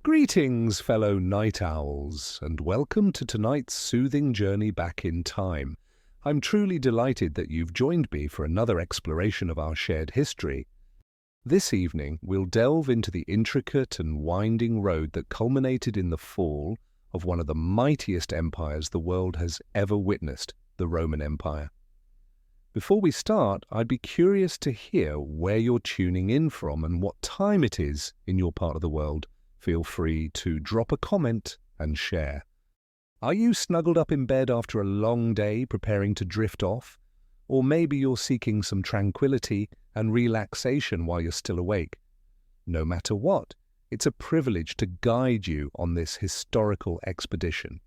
Greetings, fellow night owls, and welcome to tonight's soothing journey back in time. I'm truly delighted that you've joined me for another exploration of our shared history. This evening, we'll delve into the intricate and winding road that culminated in the fall of one of the mightiest empires the world has ever witnessed, the Roman Empire. Before we start, I'd be curious to hear where you're tuning in from and what time it is in your part of the world. Feel free to drop a comment and share. Are you snuggled up in bed after a long day preparing to drift off? Or maybe you're seeking some tranquility and relaxation while you're still awake? No matter what, it's a privilege to guide you on this historical expedition.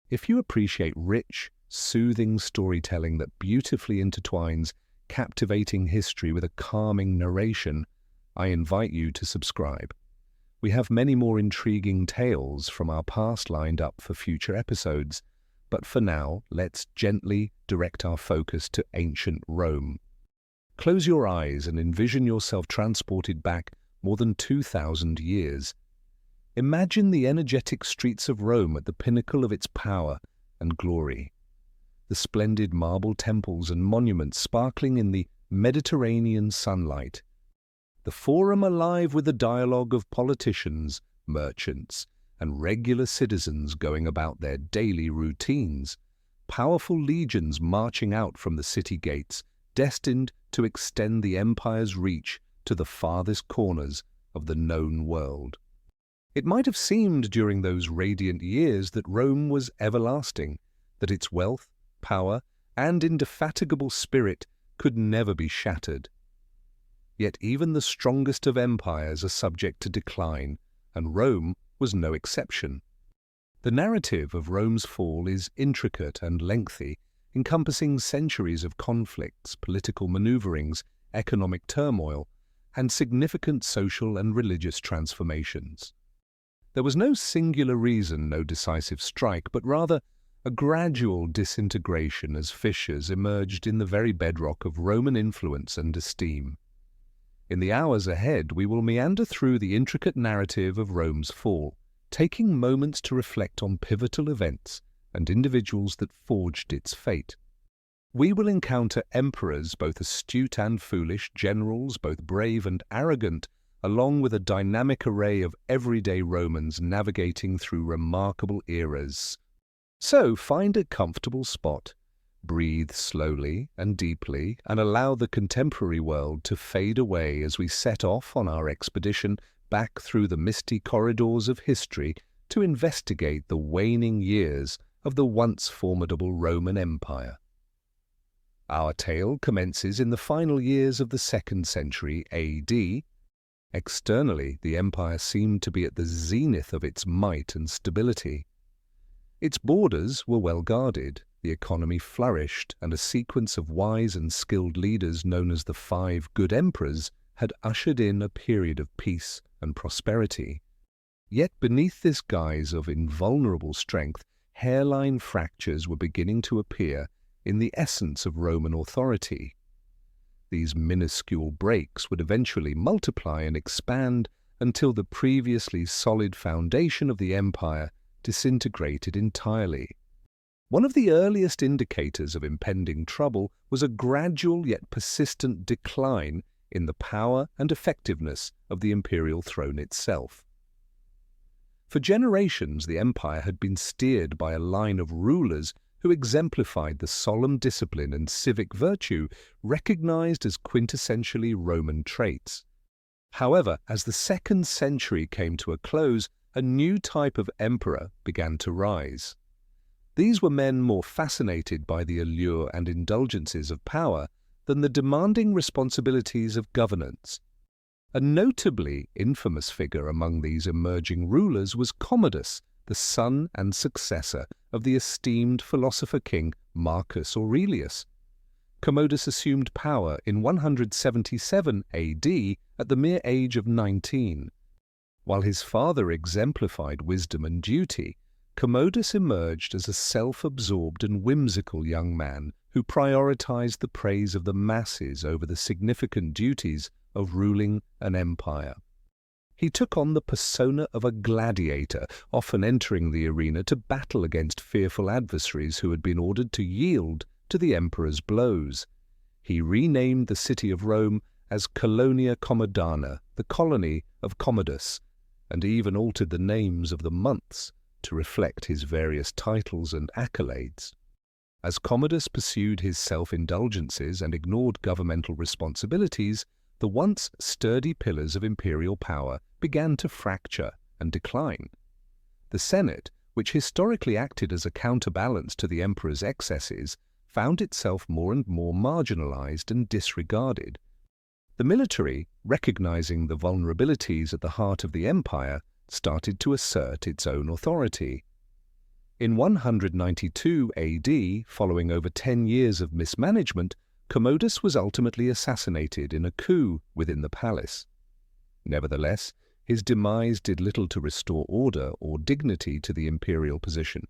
If you appreciate rich, soothing storytelling that beautifully intertwines captivating history with a calming narration, I invite you to subscribe. We have many more intriguing tales from our past lined up for future episodes, but for now, let's gently direct our focus to ancient Rome. Close your eyes and envision yourself transported back more than 2,000 years. Imagine the energetic streets of Rome at the pinnacle of its power and glory. The splendid marble temples and monuments sparkling in the Mediterranean sunlight. The forum alive with the dialogue of politicians, merchants, and regular citizens going about their daily routines. Powerful legions marching out from the city gates, destined to extend the empire's reach to the farthest corners of the known world. It might have seemed during those radiant years that Rome was everlasting, that its wealth, power, and indefatigable spirit could never be shattered. Yet even the strongest of empires are subject to decline, and Rome was no exception. The narrative of Rome's fall is intricate and lengthy, encompassing centuries of conflicts, political maneuverings, economic turmoil, and significant social and religious transformations. There was no singular reason, no decisive strike, but rather a gradual disintegration as fissures emerged in the very bedrock of Roman influence and esteem. In the hours ahead, we will meander through the intricate narrative of Rome's fall, taking moments to reflect on pivotal events and individuals that forged its fate. We will encounter emperors, both astute and foolish, generals, both brave and arrogant, along with a dynamic array of everyday Romans navigating through remarkable eras. So find a comfortable spot, breathe slowly and deeply, and allow the contemporary world to fade away as we set off on our expedition back through the misty corridors of history to investigate the waning years of the once formidable Roman Empire. Our tale commences in the final years of the 2nd century AD. Externally, the empire seemed to be at the zenith of its might and stability. Its borders were well guarded, the economy flourished, and a sequence of wise and skilled leaders known as the 5 Good Emperors had ushered in a period of peace and prosperity. Yet beneath this guise of invulnerable strength, hairline fractures were beginning to appear in the essence of Roman authority. These minuscule breaks would eventually multiply and expand until the previously solid foundation of the empire disintegrated entirely. One of the earliest indicators of impending trouble was a gradual yet persistent decline in the power and effectiveness of the imperial throne itself. For generations, the empire had been steered by a line of rulers who exemplified the solemn discipline and civic virtue recognized as quintessentially Roman traits. However, as the 2nd century came to a close, a new type of emperor began to rise. These were men more fascinated by the allure and indulgences of power than the demanding responsibilities of governance. A notably infamous figure among these emerging rulers was Commodus, the son and successor of the esteemed philosopher king Marcus Aurelius. Commodus assumed power in 177 AD at the mere age of 19. While his father exemplified wisdom and duty, Commodus emerged as a self-absorbed and whimsical young man who prioritized the praise of the masses over the significant duties of ruling an empire. He took on the persona of a gladiator, often entering the arena to battle against fearful adversaries who had been ordered to yield to the emperor's blows. He renamed the city of Rome as Colonia Commodana, the colony of Commodus, and even altered the names of the months to reflect his various titles and accolades. As Commodus pursued his self-indulgences and ignored governmental responsibilities, the once sturdy pillars of imperial power began to fracture and decline. The Senate, which historically acted as a counterbalance to the emperor's excesses, found itself more and more marginalized and disregarded. The military, recognizing the vulnerabilities at the heart of the empire, started to assert its own authority. In 192 AD, following over 10 years of mismanagement, Commodus was ultimately assassinated in a coup within the palace. Nevertheless, his demise did little to restore order or dignity to the imperial position.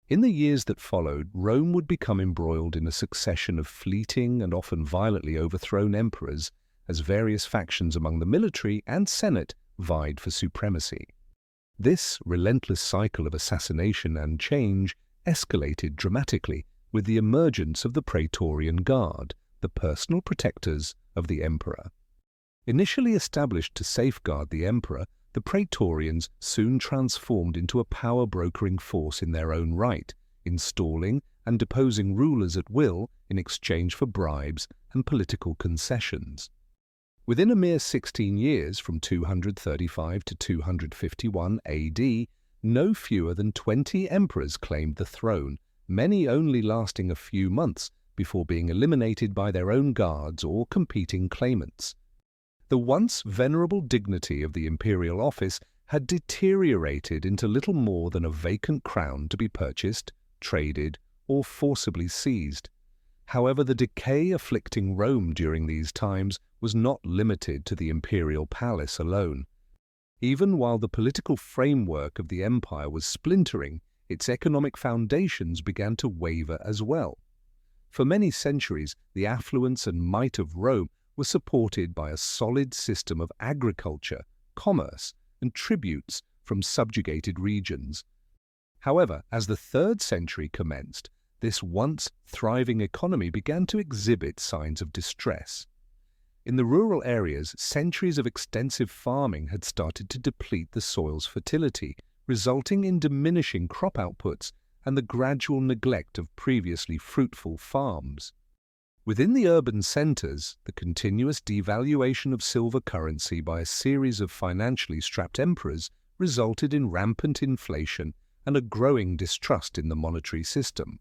In the years that followed, Rome would become embroiled in a succession of fleeting and often violently overthrown emperors, as various factions among the military and Senate vied for supremacy. This relentless cycle of assassination and change escalated dramatically with the emergence of the Praetorian Guard, the personal protectors of the emperor. Initially established to safeguard the emperor, the Praetorians soon transformed into a power-brokering force in their own right, installing and deposing rulers at will in exchange for bribes and political concessions. Within a mere 16 years, from 235 to 251 AD, no fewer than 20 emperors claimed the throne, many only lasting a few months before being eliminated by their own guards or competing claimants. The once venerable dignity of the imperial office had deteriorated into little more than a vacant crown to be purchased, traded, or forcibly seized. However, the decay afflicting Rome during these times was not limited to the imperial palace alone. Even while the political framework of the empire was splintering, its economic foundations began to waver as well. For many centuries, the affluence and might of Rome was supported by a solid system of agriculture, commerce, and tributes from subjugated regions. However, as the 3rd century commenced, this once thriving economy began to exhibit signs of distress. In the rural areas, centuries of extensive farming had started to deplete the soil's fertility, resulting in diminishing crop outputs and the gradual neglect of previously fruitful farms. Within the urban centers, the continuous devaluation of silver currency by a series of financially strapped emperors resulted in rampant inflation and a growing distrust in the monetary system.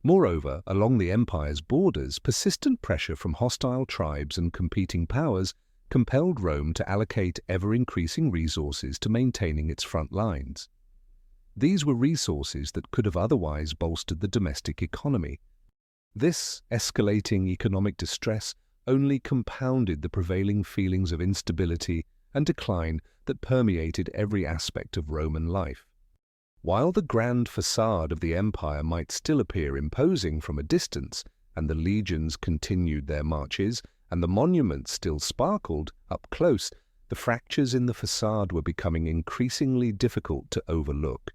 Moreover, along the empire's borders, persistent pressure from hostile tribes and competing powers compelled Rome to allocate ever-increasing resources to maintaining its front lines. These were resources that could have otherwise bolstered the domestic economy. This escalating economic distress only compounded the prevailing feelings of instability and decline that permeated every aspect of Roman life. While the grand facade of the empire might still appear imposing from a distance, and the legions continued their marches, and the monuments still sparkled up close, the fractures in the facade were becoming increasingly difficult to overlook.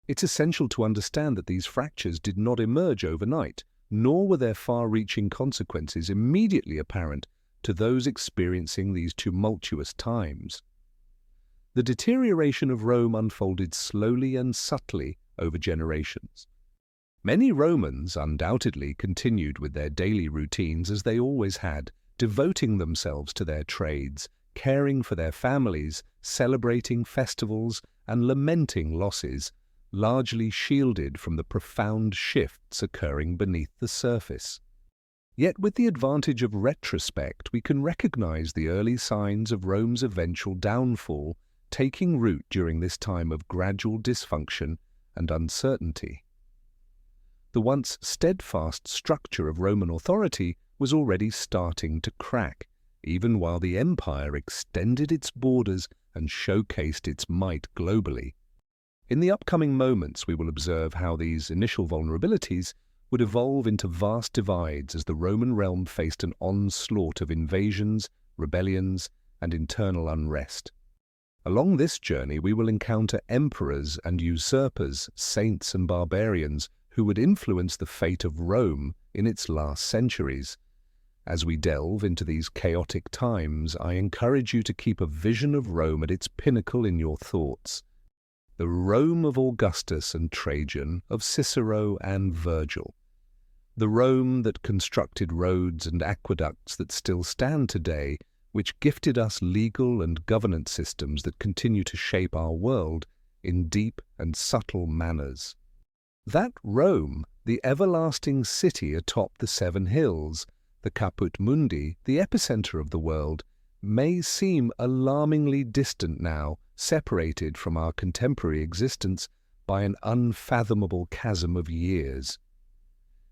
It's essential to understand that these fractures did not emerge overnight, nor were their far-reaching consequences immediately apparent to those experiencing these tumultuous times. The deterioration of Rome unfolded slowly and subtly over generations. Many Romans undoubtedly continued with their daily routines as they always had, devoting themselves to their trades, caring for their families, celebrating festivals, and lamenting losses, largely shielded from the profound shifts occurring beneath the surface. Yet with the advantage of retrospect, we can recognize the early signs of Rome's eventual downfall taking root during this time of gradual dysfunction and uncertainty. The once steadfast structure of Roman authority was already starting to crack, even while the empire extended its borders and showcased its might globally. In the upcoming moments, we will observe how these initial vulnerabilities would evolve into vast divides as the Roman realm faced an onslaught of invasions, rebellions, and internal unrest. Along this journey, we will encounter emperors and usurpers, saints and barbarians who would influence the fate of Rome in its last centuries. As we delve into these chaotic times, I encourage you to keep a vision of Rome at its pinnacle in your thoughts. The Rome of Augustus and Trajan, of Cicero and Virgil. The Rome that constructed roads and aqueducts that still stand today, which gifted us legal and governance systems that continue to shape our world in deep and subtle manners. That Rome, the everlasting city atop the 7 hills, the Caput Mundi, the epicenter of the world, may seem alarmingly distant now, separated from our contemporary existence by an unfathomable chasm of years.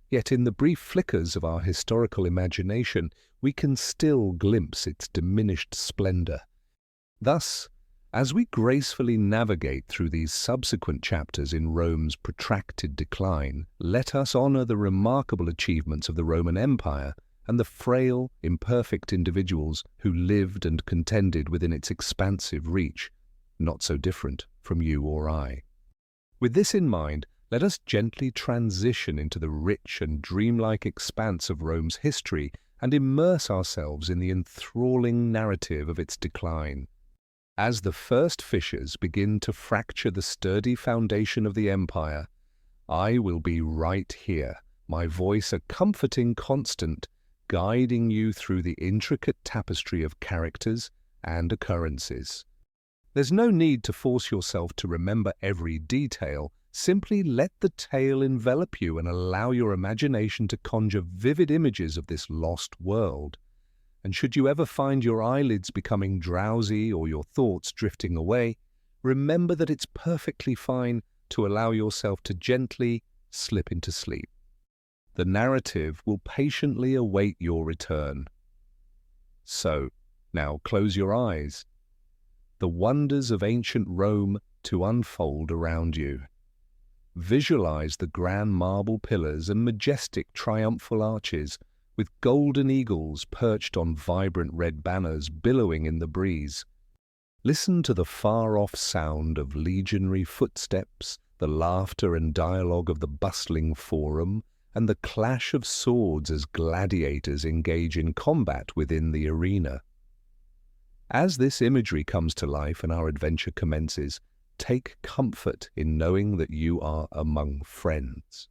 Yet in the brief flickers of our historical imagination, we can still glimpse its diminished splendor. Thus, as we gracefully navigate through these subsequent chapters in Rome's protracted decline, let us honor the remarkable achievements of the Roman Empire and the frail, imperfect individuals who lived and contended within its expansive reach, not so different from you or I. With this in mind, let us gently transition into the rich and dreamlike expanse of Rome's history and immerse ourselves in the enthralling narrative of its decline. As the first fissures begin to fracture the sturdy foundation of the empire, I will be right here, my voice a comforting constant, guiding you through the intricate tapestry of characters and occurrences. There's no need to force yourself to remember every detail. Simply let the tale envelop you and allow your imagination to conjure vivid images of this lost world. And should you ever find your eyelids becoming drowsy or your thoughts drifting away, remember that it's perfectly fine to allow yourself to gently slip into sleep. The narrative will patiently await your return. So, now close your eyes. The wonders of ancient Rome to unfold around you. Visualize the grand marble pillars and majestic triumphal arches, with golden eagles perched on vibrant red banners billowing in the breeze. Listen to the far-off sound of legionary footsteps, the laughter and dialogue of the bustling forum, and the clash of swords as gladiators engage in combat within the arena. As this imagery comes to life and our adventure commences, take comfort in knowing that you are among friends.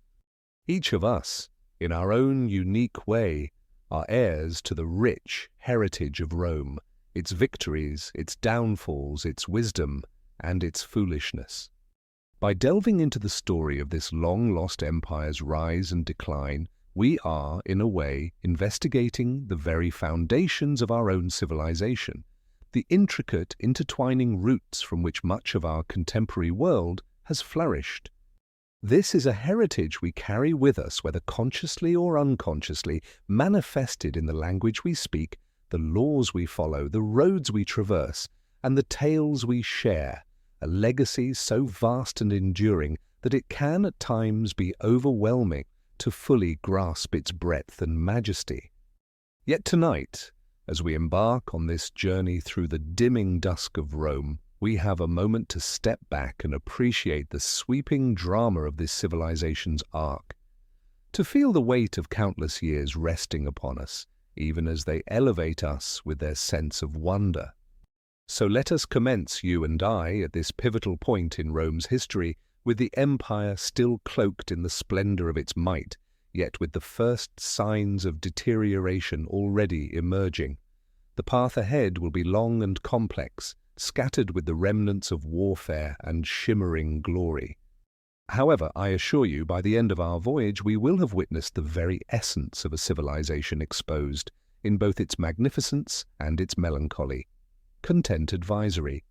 Each of us, in our own unique way, are heirs to the rich heritage of Rome, its victories, its downfalls, its wisdom, and its foolishness. By delving into the story of this long-lost empire's rise and decline, we are, in a way, investigating the very foundations of our own civilization, the intricate, intertwining roots from which much of our contemporary world has flourished. This is a heritage we carry with us, whether consciously or unconsciously, manifested in the language we speak, the laws we follow, the roads we traverse, and the tales we share, a legacy so vast and enduring that it can at times be overwhelming to fully grasp its breadth and majesty. Yet tonight, as we embark on this journey through the dimming dusk of Rome, we have a moment to step back and appreciate the sweeping drama of this civilization's arc, to feel the weight of countless years resting upon us, even as they elevate us with their sense of wonder. So let us commence, you and I, at this pivotal point in Rome's history, with the empire still cloaked in the splendor of its might, yet with the first signs of deterioration already emerging. The path ahead will be long and complex, scattered with the remnants of warfare and shimmering glory. However, I assure you, by the end of our voyage, we will have witnessed the very essence of a civilization exposed, in both its magnificence and its melancholy. Content advisory.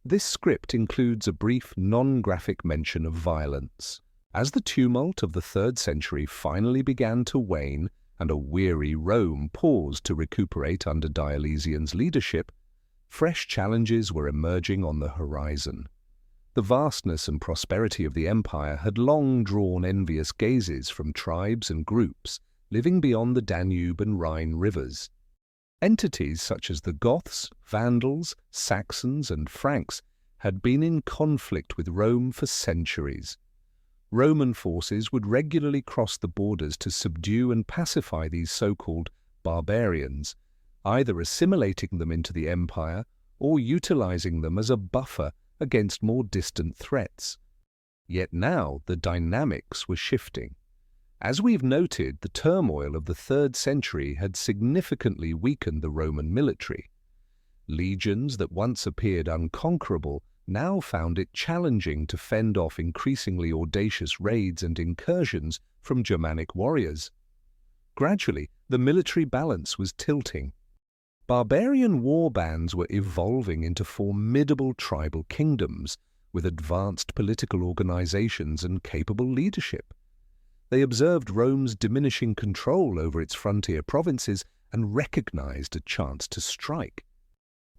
This script includes a brief, non-graphic mention of violence. As the tumult of the 3rd century finally began to wane, and a weary Rome paused to recuperate under Diocletian's leadership, fresh challenges were emerging on the horizon. The vastness and prosperity of the empire had long drawn envious gazes from tribes and groups living beyond the Danube and Rhine rivers. Entities such as the Goths, Vandals, Saxons, and Franks had been in conflict with Rome for centuries. Roman forces would regularly cross the borders to subdue and pacify these so-called barbarians, either assimilating them into the empire or utilizing them as a buffer against more distant threats. Yet now the dynamics were shifting. As we've noted, the turmoil of the 3rd century had significantly weakened the Roman military. Legions that once appeared unconquerable now found it challenging to fend off increasingly audacious raids and incursions from Germanic warriors. Gradually, the military balance was tilting. Barbarian war bands were evolving into formidable tribal kingdoms with advanced political organizations and capable leadership. They observed Rome's diminishing control over its frontier provinces and recognized a chance to strike.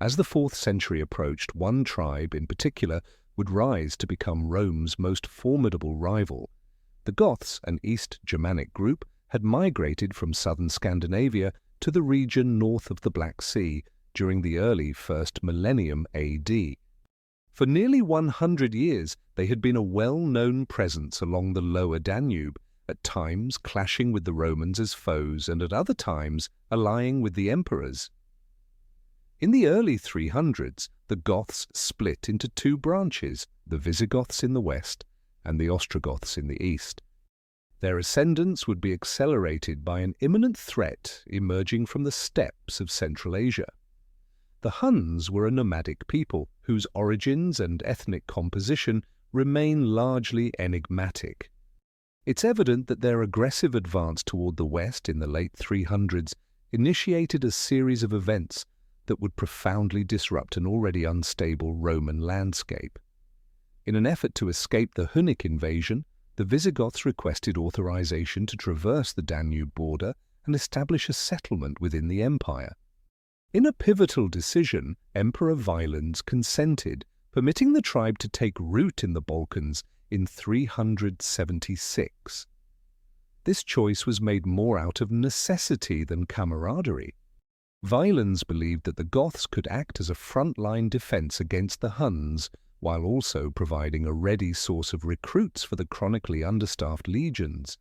As the 4th century approached, one tribe in particular would rise to become Rome's most formidable rival. The Goths, an East Germanic group, had migrated from southern Scandinavia to the region north of the Black Sea during the early 1st millennium AD. For nearly 100 years, they had been a well-known presence along the lower Danube, at times clashing with the Romans as foes and at other times allying with the emperors. In the early 300s, the Goths split into 2 branches, the Visigoths in the west and the Ostrogoths in the east. Their ascendance would be accelerated by an imminent threat emerging from the steppes of Central Asia. The Huns were a nomadic people whose origins and ethnic composition remain largely enigmatic. It's evident that their aggressive advance toward the west in the late 300s initiated a series of events that would profoundly disrupt an already unstable Roman landscape. In an effort to escape the Hunnic invasion, the Visigoths requested authorization to traverse the Danube border and establish a settlement within the empire. In a pivotal decision, Emperor Valens consented, permitting the tribe to take root in the Balkans in 376. This choice was made more out of necessity than camaraderie. Valens believed that the Goths could act as a front-line defense against the Huns, while also providing a ready source of recruits for the chronically understaffed legions.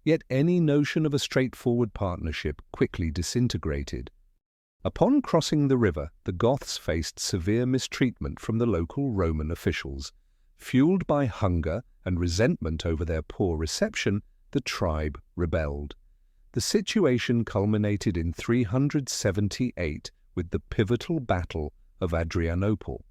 Yet any notion of a straightforward partnership quickly disintegrated. Upon crossing the river, the Goths faced severe mistreatment from the local Roman officials. Fueled by hunger and resentment over their poor reception, the tribe rebelled. The situation culminated in 378 with the pivotal Battle of Adrianople.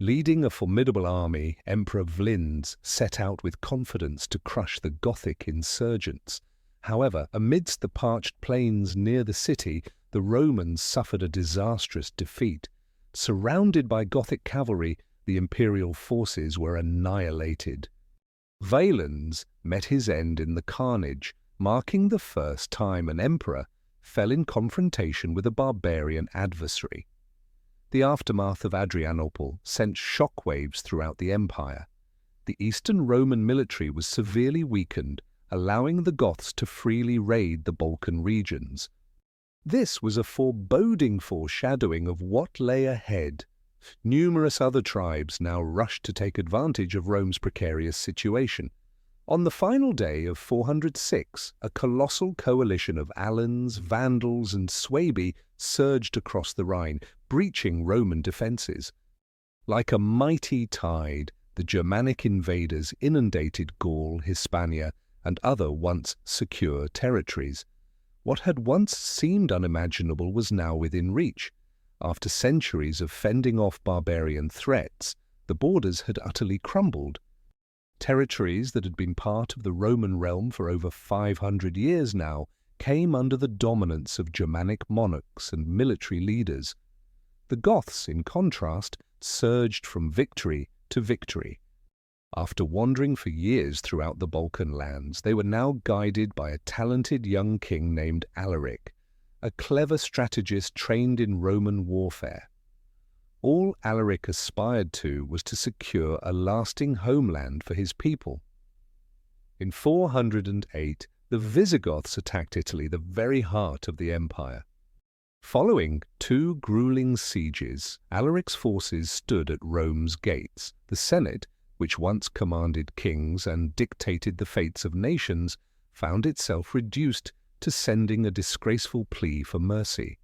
Leading a formidable army, Emperor Valens set out with confidence to crush the Gothic insurgents. However, amidst the parched plains near the city, the Romans suffered a disastrous defeat. Surrounded by Gothic cavalry, the imperial forces were annihilated. Valens met his end in the carnage, marking the first time an emperor fell in confrontation with a barbarian adversary. The aftermath of Adrianople sent shockwaves throughout the empire. The Eastern Roman military was severely weakened, allowing the Goths to freely raid the Balkan regions. This was a foreboding foreshadowing of what lay ahead. Numerous other tribes now rushed to take advantage of Rome's precarious situation. On the final day of 406, a colossal coalition of Alans, Vandals, and Suebi surged across the Rhine, breaching Roman defences. Like a mighty tide, the Germanic invaders inundated Gaul, Hispania, and other once secure territories. What had once seemed unimaginable was now within reach. After centuries of fending off barbarian threats, the borders had utterly crumbled. Territories that had been part of the Roman realm for over 500 years now came under the dominance of Germanic monarchs and military leaders. The Goths, in contrast, surged from victory to victory. After wandering for years throughout the Balkan lands, they were now guided by a talented young king named Alaric, a clever strategist trained in Roman warfare. All Alaric aspired to was to secure a lasting homeland for his people. In 408, the Visigoths attacked Italy, the very heart of the empire. Following 2 grueling sieges, Alaric's forces stood at Rome's gates. The Senate, which once commanded kings and dictated the fates of nations, found itself reduced to sending a disgraceful plea for mercy.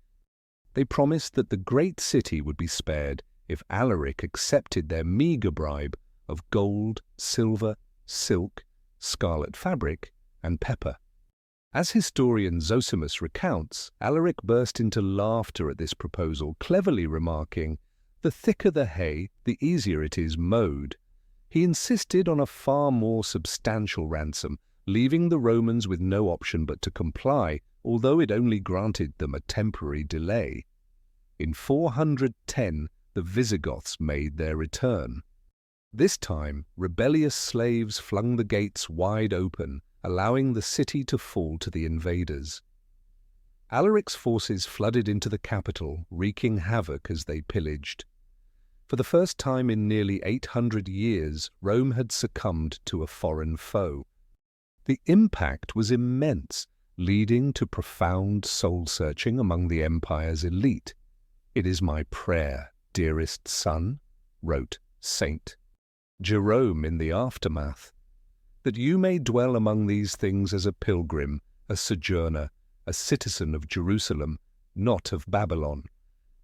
They promised that the great city would be spared if Alaric accepted their meagre bribe of gold, silver, silk, scarlet fabric, and pepper. As historian Zosimus recounts, Alaric burst into laughter at this proposal, cleverly remarking, "The thicker the hay, the easier it is mowed." He insisted on a far more substantial ransom, leaving the Romans with no option but to comply, although it only granted them a temporary delay. In 410, the Visigoths made their return. This time, rebellious slaves flung the gates wide open, allowing the city to fall to the invaders. Alaric's forces flooded into the capital, wreaking havoc as they pillaged. For the first time in nearly 800 years, Rome had succumbed to a foreign foe. The impact was immense, leading to profound soul-searching among the empire's elite. "It is my prayer, dearest son," wrote Saint Jerome in the aftermath, "that you may dwell among these things as a pilgrim, a sojourner, a citizen of Jerusalem, not of Babylon.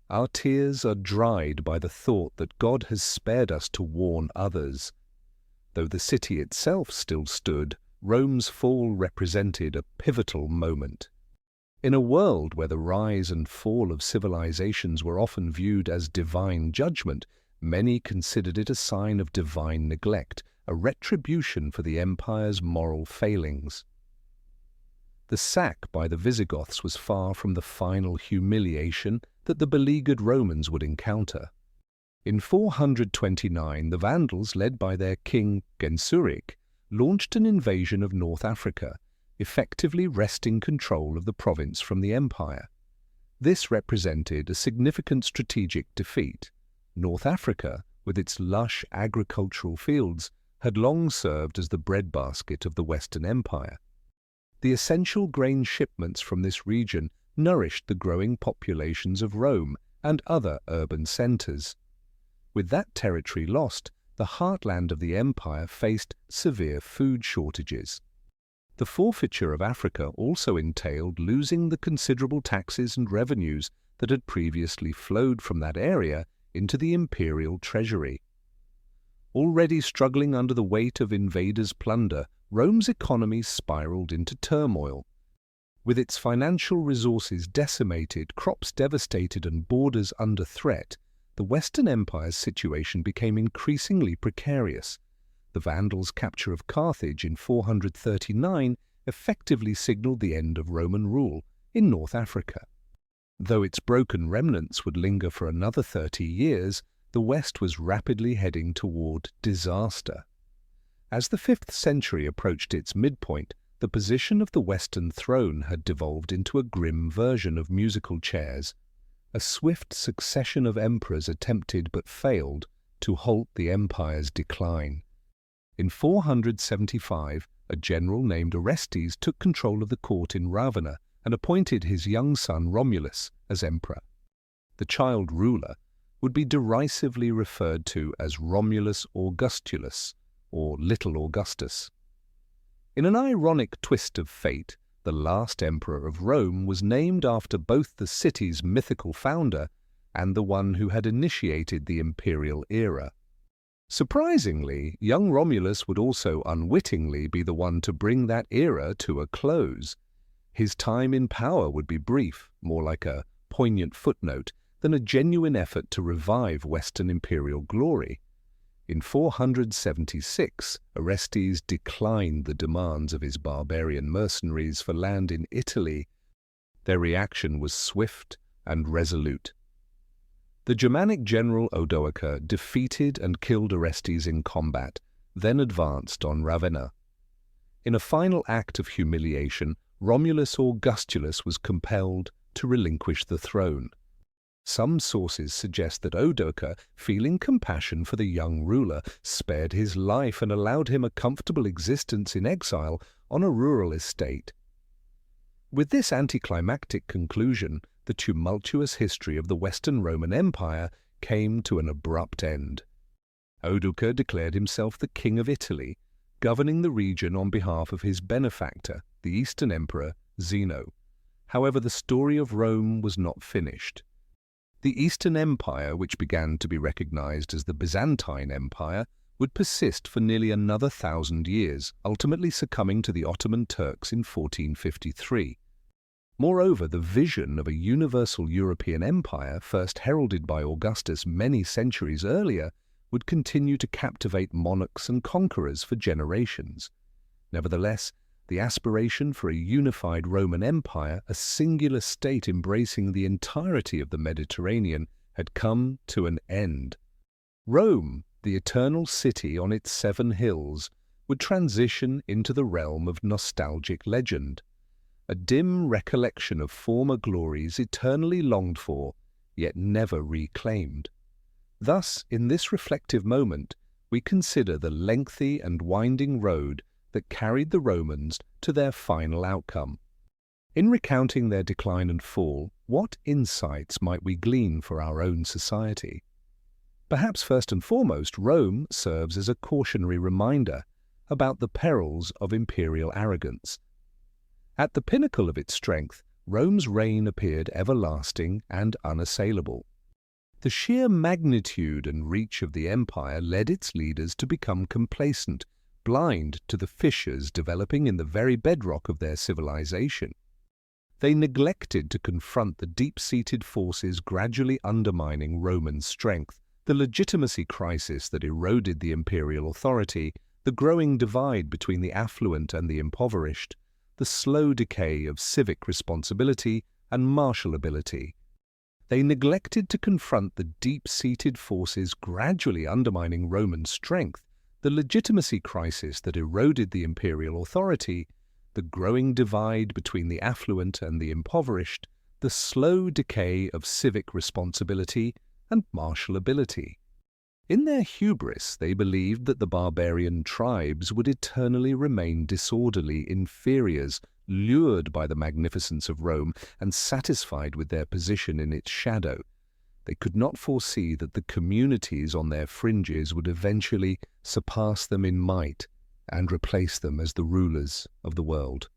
Our tears are dried by the thought that God has spared us to warn others." Though the city itself still stood, Rome's fall represented a pivotal moment. In a world where the rise and fall of civilizations were often viewed as divine judgment, many considered it a sign of divine neglect, a retribution for the empire's moral failings. The sack by the Visigoths was far from the final humiliation that the beleaguered Romans would encounter. In 429, the Vandals, led by their king Genseric, launched an invasion of North Africa, effectively wresting control of the province from the empire. This represented a significant strategic defeat. North Africa, with its lush agricultural fields, had long served as the breadbasket of the Western Empire. The essential grain shipments from this region nourished the growing populations of Rome and other urban centers. With that territory lost, the heartland of the empire faced severe food shortages. The forfeiture of Africa also entailed losing the considerable taxes and revenues that had previously flowed from that area into the imperial treasury. Already struggling under the weight of invaders' plunder, Rome's economy spiraled into turmoil. With its financial resources decimated, crops devastated, and borders under threat, the Western Empire's situation became increasingly precarious. The Vandals' capture of Carthage in 439 effectively signaled the end of Roman rule in North Africa. Though its broken remnants would linger for another 30 years, the West was rapidly heading toward disaster. As the 5th century approached its midpoint, the position of the Western throne had devolved into a grim version of musical chairs. A swift succession of emperors attempted but failed to halt the empire's decline. In 475, a general named Orestes took control of the court in Ravenna and appointed his young son Romulus as emperor. The child ruler would be derisively referred to as Romulus Augustulus, or Little Augustus. In an ironic twist of fate, the last emperor of Rome was named after both the city's mythical founder and the one who had initiated the imperial era. Surprisingly, young Romulus would also unwittingly be the one to bring that era to a close. His time in power would be brief, more like a poignant footnote than a genuine effort to revive Western imperial glory. In 476, Orestes declined the demands of his barbarian mercenaries for land in Italy. Their reaction was swift and resolute. The Germanic general Odoacer defeated and killed Orestes in combat, then advanced on Ravenna. In a final act of humiliation, Romulus Augustulus was compelled to relinquish the throne. Some sources suggest that Odoacer, feeling compassion for the young ruler, spared his life and allowed him a comfortable existence in exile on a rural estate. With this anticlimactic conclusion, the tumultuous history of the Western Roman Empire came to an abrupt end. Odoacer declared himself the King of Italy, governing the region on behalf of his benefactor, the Eastern Emperor Zeno. However, the story of Rome was not finished. The Eastern Empire, which began to be recognized as the Byzantine Empire, would persist for nearly another 1,000 years, ultimately succumbing to the Ottoman Turks in 1453. Moreover, the vision of a universal European empire, first heralded by Augustus many centuries earlier, would continue to captivate monarchs and conquerors for generations. Nevertheless, the aspiration for a unified Roman Empire, a singular state embracing the entirety of the Mediterranean, had come to an end. Rome, the eternal city on its 7 hills, would transition into the realm of nostalgic legend, a dim recollection of former glories eternally longed for, yet never reclaimed. Thus, in this reflective moment, we consider the lengthy and winding road that carried the Romans to their final outcome. In recounting their decline and fall, what insights might we glean for our own society? Perhaps first and foremost, Rome serves as a cautionary reminder about the perils of imperial arrogance. At the pinnacle of its strength, Rome's reign appeared everlasting and unassailable. The sheer magnitude and reach of the empire led its leaders to become complacent, blind to the fissures developing in the very bedrock of their civilization. They neglected to confront the deep-seated forces gradually undermining Roman strength, the legitimacy crisis that eroded the imperial authority, the growing divide between the affluent and the impoverished, the slow decay of civic responsibility and martial ability. They neglected to confront the deep-seated forces gradually undermining Roman strength, the legitimacy crisis that eroded the imperial authority, the growing divide between the affluent and the impoverished, the slow decay of civic responsibility and martial ability. In their hubris, they believed that the barbarian tribes would eternally remain disorderly inferiors, lured by the magnificence of Rome and satisfied with their position in its shadow. They could not foresee that the communities on their fringes would eventually surpass them in might and replace them as the rulers of the world.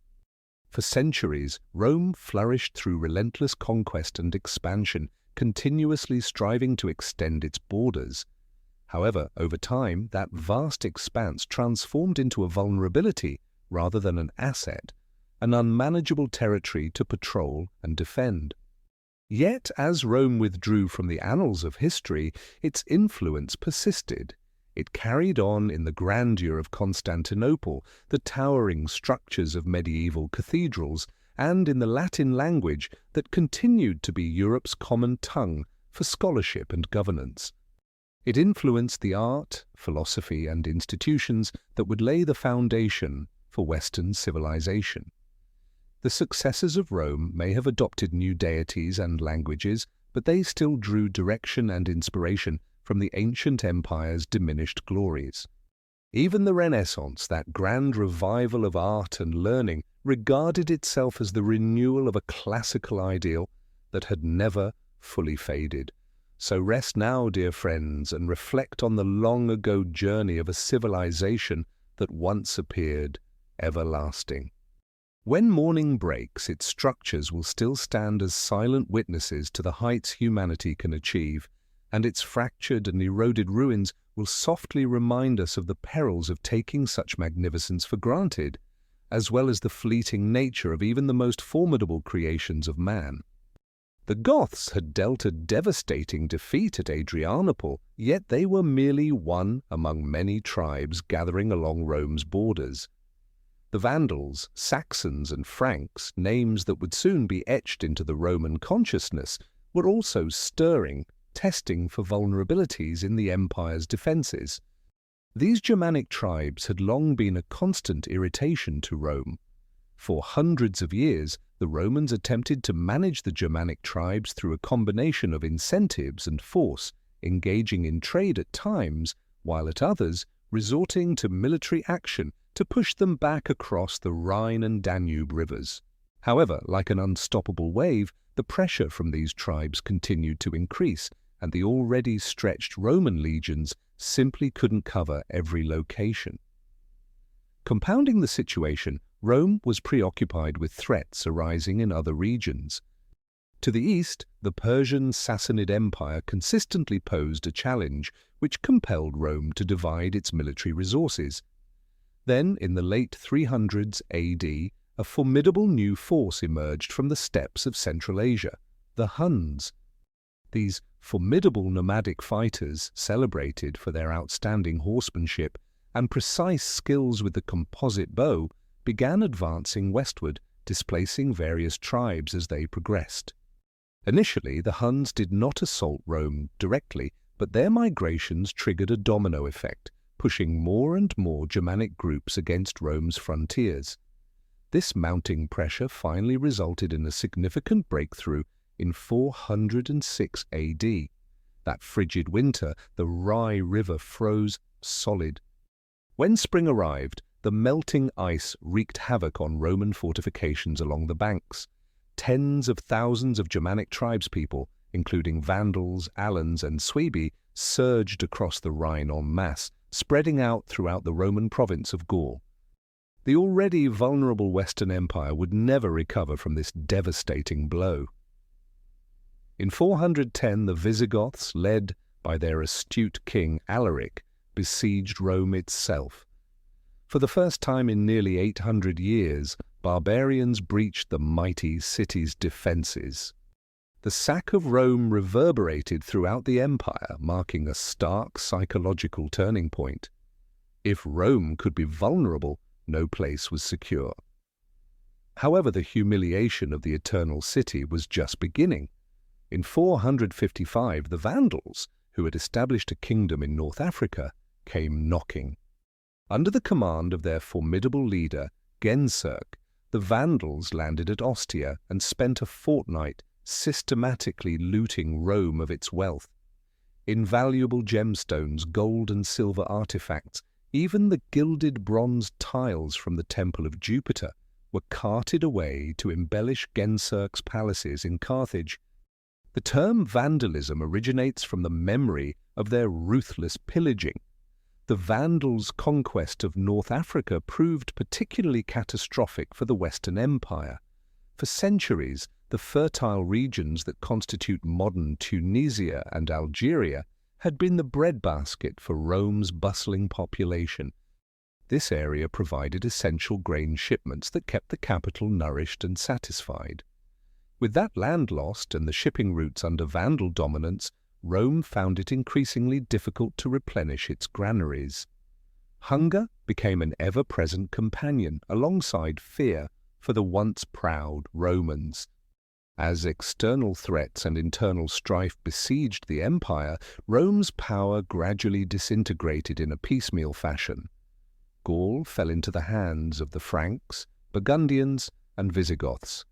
For centuries, Rome flourished through relentless conquest and expansion, continuously striving to extend its borders. However, over time, that vast expanse transformed into a vulnerability rather than an asset, an unmanageable territory to patrol and defend. Yet, as Rome withdrew from the annals of history, its influence persisted. It carried on in the grandeur of Constantinople, the towering structures of medieval cathedrals, and in the Latin language that continued to be Europe's common tongue for scholarship and governance. It influenced the art, philosophy, and institutions that would lay the foundation for Western civilization. The successors of Rome may have adopted new deities and languages, but they still drew direction and inspiration from the ancient empire's diminished glories. Even the Renaissance, that grand revival of art and learning, regarded itself as the renewal of a classical ideal that had never fully faded. So rest now, dear friends, and reflect on the long-ago journey of a civilization that once appeared everlasting. When morning breaks, its structures will still stand as silent witnesses to the heights humanity can achieve, and its fractured and eroded ruins will softly remind us of the perils of taking such magnificence for granted, as well as the fleeting nature of even the most formidable creations of man. The Goths had dealt a devastating defeat at Adrianople, yet they were merely one among many tribes gathering along Rome's borders. The Vandals, Saxons, and Franks, names that would soon be etched into the Roman consciousness, were also stirring, testing for vulnerabilities in the empire's defences. These Germanic tribes had long been a constant irritation to Rome. For hundreds of years, the Romans attempted to manage the Germanic tribes through a combination of incentives and force, engaging in trade at times, while at others, resorting to military action to push them back across the Rhine and Danube rivers. However, like an unstoppable wave, the pressure from these tribes continued to increase, and the already stretched Roman legions simply couldn't cover every location. Compounding the situation, Rome was preoccupied with threats arising in other regions. To the east, the Persian Sassanid Empire consistently posed a challenge which compelled Rome to divide its military resources. Then, in the late 300s AD, a formidable new force emerged from the steppes of Central Asia, the Huns. These formidable nomadic fighters, celebrated for their outstanding horsemanship and precise skills with the composite bow, began advancing westward, displacing various tribes as they progressed. Initially, the Huns did not assault Rome directly, but their migrations triggered a domino effect, pushing more and more Germanic groups against Rome's frontiers. This mounting pressure finally resulted in a significant breakthrough in 406 AD. That frigid winter, the Rye River froze solid. When spring arrived, the melting ice wreaked havoc on Roman fortifications along the banks. Tens of thousands of Germanic tribespeople, including Vandals, Alans, and Suebi, surged across the Rhine en masse, spreading out throughout the Roman province of Gaul. The already vulnerable Western Empire would never recover from this devastating blow. In 410, the Visigoths, led by their astute king Alaric, besieged Rome itself. For the first time in nearly 800 years, barbarians breached the mighty city's defenses. The sack of Rome reverberated throughout the empire, marking a stark psychological turning point. If Rome could be vulnerable, no place was secure. However, the humiliation of the Eternal City was just beginning. In 455, the Vandals, who had established a kingdom in North Africa, came knocking. Under the command of their formidable leader, Genseric, the Vandals landed at Ostia and spent a fortnight systematically looting Rome of its wealth. Invaluable gemstones, gold and silver artifacts, even the gilded bronze tiles from the Temple of Jupiter were carted away to embellish Genseric's palaces in Carthage. The term vandalism originates from the memory of their ruthless pillaging. The Vandals' conquest of North Africa proved particularly catastrophic for the Western Empire. For centuries, the fertile regions that constitute modern Tunisia and Algeria had been the breadbasket for Rome's bustling population. This area provided essential grain shipments that kept the capital nourished and satisfied. With that land lost and the shipping routes under Vandal dominance, Rome found it increasingly difficult to replenish its granaries. Hunger became an ever-present companion alongside fear for the once proud Romans. As external threats and internal strife besieged the empire, Rome's power gradually disintegrated in a piecemeal fashion. Gaul fell into the hands of the Franks, Burgundians, and Visigoths.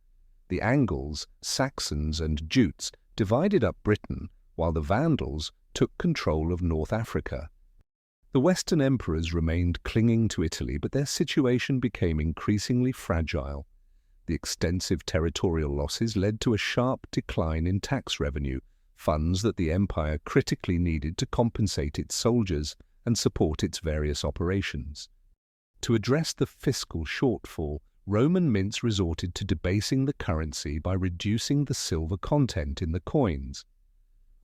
The Angles, Saxons, and Jutes divided up Britain, while the Vandals took control of North Africa. The Western emperors remained clinging to Italy, but their situation became increasingly fragile. The extensive territorial losses led to a sharp decline in tax revenue, funds that the empire critically needed to compensate its soldiers and support its various operations. To address the fiscal shortfall, Roman mints resorted to debasing the currency by reducing the silver content in the coins.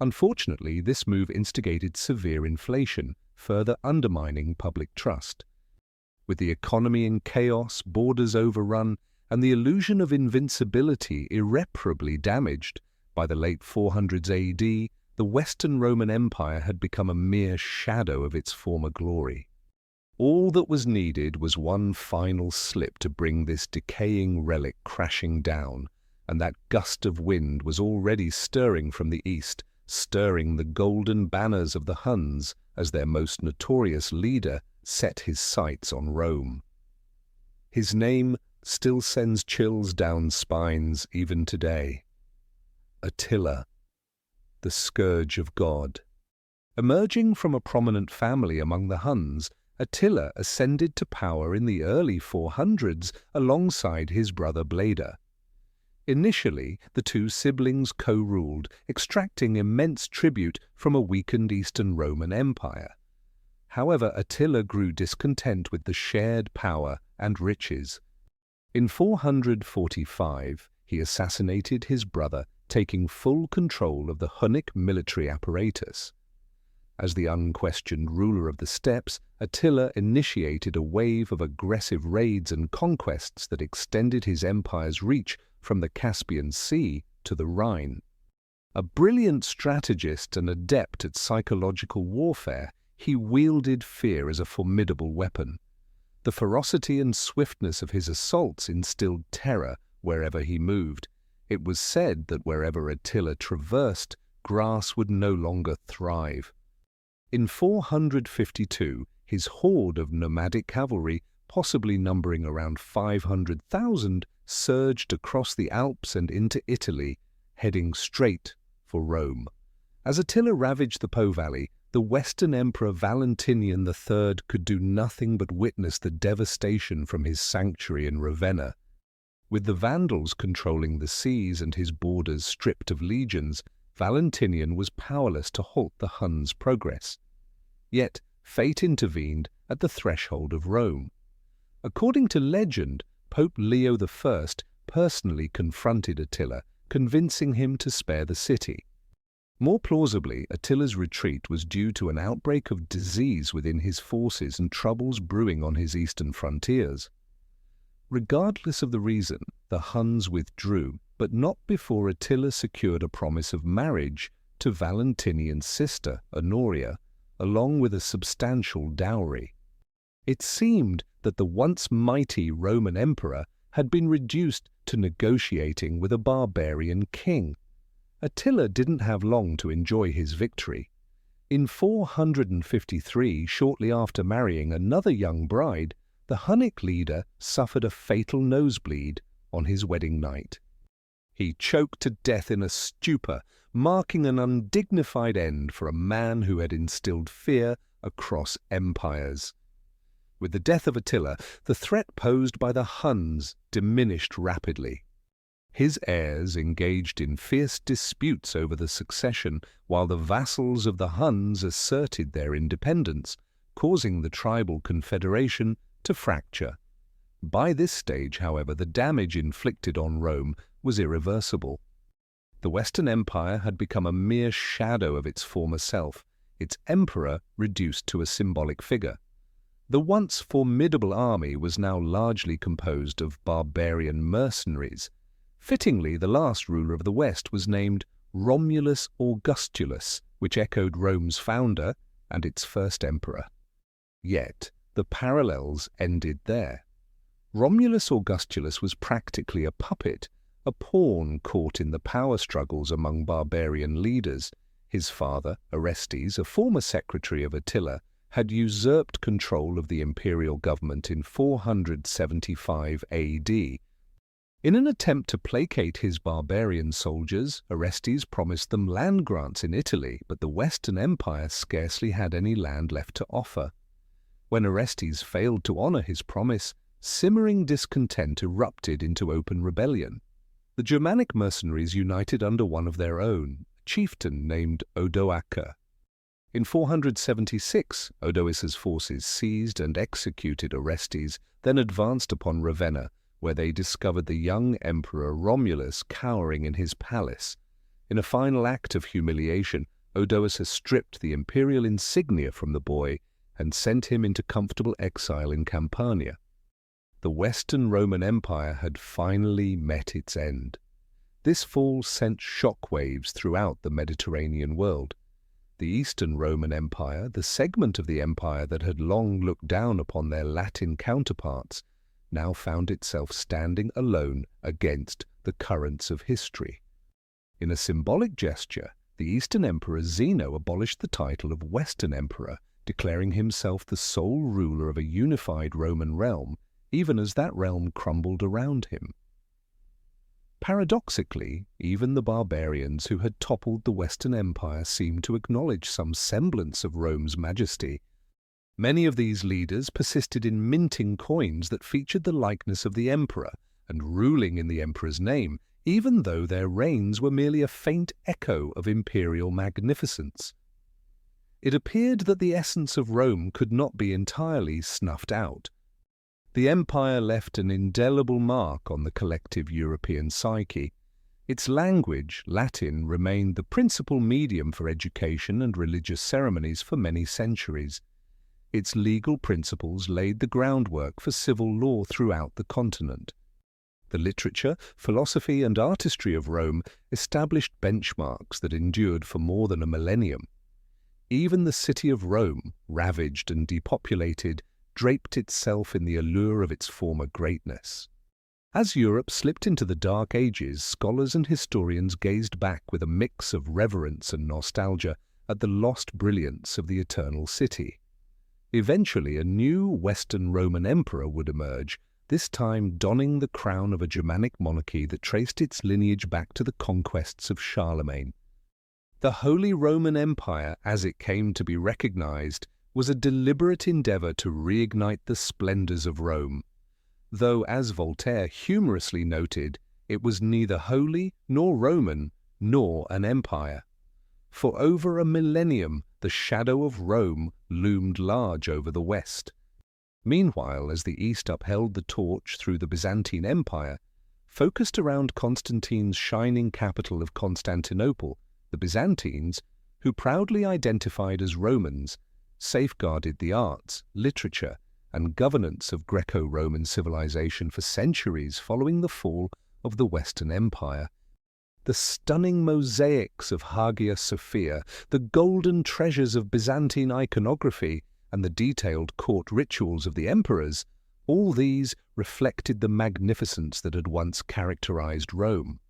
Unfortunately, this move instigated severe inflation, further undermining public trust. With the economy in chaos, borders overrun, and the illusion of invincibility irreparably damaged, by the late 400s AD, the Western Roman Empire had become a mere shadow of its former glory. All that was needed was one final slip to bring this decaying relic crashing down, and that gust of wind was already stirring from the east, stirring the golden banners of the Huns as their most notorious leader set his sights on Rome. His name still sends chills down spines even today. Attila, the scourge of God. Emerging from a prominent family among the Huns, Attila ascended to power in the early 400s alongside his brother Bleda. Initially, the two siblings co-ruled, extracting immense tribute from a weakened Eastern Roman Empire. However, Attila grew discontent with the shared power and riches. In 445, he assassinated his brother, taking full control of the Hunnic military apparatus. As the unquestioned ruler of the steppes, Attila initiated a wave of aggressive raids and conquests that extended his empire's reach from the Caspian Sea to the Rhine. A brilliant strategist and adept at psychological warfare, he wielded fear as a formidable weapon. The ferocity and swiftness of his assaults instilled terror wherever he moved. It was said that wherever Attila traversed, grass would no longer thrive. In 452, his horde of nomadic cavalry, possibly numbering around 500,000, surged across the Alps and into Italy, heading straight for Rome. As Attila ravaged the Po Valley, the Western Emperor Valentinian III could do nothing but witness the devastation from his sanctuary in Ravenna. With the Vandals controlling the seas and his borders stripped of legions, Valentinian was powerless to halt the Huns' progress. Yet fate intervened at the threshold of Rome. According to legend, Pope Leo I personally confronted Attila, convincing him to spare the city. More plausibly, Attila's retreat was due to an outbreak of disease within his forces and troubles brewing on his eastern frontiers. Regardless of the reason, the Huns withdrew, but not before Attila secured a promise of marriage to Valentinian's sister, Honoria, along with a substantial dowry. It seemed that the once mighty Roman emperor had been reduced to negotiating with a barbarian king. Attila didn't have long to enjoy his victory. In 453, shortly after marrying another young bride, the Hunnic leader suffered a fatal nosebleed on his wedding night. He choked to death in a stupor, marking an undignified end for a man who had instilled fear across empires. With the death of Attila, the threat posed by the Huns diminished rapidly. His heirs engaged in fierce disputes over the succession, while the vassals of the Huns asserted their independence, causing the tribal confederation to fracture. By this stage, however, the damage inflicted on Rome was irreversible. The Western Empire had become a mere shadow of its former self, its emperor reduced to a symbolic figure. The once formidable army was now largely composed of barbarian mercenaries. Fittingly, the last ruler of the West was named Romulus Augustulus, which echoed Rome's founder and its first emperor. Yet, the parallels ended there. Romulus Augustulus was practically a puppet, a pawn caught in the power struggles among barbarian leaders. His father, Orestes, a former secretary of Attila, had usurped control of the imperial government in 475 AD. In an attempt to placate his barbarian soldiers, Orestes promised them land grants in Italy, but the Western Empire scarcely had any land left to offer. When Orestes failed to honor his promise, simmering discontent erupted into open rebellion. The Germanic mercenaries united under one of their own, a chieftain named Odoacer. In 476, Odoacer's forces seized and executed Orestes, then advanced upon Ravenna, where they discovered the young Emperor Romulus cowering in his palace. In a final act of humiliation, Odoacer stripped the imperial insignia from the boy and sent him into comfortable exile in Campania. The Western Roman Empire had finally met its end. This fall sent shockwaves throughout the Mediterranean world. The Eastern Roman Empire, the segment of the empire that had long looked down upon their Latin counterparts, now found itself standing alone against the currents of history. In a symbolic gesture, the Eastern Emperor Zeno abolished the title of Western Emperor, declaring himself the sole ruler of a unified Roman realm, even as that realm crumbled around him. Paradoxically, even the barbarians who had toppled the Western Empire seemed to acknowledge some semblance of Rome's majesty. Many of these leaders persisted in minting coins that featured the likeness of the emperor and ruling in the emperor's name, even though their reigns were merely a faint echo of imperial magnificence. It appeared that the essence of Rome could not be entirely snuffed out. The empire left an indelible mark on the collective European psyche. Its language, Latin, remained the principal medium for education and religious ceremonies for many centuries. Its legal principles laid the groundwork for civil law throughout the continent. The literature, philosophy, and artistry of Rome established benchmarks that endured for more than a millennium. Even the city of Rome, ravaged and depopulated, draped itself in the allure of its former greatness. As Europe slipped into the Dark Ages, scholars and historians gazed back with a mix of reverence and nostalgia at the lost brilliance of the Eternal City. Eventually, a new Western Roman emperor would emerge, this time donning the crown of a Germanic monarchy that traced its lineage back to the conquests of Charlemagne. The Holy Roman Empire, as it came to be recognized, was a deliberate endeavor to reignite the splendors of Rome, though, as Voltaire humorously noted, it was neither holy nor Roman nor an empire. For over a millennium, the shadow of Rome loomed large over the West. Meanwhile, as the East upheld the torch through the Byzantine Empire, focused around Constantine's shining capital of Constantinople, the Byzantines, who proudly identified as Romans, safeguarded the arts, literature, and governance of Greco-Roman civilization for centuries following the fall of the Western Empire. The stunning mosaics of Hagia Sophia, the golden treasures of Byzantine iconography, and the detailed court rituals of the emperors, all these reflected the magnificence that had once characterized Rome.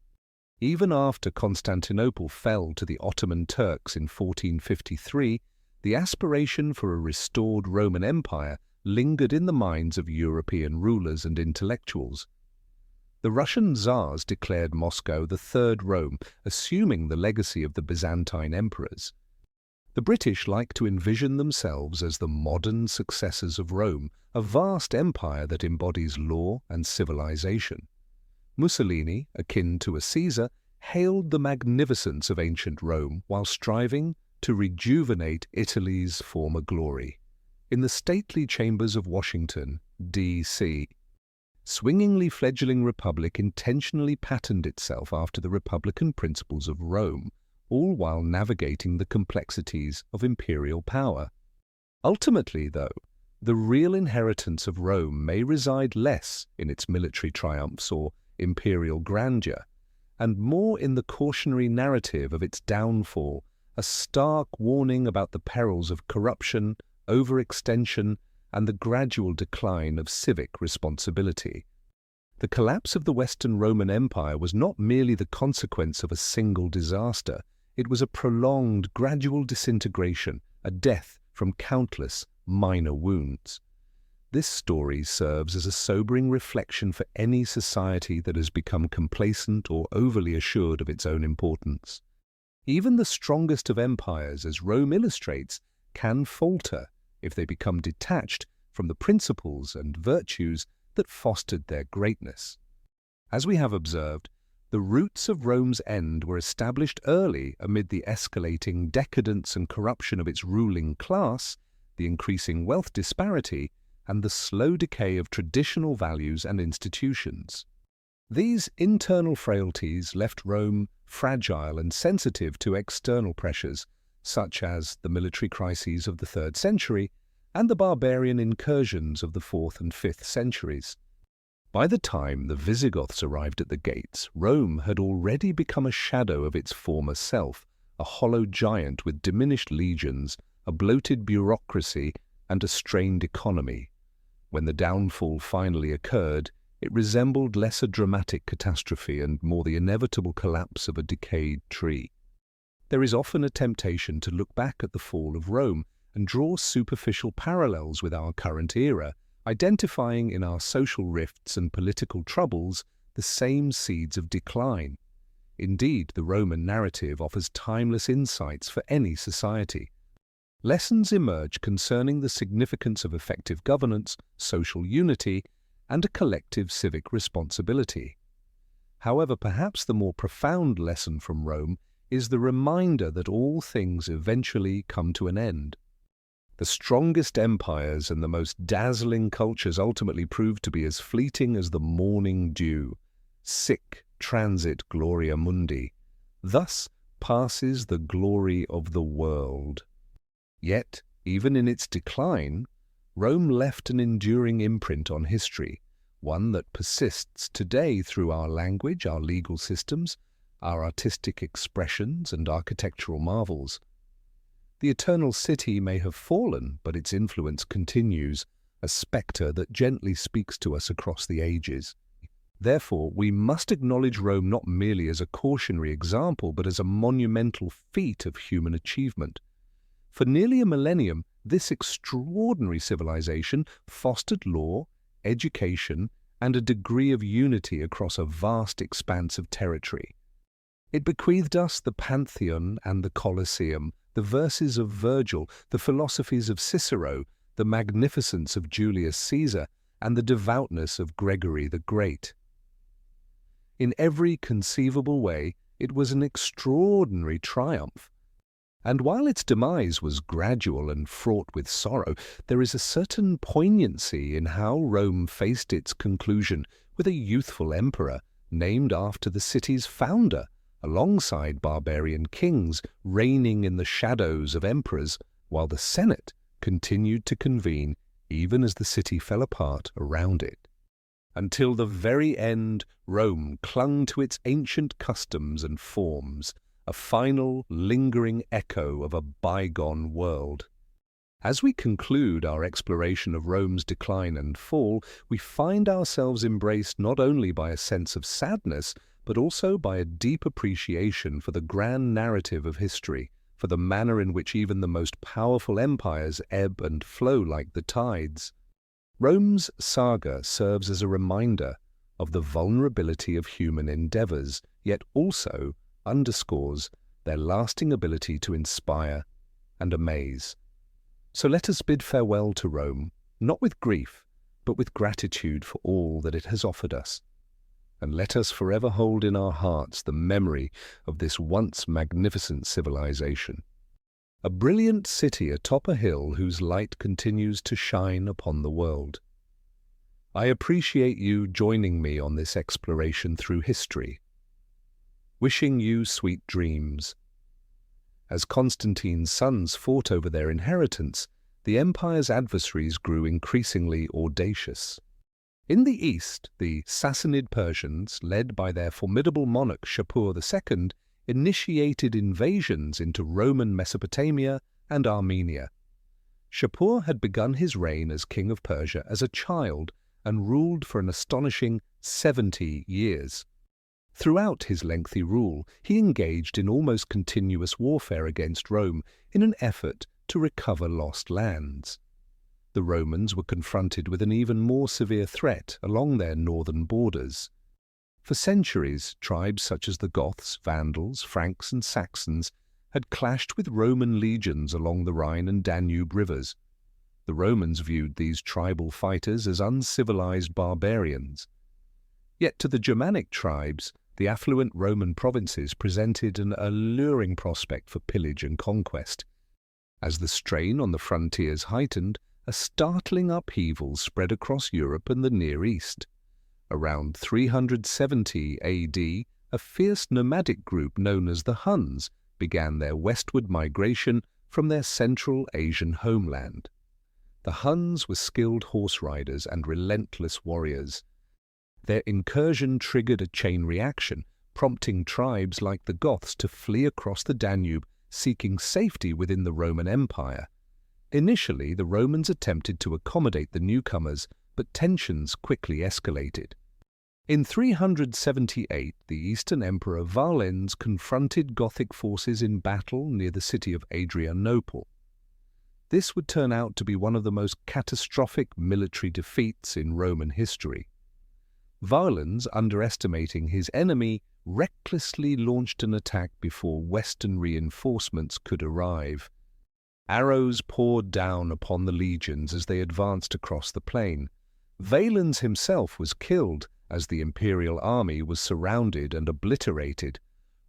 Even after Constantinople fell to the Ottoman Turks in 1453, the aspiration for a restored Roman Empire lingered in the minds of European rulers and intellectuals. The Russian Tsars declared Moscow the Third Rome, assuming the legacy of the Byzantine emperors. The British like to envision themselves as the modern successors of Rome, a vast empire that embodies law and civilization. Mussolini, akin to a Caesar, hailed the magnificence of ancient Rome while striving to rejuvenate Italy's former glory. In the stately chambers of Washington, D.C., swingingly fledgling republic intentionally patterned itself after the republican principles of Rome, all while navigating the complexities of imperial power. Ultimately, though, the real inheritance of Rome may reside less in its military triumphs or imperial grandeur, and more in the cautionary narrative of its downfall, a stark warning about the perils of corruption, overextension, and the gradual decline of civic responsibility. The collapse of the Western Roman Empire was not merely the consequence of a single disaster, it was a prolonged, gradual disintegration, a death from countless minor wounds. This story serves as a sobering reflection for any society that has become complacent or overly assured of its own importance. Even the strongest of empires, as Rome illustrates, can falter if they become detached from the principles and virtues that fostered their greatness. As we have observed, the roots of Rome's end were established early amid the escalating decadence and corruption of its ruling class, the increasing wealth disparity, and the slow decay of traditional values and institutions. These internal frailties left Rome fragile and sensitive to external pressures, such as the military crises of the 3rd century and the barbarian incursions of the 4th and 5th centuries. By the time the Visigoths arrived at the gates, Rome had already become a shadow of its former self, a hollow giant with diminished legions, a bloated bureaucracy, and a strained economy. When the downfall finally occurred, it resembled less a dramatic catastrophe and more the inevitable collapse of a decayed tree. There is often a temptation to look back at the fall of Rome and draw superficial parallels with our current era, identifying in our social rifts and political troubles the same seeds of decline. Indeed, the Roman narrative offers timeless insights for any society. Lessons emerge concerning the significance of effective governance, social unity, and a collective civic responsibility. However, perhaps the more profound lesson from Rome is the reminder that all things eventually come to an end. The strongest empires and the most dazzling cultures ultimately prove to be as fleeting as the morning dew. Sic transit gloria mundi. Thus passes the glory of the world. Yet, even in its decline, Rome left an enduring imprint on history, one that persists today through our language, our legal systems, our artistic expressions and architectural marvels. The eternal city may have fallen, but its influence continues, a spectre that gently speaks to us across the ages. Therefore, we must acknowledge Rome not merely as a cautionary example, but as a monumental feat of human achievement. For nearly a millennium, this extraordinary civilization fostered law, education, and a degree of unity across a vast expanse of territory. It bequeathed us the Pantheon and the Colosseum, the verses of Virgil, the philosophies of Cicero, the magnificence of Julius Caesar, and the devoutness of Gregory the Great. In every conceivable way, it was an extraordinary triumph. And while its demise was gradual and fraught with sorrow, there is a certain poignancy in how Rome faced its conclusion with a youthful emperor named after the city's founder, alongside barbarian kings reigning in the shadows of emperors, while the Senate continued to convene even as the city fell apart around it. Until the very end, Rome clung to its ancient customs and forms, a final, lingering echo of a bygone world. As we conclude our exploration of Rome's decline and fall, we find ourselves embraced not only by a sense of sadness, but also by a deep appreciation for the grand narrative of history, for the manner in which even the most powerful empires ebb and flow like the tides. Rome's saga serves as a reminder of the vulnerability of human endeavors, yet also underscores their lasting ability to inspire and amaze. So let us bid farewell to Rome, not with grief, but with gratitude for all that it has offered us. And let us forever hold in our hearts the memory of this once magnificent civilization. A brilliant city atop a hill whose light continues to shine upon the world. I appreciate you joining me on this exploration through history. Wishing you sweet dreams. As Constantine's sons fought over their inheritance, the empire's adversaries grew increasingly audacious. In the east, the Sassanid Persians, led by their formidable monarch Shapur II, initiated invasions into Roman Mesopotamia and Armenia. Shapur had begun his reign as king of Persia as a child and ruled for an astonishing 70 years. Throughout his lengthy rule, he engaged in almost continuous warfare against Rome in an effort to recover lost lands. The Romans were confronted with an even more severe threat along their northern borders. For centuries, tribes such as the Goths, Vandals, Franks and Saxons had clashed with Roman legions along the Rhine and Danube rivers. The Romans viewed these tribal fighters as uncivilized barbarians. Yet to the Germanic tribes, the affluent Roman provinces presented an alluring prospect for pillage and conquest. As the strain on the frontiers heightened, a startling upheaval spread across Europe and the Near East. Around 370 AD, a fierce nomadic group known as the Huns began their westward migration from their Central Asian homeland. The Huns were skilled horse riders and relentless warriors. Their incursion triggered a chain reaction, prompting tribes like the Goths to flee across the Danube, seeking safety within the Roman Empire. Initially, the Romans attempted to accommodate the newcomers, but tensions quickly escalated. In 378, the Eastern Emperor Valens confronted Gothic forces in battle near the city of Adrianople. This would turn out to be one of the most catastrophic military defeats in Roman history. Valens, underestimating his enemy, recklessly launched an attack before Western reinforcements could arrive. Arrows poured down upon the legions as they advanced across the plain. Valens himself was killed, as the imperial army was surrounded and obliterated.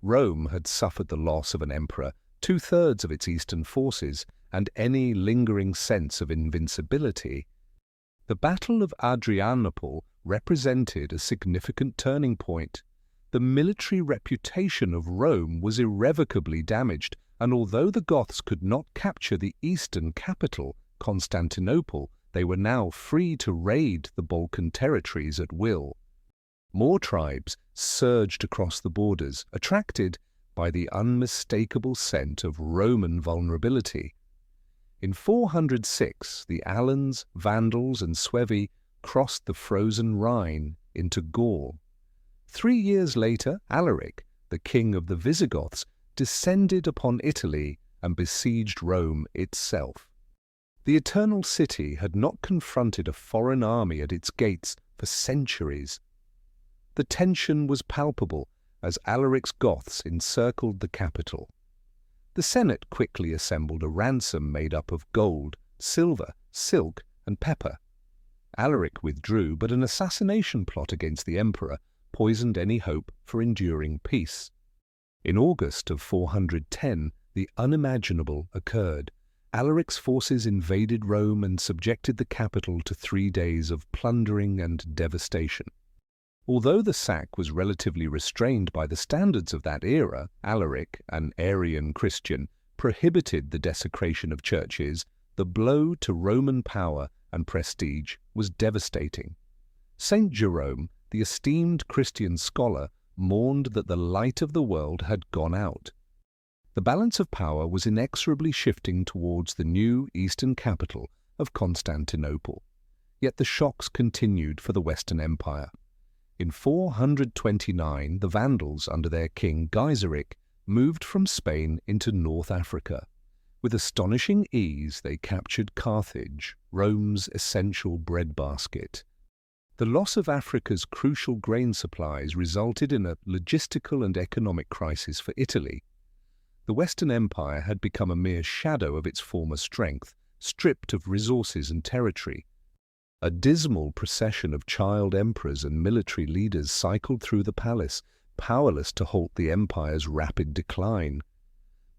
Rome had suffered the loss of an emperor, two-thirds of its eastern forces, and any lingering sense of invincibility. The Battle of Adrianople represented a significant turning point. The military reputation of Rome was irrevocably damaged, and although the Goths could not capture the eastern capital, Constantinople, they were now free to raid the Balkan territories at will. More tribes surged across the borders, attracted by the unmistakable scent of Roman vulnerability. In 406, the Alans, Vandals, and Suevi crossed the frozen Rhine into Gaul. 3 years later, Alaric, the king of the Visigoths, descended upon Italy and besieged Rome itself. The Eternal City had not confronted a foreign army at its gates for centuries. The tension was palpable as Alaric's Goths encircled the capital. The Senate quickly assembled a ransom made up of gold, silver, silk, and pepper. Alaric withdrew, but an assassination plot against the emperor poisoned any hope for enduring peace. In August of 410, the unimaginable occurred. Alaric's forces invaded Rome and subjected the capital to 3 days of plundering and devastation. Although the sack was relatively restrained by the standards of that era, Alaric, an Arian Christian, prohibited the desecration of churches. The blow to Roman power and prestige was devastating. Saint Jerome, the esteemed Christian scholar, mourned that the light of the world had gone out. The balance of power was inexorably shifting towards the new eastern capital of Constantinople. Yet the shocks continued for the Western Empire. In 429, the Vandals, under their king Gaiseric, moved from Spain into North Africa. With astonishing ease, they captured Carthage, Rome's essential breadbasket. The loss of Africa's crucial grain supplies resulted in a logistical and economic crisis for Italy. The Western Empire had become a mere shadow of its former strength, stripped of resources and territory. A dismal procession of child emperors and military leaders cycled through the palace, powerless to halt the empire's rapid decline.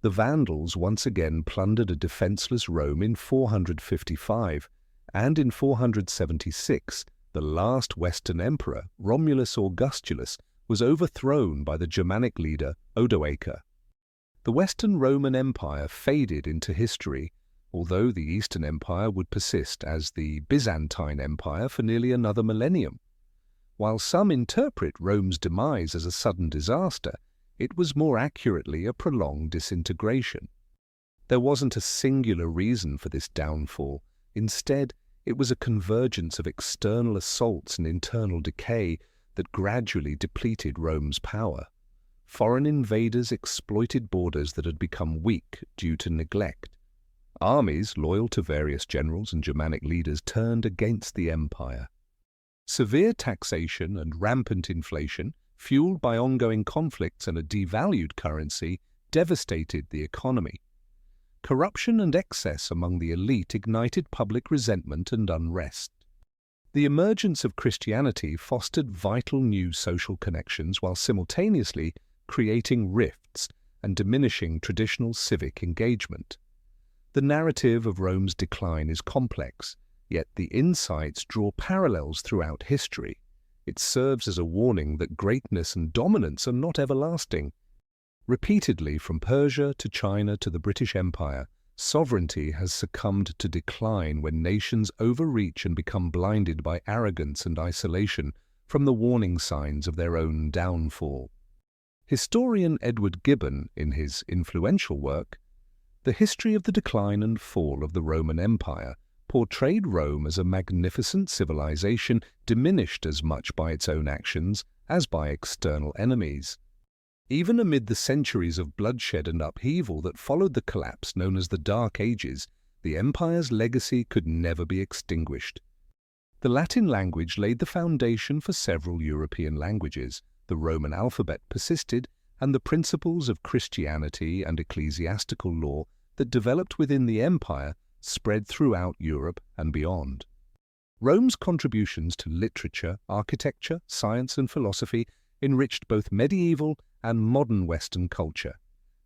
The Vandals once again plundered a defenseless Rome in 455, and in 476, the last Western emperor, Romulus Augustulus, was overthrown by the Germanic leader Odoacer. The Western Roman Empire faded into history, although the Eastern Empire would persist as the Byzantine Empire for nearly another millennium. While some interpret Rome's demise as a sudden disaster, it was more accurately a prolonged disintegration. There wasn't a singular reason for this downfall. Instead, it was a convergence of external assaults and internal decay that gradually depleted Rome's power. Foreign invaders exploited borders that had become weak due to neglect. Armies, loyal to various generals and Germanic leaders, turned against the empire. Severe taxation and rampant inflation, fueled by ongoing conflicts and a devalued currency, devastated the economy. Corruption and excess among the elite ignited public resentment and unrest. The emergence of Christianity fostered vital new social connections while simultaneously creating rifts and diminishing traditional civic engagement. The narrative of Rome's decline is complex, yet the insights draw parallels throughout history. It serves as a warning that greatness and dominance are not everlasting. Repeatedly, from Persia to China to the British Empire, sovereignty has succumbed to decline when nations overreach and become blinded by arrogance and isolation from the warning signs of their own downfall. Historian Edward Gibbon, in his influential work, The History of the Decline and Fall of the Roman Empire, portrayed Rome as a magnificent civilization diminished as much by its own actions as by external enemies. Even amid the centuries of bloodshed and upheaval that followed the collapse known as the Dark Ages, the empire's legacy could never be extinguished. The Latin language laid the foundation for several European languages, the Roman alphabet persisted, and the principles of Christianity and ecclesiastical law that developed within the empire spread throughout Europe and beyond. Rome's contributions to literature, architecture, science and philosophy enriched both medieval and modern Western culture.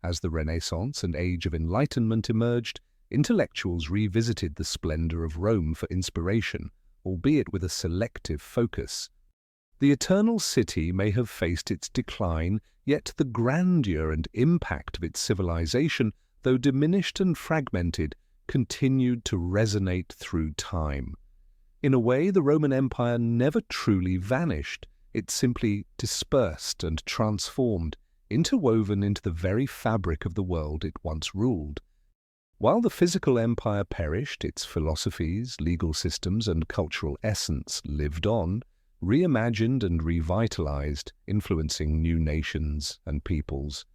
As the Renaissance and Age of Enlightenment emerged, intellectuals revisited the splendor of Rome for inspiration, albeit with a selective focus. The Eternal City may have faced its decline, yet the grandeur and impact of its civilization, though diminished and fragmented, continued to resonate through time. In a way, the Roman Empire never truly vanished. It simply dispersed and transformed, interwoven into the very fabric of the world it once ruled. While the physical empire perished, its philosophies, legal systems, and cultural essence lived on, reimagined and revitalized, influencing new nations and peoples.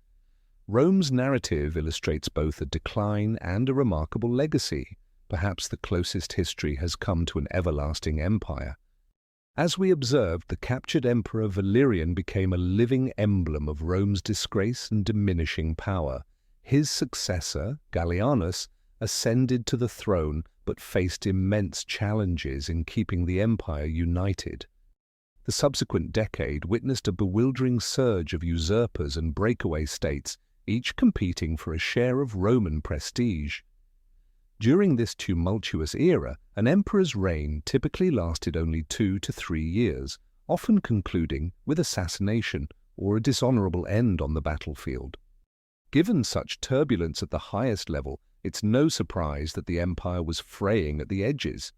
Rome's narrative illustrates both a decline and a remarkable legacy. Perhaps the closest history has come to an everlasting empire. As we observed, the captured emperor Valerian became a living emblem of Rome's disgrace and diminishing power. His successor, Gallienus, ascended to the throne but faced immense challenges in keeping the empire united. The subsequent decade witnessed a bewildering surge of usurpers and breakaway states, each competing for a share of Roman prestige. During this tumultuous era, an emperor's reign typically lasted only 2 to 3 years, often concluding with assassination or a dishonorable end on the battlefield. Given such turbulence at the highest level, it's no surprise that the empire was fraying at the edges.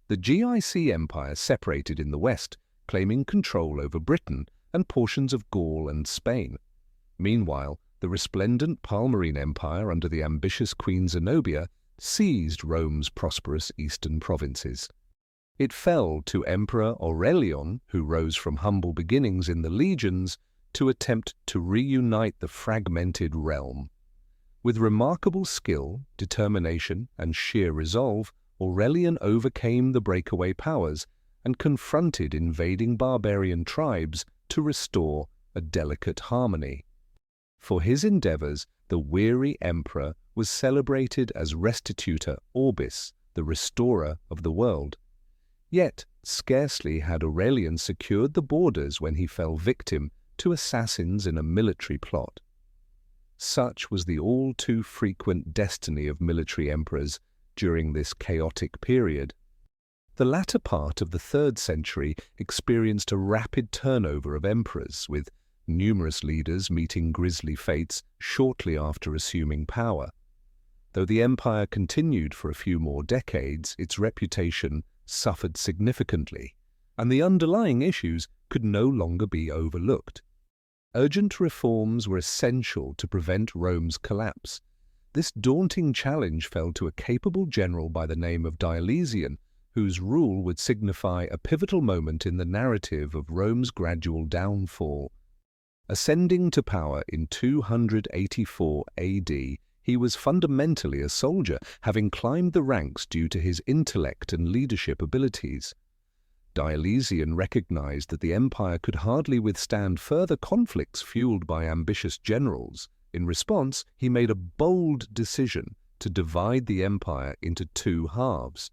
The GIC Empire separated in the west, claiming control over Britain and portions of Gaul and Spain. Meanwhile, the resplendent Palmyrene Empire under the ambitious Queen Zenobia seized Rome's prosperous eastern provinces. It fell to Emperor Aurelian, who rose from humble beginnings in the legions, to attempt to reunite the fragmented realm. With remarkable skill, determination, and sheer resolve, Aurelian overcame the breakaway powers and confronted invading barbarian tribes to restore a delicate harmony. For his endeavors, the weary emperor was celebrated as Restitutor Orbis, the restorer of the world. Yet, scarcely had Aurelian secured the borders when he fell victim to assassins in a military plot. Such was the all-too-frequent destiny of military emperors during this chaotic period. The latter part of the 3rd century experienced a rapid turnover of emperors, with numerous leaders meeting grisly fates shortly after assuming power. Though the empire continued for a few more decades, its reputation suffered significantly, and the underlying issues could no longer be overlooked. Urgent reforms were essential to prevent Rome's collapse. This daunting challenge fell to a capable general by the name of Diocletian, whose rule would signify a pivotal moment in the narrative of Rome's gradual downfall. Ascending to power in 284 AD, he was fundamentally a soldier, having climbed the ranks due to his intellect and leadership abilities. Diocletian recognized that the empire could hardly withstand further conflicts fueled by ambitious generals. In response, he made a bold decision to divide the empire into 2 halves.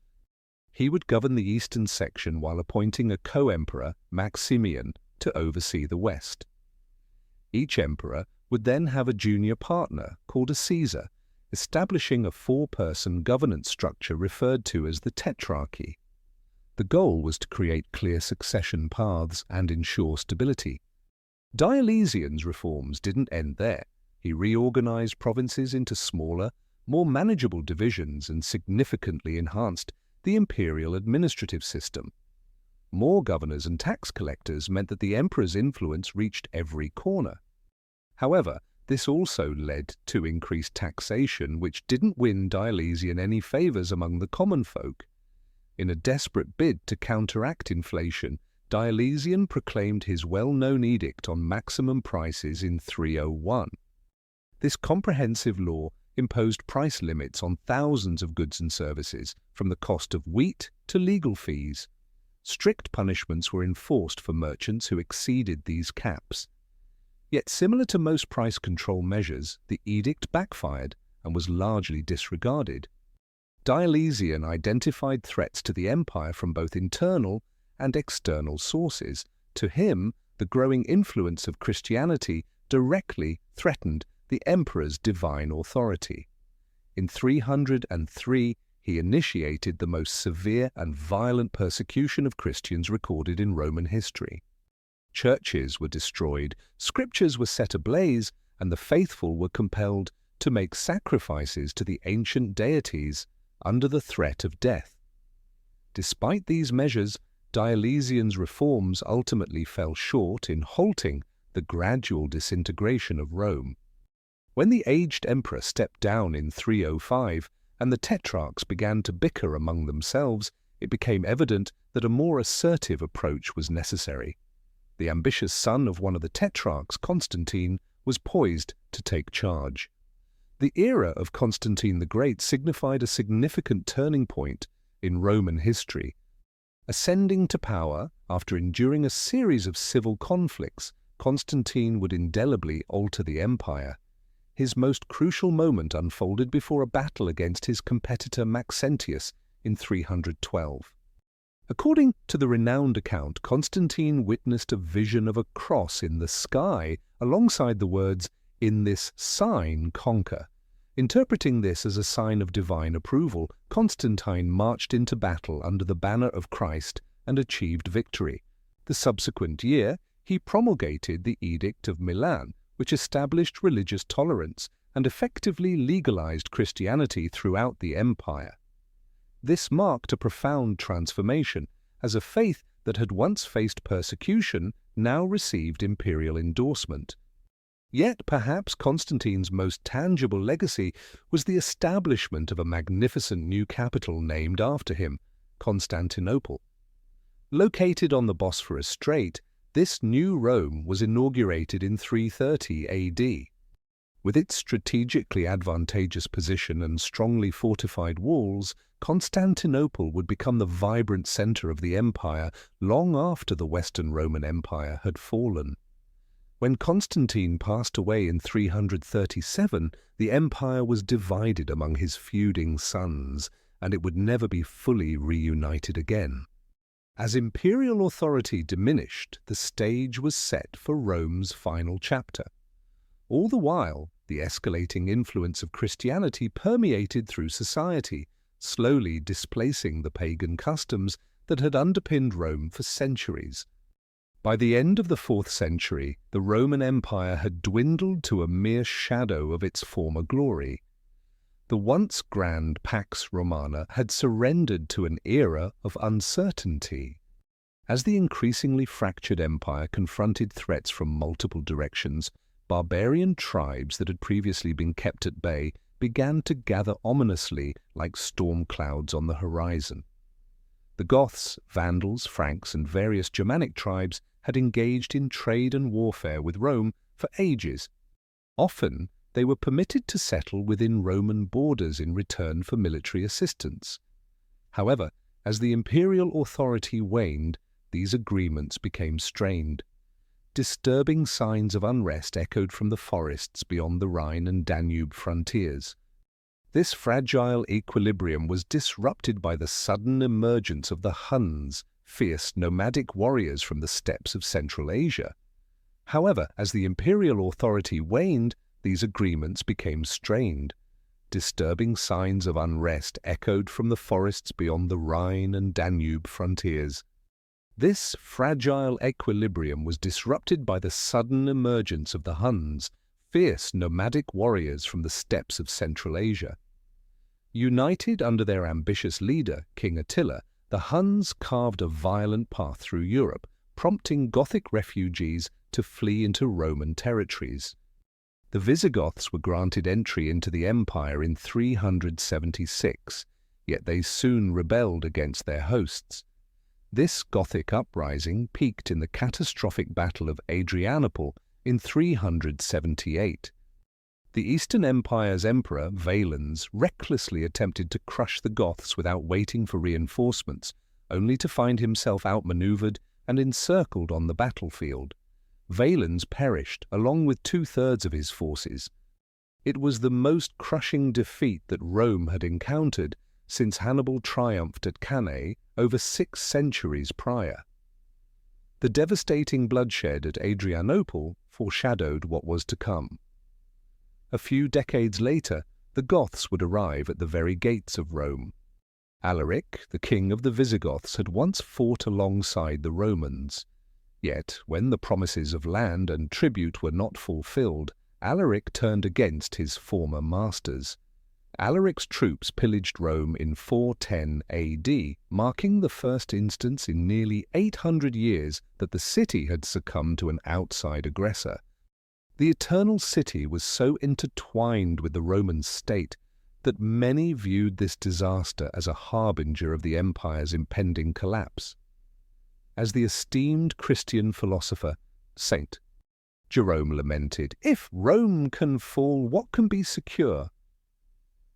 He would govern the eastern section while appointing a co-emperor, Maximian, to oversee the west. Each emperor would then have a junior partner called a Caesar, establishing a 4-person governance structure referred to as the Tetrarchy. The goal was to create clear succession paths and ensure stability. Diocletian's reforms didn't end there. He reorganized provinces into smaller, more manageable divisions and significantly enhanced the imperial administrative system. More governors and tax collectors meant that the emperor's influence reached every corner. However, this also led to increased taxation, which didn't win Diocletian any favors among the common folk. In a desperate bid to counteract inflation, Diocletian proclaimed his well-known edict on maximum prices in 301. This comprehensive law imposed price limits on thousands of goods and services, from the cost of wheat to legal fees. Strict punishments were enforced for merchants who exceeded these caps. Yet, similar to most price control measures, the edict backfired and was largely disregarded. Diocletian identified threats to the empire from both internal and external sources. To him, the growing influence of Christianity directly threatened the emperor's divine authority. In 303, he initiated the most severe and violent persecution of Christians recorded in Roman history. Churches were destroyed, scriptures were set ablaze, and the faithful were compelled to make sacrifices to the ancient deities under the threat of death. Despite these measures, Diocletian's reforms ultimately fell short in halting the gradual disintegration of Rome. When the aged emperor stepped down in 305 and the tetrarchs began to bicker among themselves, it became evident that a more assertive approach was necessary. The ambitious son of one of the tetrarchs, Constantine, was poised to take charge. The era of Constantine the Great signified a significant turning point in Roman history. Ascending to power after enduring a series of civil conflicts, Constantine would indelibly alter the empire. His most crucial moment unfolded before a battle against his competitor Maxentius in 312. According to the renowned account, Constantine witnessed a vision of a cross in the sky alongside the words, "In this sign conquer." Interpreting this as a sign of divine approval, Constantine marched into battle under the banner of Christ and achieved victory. The subsequent year, he promulgated the Edict of Milan, which established religious tolerance and effectively legalized Christianity throughout the empire. This marked a profound transformation, as a faith that had once faced persecution now received imperial endorsement. Yet perhaps Constantine's most tangible legacy was the establishment of a magnificent new capital named after him, Constantinople. Located on the Bosphorus Strait, this new Rome was inaugurated in 330 AD. With its strategically advantageous position and strongly fortified walls, Constantinople would become the vibrant center of the empire long after the Western Roman Empire had fallen. When Constantine passed away in 337, the empire was divided among his feuding sons, and it would never be fully reunited again. As imperial authority diminished, the stage was set for Rome's final chapter. All the while, the escalating influence of Christianity permeated through society, slowly displacing the pagan customs that had underpinned Rome for centuries. By the end of the 4th century, the Roman Empire had dwindled to a mere shadow of its former glory. The once grand Pax Romana had surrendered to an era of uncertainty. As the increasingly fractured empire confronted threats from multiple directions, barbarian tribes that had previously been kept at bay began to gather ominously like storm clouds on the horizon. The Goths, Vandals, Franks, and various Germanic tribes had engaged in trade and warfare with Rome for ages. Often, they were permitted to settle within Roman borders in return for military assistance. However, as the imperial authority waned, these agreements became strained. Disturbing signs of unrest echoed from the forests beyond the Rhine and Danube frontiers. This fragile equilibrium was disrupted by the sudden emergence of the Huns, fierce nomadic warriors from the steppes of Central Asia. However, as the imperial authority waned, these agreements became strained. Disturbing signs of unrest echoed from the forests beyond the Rhine and Danube frontiers. This fragile equilibrium was disrupted by the sudden emergence of the Huns, fierce nomadic warriors from the steppes of Central Asia. United under their ambitious leader, King Attila, the Huns carved a violent path through Europe, prompting Gothic refugees to flee into Roman territories. The Visigoths were granted entry into the empire in 376, yet they soon rebelled against their hosts. This Gothic uprising peaked in the catastrophic Battle of Adrianople in 378. The Eastern Empire's emperor, Valens, recklessly attempted to crush the Goths without waiting for reinforcements, only to find himself outmaneuvered and encircled on the battlefield. Valens perished, along with 2/3 of his forces. It was the most crushing defeat that Rome had encountered, since Hannibal triumphed at Cannae over 6 centuries prior. The devastating bloodshed at Adrianople foreshadowed what was to come. A few decades later, the Goths would arrive at the very gates of Rome. Alaric, the king of the Visigoths, had once fought alongside the Romans. Yet, when the promises of land and tribute were not fulfilled, Alaric turned against his former masters. Alaric's troops pillaged Rome in 410 AD, marking the first instance in nearly 800 years that the city had succumbed to an outside aggressor. The Eternal City was so intertwined with the Roman state that many viewed this disaster as a harbinger of the empire's impending collapse. As the esteemed Christian philosopher, St. Jerome lamented, "If Rome can fall, what can be secure?"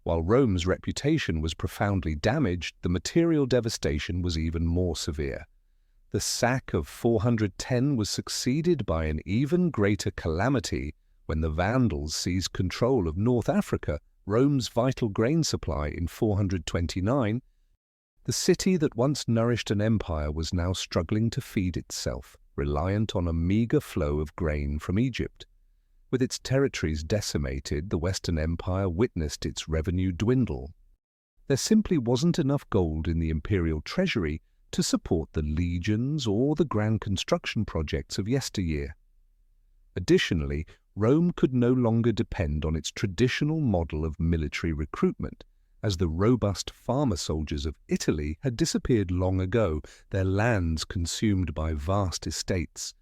While Rome's reputation was profoundly damaged, the material devastation was even more severe. The sack of 410 was succeeded by an even greater calamity when the Vandals seized control of North Africa, Rome's vital grain supply, in 429. The city that once nourished an empire was now struggling to feed itself, reliant on a meager flow of grain from Egypt. With its territories decimated, the Western Empire witnessed its revenue dwindle. There simply wasn't enough gold in the imperial treasury to support the legions or the grand construction projects of yesteryear. Additionally, Rome could no longer depend on its traditional model of military recruitment, as the robust farmer soldiers of Italy had disappeared long ago, their lands consumed by vast estates.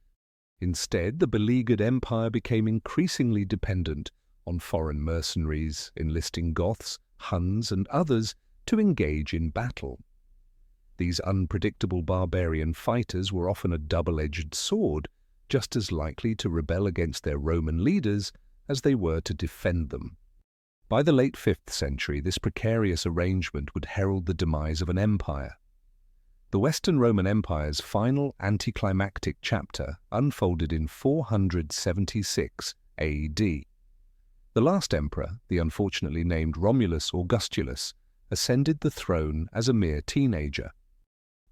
Instead, the beleaguered empire became increasingly dependent on foreign mercenaries, enlisting Goths, Huns, and others to engage in battle. These unpredictable barbarian fighters were often a double-edged sword, just as likely to rebel against their Roman leaders as they were to defend them. By the late 5th century, this precarious arrangement would herald the demise of an empire. The Western Roman Empire's final anticlimactic chapter unfolded in 476 AD. The last emperor, the unfortunately named Romulus Augustulus, ascended the throne as a mere teenager.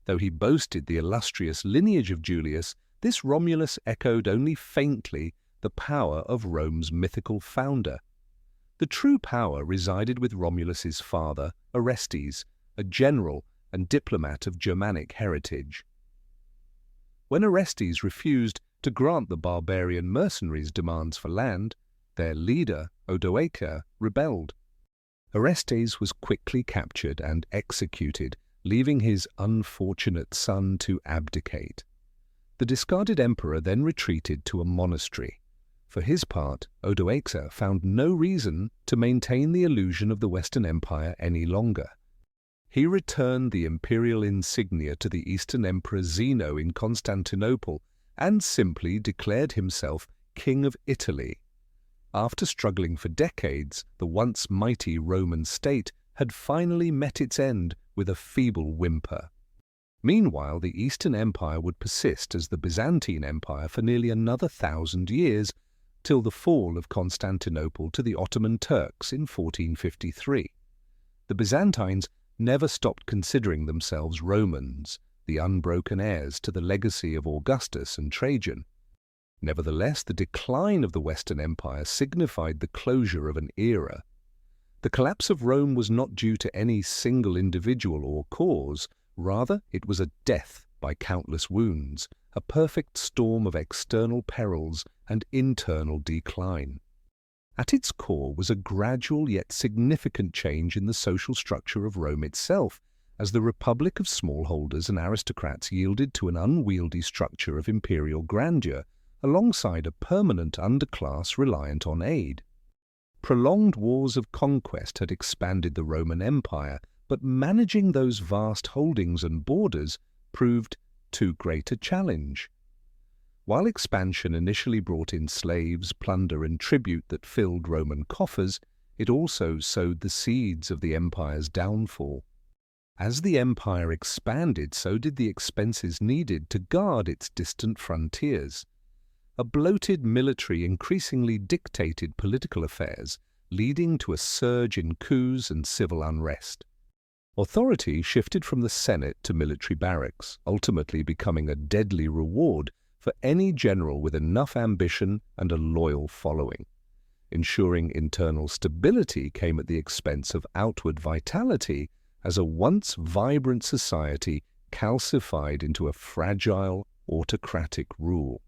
Though he boasted the illustrious lineage of Julius, this Romulus echoed only faintly the power of Rome's mythical founder. The true power resided with Romulus's father, Orestes, a general and diplomat of Germanic heritage. When Orestes refused to grant the barbarian mercenaries' demands for land, their leader, Odoacer, rebelled. Orestes was quickly captured and executed, leaving his unfortunate son to abdicate. The discarded emperor then retreated to a monastery. For his part, Odoacer found no reason to maintain the illusion of the Western Empire any longer. He returned the imperial insignia to the Eastern Emperor Zeno in Constantinople and simply declared himself King of Italy. After struggling for decades, the once mighty Roman state had finally met its end with a feeble whimper. Meanwhile, the Eastern Empire would persist as the Byzantine Empire for nearly another 1,000 years, till the fall of Constantinople to the Ottoman Turks in 1453. The Byzantines never stopped considering themselves Romans, the unbroken heirs to the legacy of Augustus and Trajan. Nevertheless, the decline of the Western Empire signified the closure of an era. The collapse of Rome was not due to any single individual or cause, rather it was a death by countless wounds, a perfect storm of external perils and internal decline. At its core was a gradual yet significant change in the social structure of Rome itself, as the republic of smallholders and aristocrats yielded to an unwieldy structure of imperial grandeur, alongside a permanent underclass reliant on aid. Prolonged wars of conquest had expanded the Roman Empire, but managing those vast holdings and borders proved too great a challenge. While expansion initially brought in slaves, plunder, and tribute that filled Roman coffers, it also sowed the seeds of the empire's downfall. As the empire expanded, so did the expenses needed to guard its distant frontiers. A bloated military increasingly dictated political affairs, leading to a surge in coups and civil unrest. Authority shifted from the Senate to military barracks, ultimately becoming a deadly reward for any general with enough ambition and a loyal following. Ensuring internal stability came at the expense of outward vitality as a once vibrant society calcified into a fragile, autocratic rule.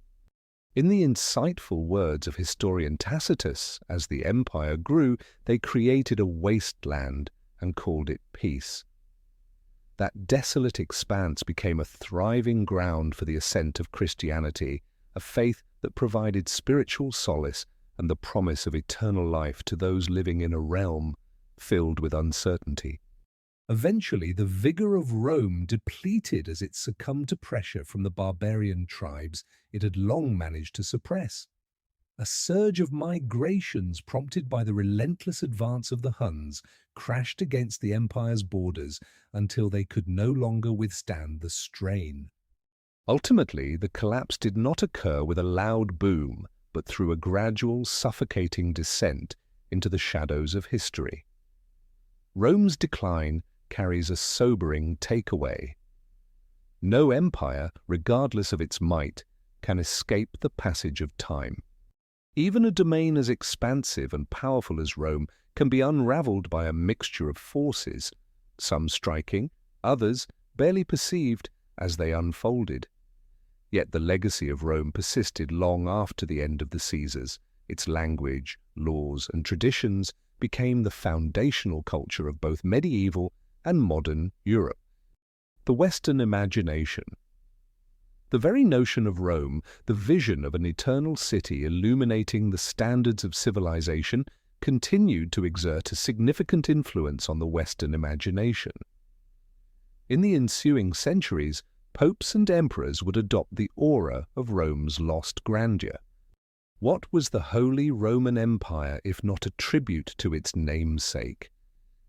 In the insightful words of historian Tacitus, as the empire grew, they created a wasteland and called it peace. That desolate expanse became a thriving ground for the ascent of Christianity, a faith that provided spiritual solace and the promise of eternal life to those living in a realm filled with uncertainty. Eventually, the vigor of Rome depleted as it succumbed to pressure from the barbarian tribes it had long managed to suppress. A surge of migrations prompted by the relentless advance of the Huns crashed against the empire's borders until they could no longer withstand the strain. Ultimately, the collapse did not occur with a loud boom, but through a gradual, suffocating descent into the shadows of history. Rome's decline carries a sobering takeaway. No empire, regardless of its might, can escape the passage of time. Even a domain as expansive and powerful as Rome can be unraveled by a mixture of forces, some striking, others barely perceived as they unfolded. Yet the legacy of Rome persisted long after the end of the Caesars. Its language, laws, and traditions became the foundational culture of both medieval and modern Europe. The Western imagination. The very notion of Rome, the vision of an eternal city illuminating the standards of civilization, continued to exert a significant influence on the Western imagination. In the ensuing centuries, popes and emperors would adopt the aura of Rome's lost grandeur. What was the Holy Roman Empire if not a tribute to its namesake?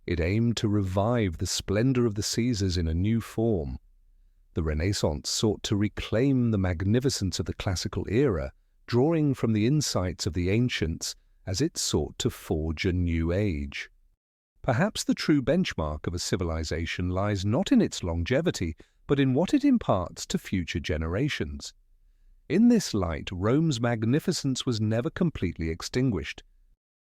It aimed to revive the splendor of the Caesars in a new form. The Renaissance sought to reclaim the magnificence of the classical era, drawing from the insights of the ancients as it sought to forge a new age. Perhaps the true benchmark of a civilization lies not in its longevity, but in what it imparts to future generations. In this light, Rome's magnificence was never completely extinguished.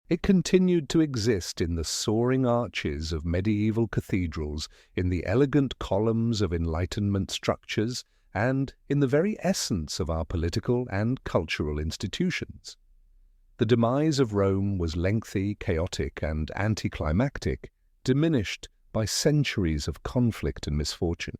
It continued to exist in the soaring arches of medieval cathedrals, in the elegant columns of Enlightenment structures, and in the very essence of our political and cultural institutions. The demise of Rome was lengthy, chaotic, and anticlimactic, diminished by centuries of conflict and misfortune.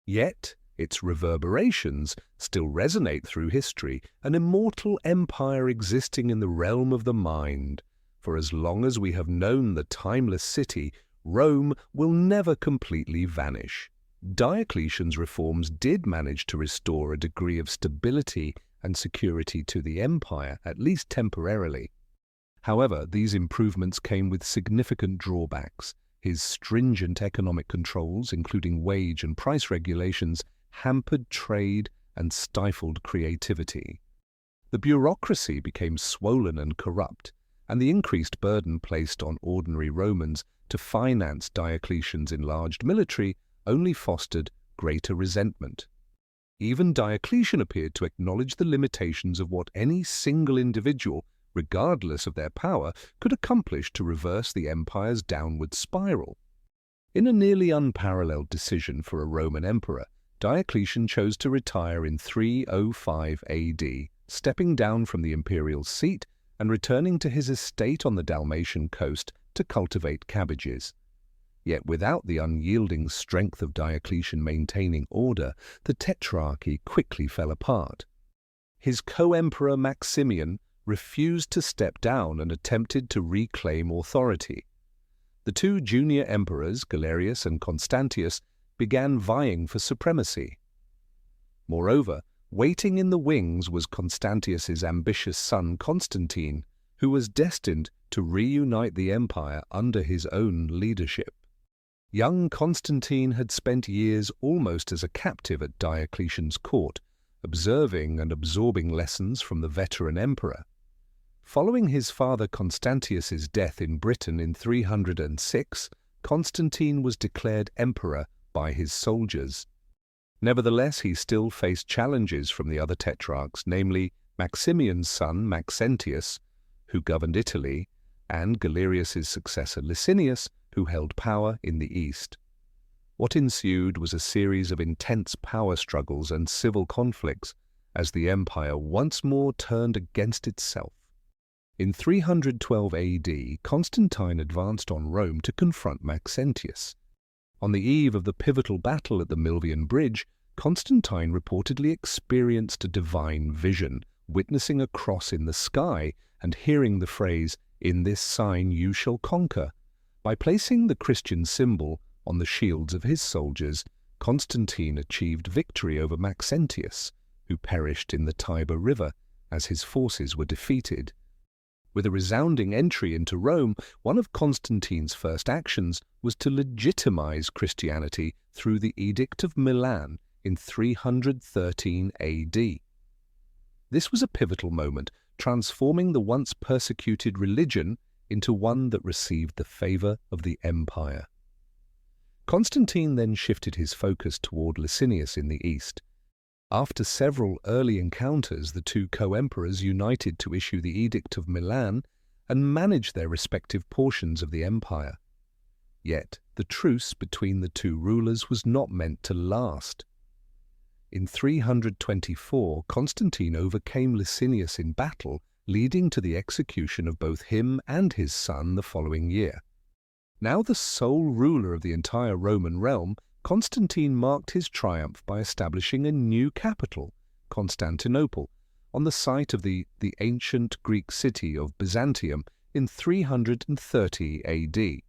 Yet, its reverberations still resonate through history, an immortal empire existing in the realm of the mind. For as long as we have known the timeless city, Rome will never completely vanish. Diocletian's reforms did manage to restore a degree of stability and security to the empire, at least temporarily. However, these improvements came with significant drawbacks. His stringent economic controls, including wage and price regulations, hampered trade and stifled creativity. The bureaucracy became swollen and corrupt, and the increased burden placed on ordinary Romans to finance Diocletian's enlarged military only fostered greater resentment. Even Diocletian appeared to acknowledge the limitations of what any single individual, regardless of their power, could accomplish to reverse the empire's downward spiral. In a nearly unparalleled decision for a Roman emperor, Diocletian chose to retire in 305 AD, stepping down from the imperial seat and returning to his estate on the Dalmatian coast to cultivate cabbages. Yet without the unyielding strength of Diocletian maintaining order, the tetrarchy quickly fell apart. His co-emperor Maximian refused to step down and attempted to reclaim authority. The two junior emperors, Galerius and Constantius, began vying for supremacy. Moreover, waiting in the wings was Constantius's ambitious son Constantine, who was destined to reunite the empire under his own leadership. Young Constantine had spent years almost as a captive at Diocletian's court, observing and absorbing lessons from the veteran emperor. Following his father Constantius's death in Britain in 306, Constantine was declared emperor by his soldiers. Nevertheless, he still faced challenges from the other tetrarchs, namely Maximian's son Maxentius, who governed Italy, and Galerius's successor Licinius, who held power in the east. What ensued was a series of intense power struggles and civil conflicts as the empire once more turned against itself. In 312 AD, Constantine advanced on Rome to confront Maxentius. On the eve of the pivotal battle at the Milvian Bridge, Constantine reportedly experienced a divine vision, witnessing a cross in the sky and hearing the phrase, "In this sign you shall conquer." By placing the Christian symbol on the shields of his soldiers, Constantine achieved victory over Maxentius, who perished in the Tiber River as his forces were defeated. With a resounding entry into Rome, one of Constantine's first actions was to legitimize Christianity through the Edict of Milan in 313 AD. This was a pivotal moment, transforming the once persecuted religion into one that received the favor of the empire. Constantine then shifted his focus toward Licinius in the east. After several early encounters, the two co-emperors united to issue the Edict of Milan and manage their respective portions of the empire. Yet, the truce between the two rulers was not meant to last. In 324, Constantine overcame Licinius in battle, leading to the execution of both him and his son the following year. Now the sole ruler of the entire Roman realm, Constantine marked his triumph by establishing a new capital, Constantinople, on the site of the ancient Greek city of Byzantium in 330 AD.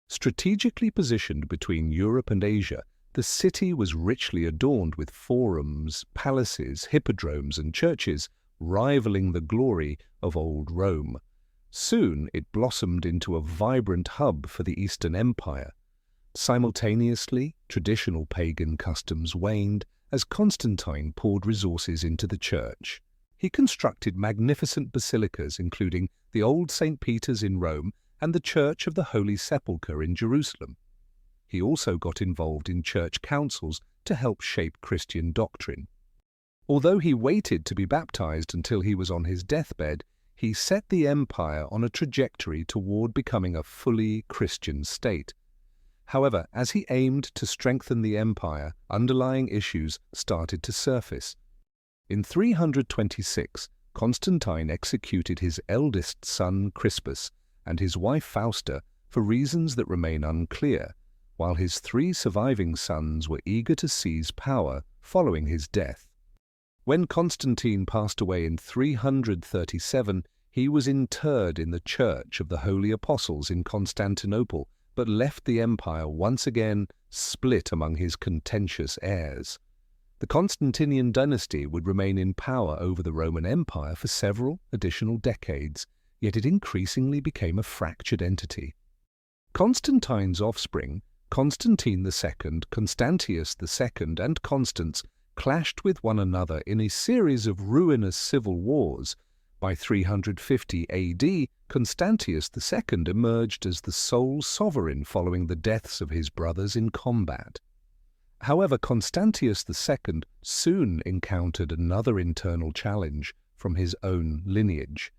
Strategically positioned between Europe and Asia, the city was richly adorned with forums, palaces, hippodromes, and churches, rivaling the glory of old Rome. Soon it blossomed into a vibrant hub for the Eastern Empire. Simultaneously, traditional pagan customs waned as Constantine poured resources into the church. He constructed magnificent basilicas, including the Old St. Peter's in Rome and the Church of the Holy Sepulchre in Jerusalem. He also got involved in church councils to help shape Christian doctrine. Although he waited to be baptized until he was on his deathbed, he set the empire on a trajectory toward becoming a fully Christian state. However, as he aimed to strengthen the empire, underlying issues started to surface. In 326, Constantine executed his eldest son Crispus and his wife Fausta for reasons that remain unclear, while his three surviving sons were eager to seize power following his death. When Constantine passed away in 337, he was interred in the Church of the Holy Apostles in Constantinople, but left the empire once again split among his contentious heirs. The Constantinian dynasty would remain in power over the Roman Empire for several additional decades, yet it increasingly became a fractured entity. Constantine's offspring, Constantine II, Constantius II, and Constans, clashed with one another in a series of ruinous civil wars. By 350 AD, Constantius II emerged as the sole sovereign following the deaths of his brothers in combat. However, Constantius II soon encountered another internal challenge from his own lineage.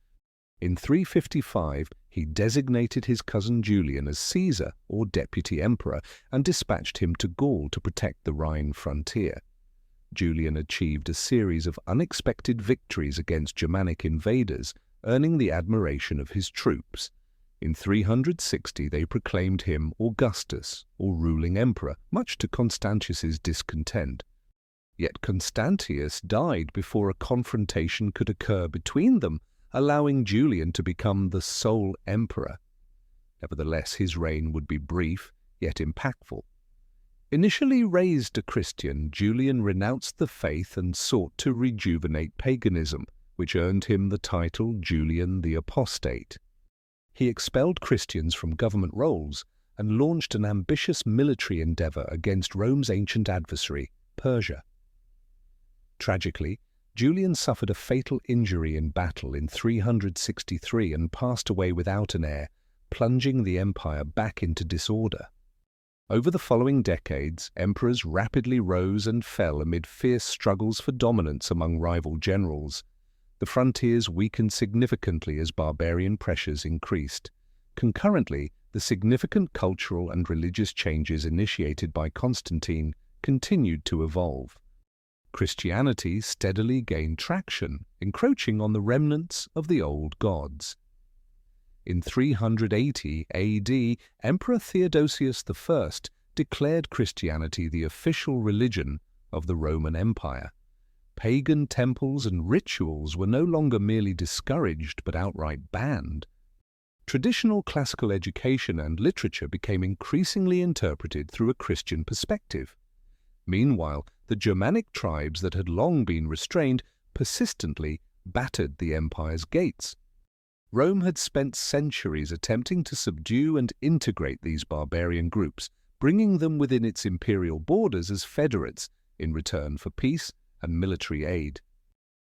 In 355, he designated his cousin Julian as Caesar, or deputy emperor, and dispatched him to Gaul to protect the Rhine frontier. Julian achieved a series of unexpected victories against Germanic invaders, earning the admiration of his troops. In 360, they proclaimed him Augustus, or ruling emperor, much to Constantius's discontent. Yet Constantius died before a confrontation could occur between them, allowing Julian to become the sole emperor. Nevertheless, his reign would be brief, yet impactful. Initially raised a Christian, Julian renounced the faith and sought to rejuvenate paganism, which earned him the title Julian the Apostate. He expelled Christians from government roles and launched an ambitious military endeavor against Rome's ancient adversary, Persia. Tragically, Julian suffered a fatal injury in battle in 363 and passed away without an heir, plunging the empire back into disorder. Over the following decades, emperors rapidly rose and fell amid fierce struggles for dominance among rival generals. The frontiers weakened significantly as barbarian pressures increased. Concurrently, the significant cultural and religious changes initiated by Constantine continued to evolve. Christianity steadily gained traction, encroaching on the remnants of the old gods. In 380 AD, Emperor Theodosius I declared Christianity the official religion of the Roman Empire. Pagan temples and rituals were no longer merely discouraged but outright banned. Traditional classical education and literature became increasingly interpreted through a Christian perspective. Meanwhile, the Germanic tribes that had long been restrained persistently battered the empire's gates. Rome had spent centuries attempting to subdue and integrate these barbarian groups, bringing them within its imperial borders as federates in return for peace and military aid.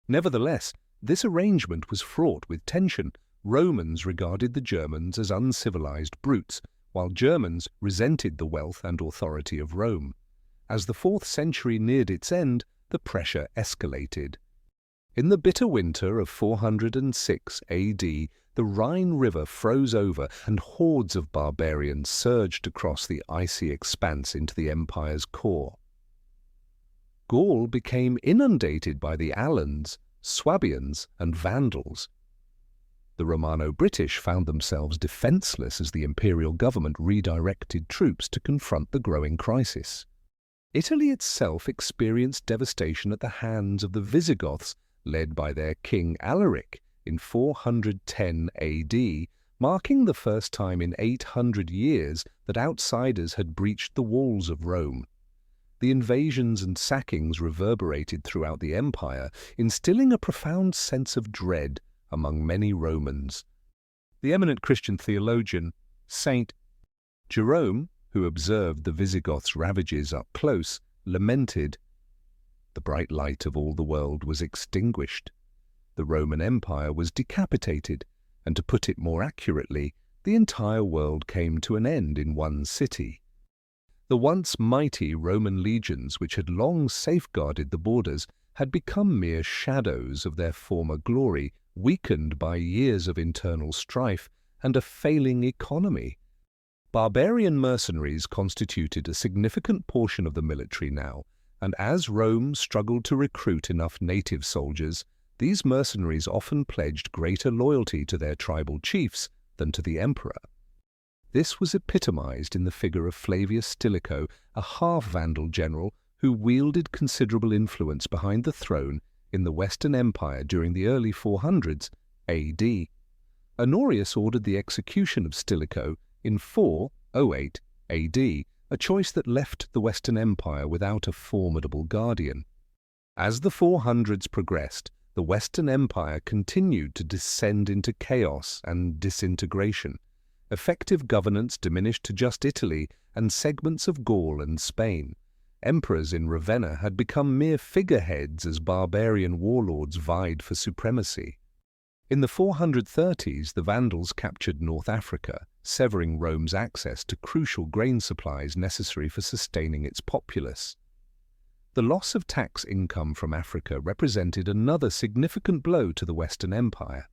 Nevertheless, this arrangement was fraught with tension. Romans regarded the Germans as uncivilized brutes, while Germans resented the wealth and authority of Rome. As the 4th century neared its end, the pressure escalated. In the bitter winter of 406 AD, the Rhine River froze over and hordes of barbarians surged across the icy expanse into the empire's core. Gaul became inundated by the Alans, Swabians, and Vandals. The Romano-British found themselves defenseless as the imperial government redirected troops to confront the growing crisis. Italy itself experienced devastation at the hands of the Visigoths, led by their king Alaric in 410 AD, marking the first time in 800 years that outsiders had breached the walls of Rome. The invasions and sackings reverberated throughout the empire, instilling a profound sense of dread among many Romans. The eminent Christian theologian, Saint Jerome, who observed the Visigoths' ravages up close, lamented, "The bright light of all the world was extinguished. The Roman Empire was decapitated, and to put it more accurately, the entire world came to an end in one city." The once mighty Roman legions, which had long safeguarded the borders, had become mere shadows of their former glory, weakened by years of internal strife and a failing economy. Barbarian mercenaries constituted a significant portion of the military now, and as Rome struggled to recruit enough native soldiers, these mercenaries often pledged greater loyalty to their tribal chiefs than to the emperor. This was epitomized in the figure of Flavius Stilicho, a half-Vandal general who wielded considerable influence behind the throne in the Western Empire during the early 400s AD. Honorius ordered the execution of Stilicho in 408 AD, a choice that left the Western Empire without a formidable guardian. As the 400s progressed, the Western Empire continued to descend into chaos and disintegration. Effective governance diminished to just Italy and segments of Gaul and Spain. Emperors in Ravenna had become mere figureheads as barbarian warlords vied for supremacy. In the 430s, the Vandals captured North Africa, severing Rome's access to crucial grain supplies necessary for sustaining its populace. The loss of tax income from Africa represented another significant blow to the Western Empire.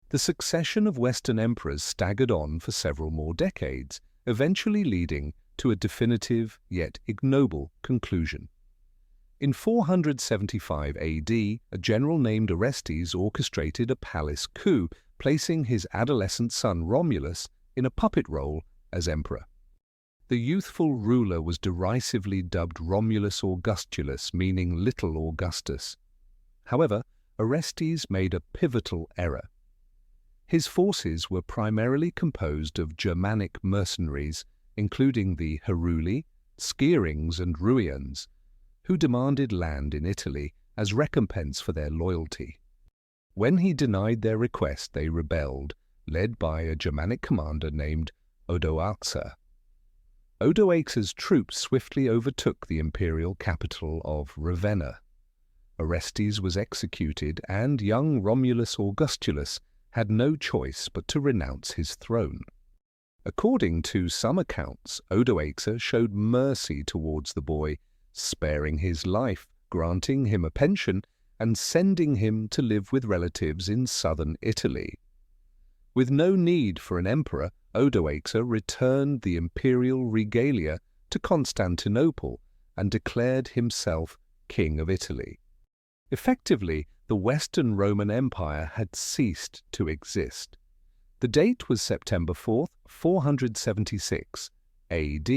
The succession of Western emperors staggered on for several more decades, eventually leading to a definitive yet ignoble conclusion. In 475 AD, a general named Orestes orchestrated a palace coup, placing his adolescent son Romulus in a puppet role as emperor. The youthful ruler was derisively dubbed Romulus Augustulus, meaning Little Augustus. However, Orestes made a pivotal error. His forces were primarily composed of Germanic mercenaries, including the Heruli, Skierings, and Ruians, who demanded land in Italy as recompense for their loyalty. When he denied their request, they rebelled, led by a Germanic commander named Odoacer. Odoacer's troops swiftly overtook the imperial capital of Ravenna. Orestes was executed, and young Romulus Augustulus had no choice but to renounce his throne. According to some accounts, Odoacer showed mercy towards the boy, sparing his life, granting him a pension, and sending him to live with relatives in southern Italy. With no need for an emperor, Odoacer returned the imperial regalia to Constantinople and declared himself King of Italy. Effectively, the Western Roman Empire had ceased to exist. The date was September 4th, 476 AD,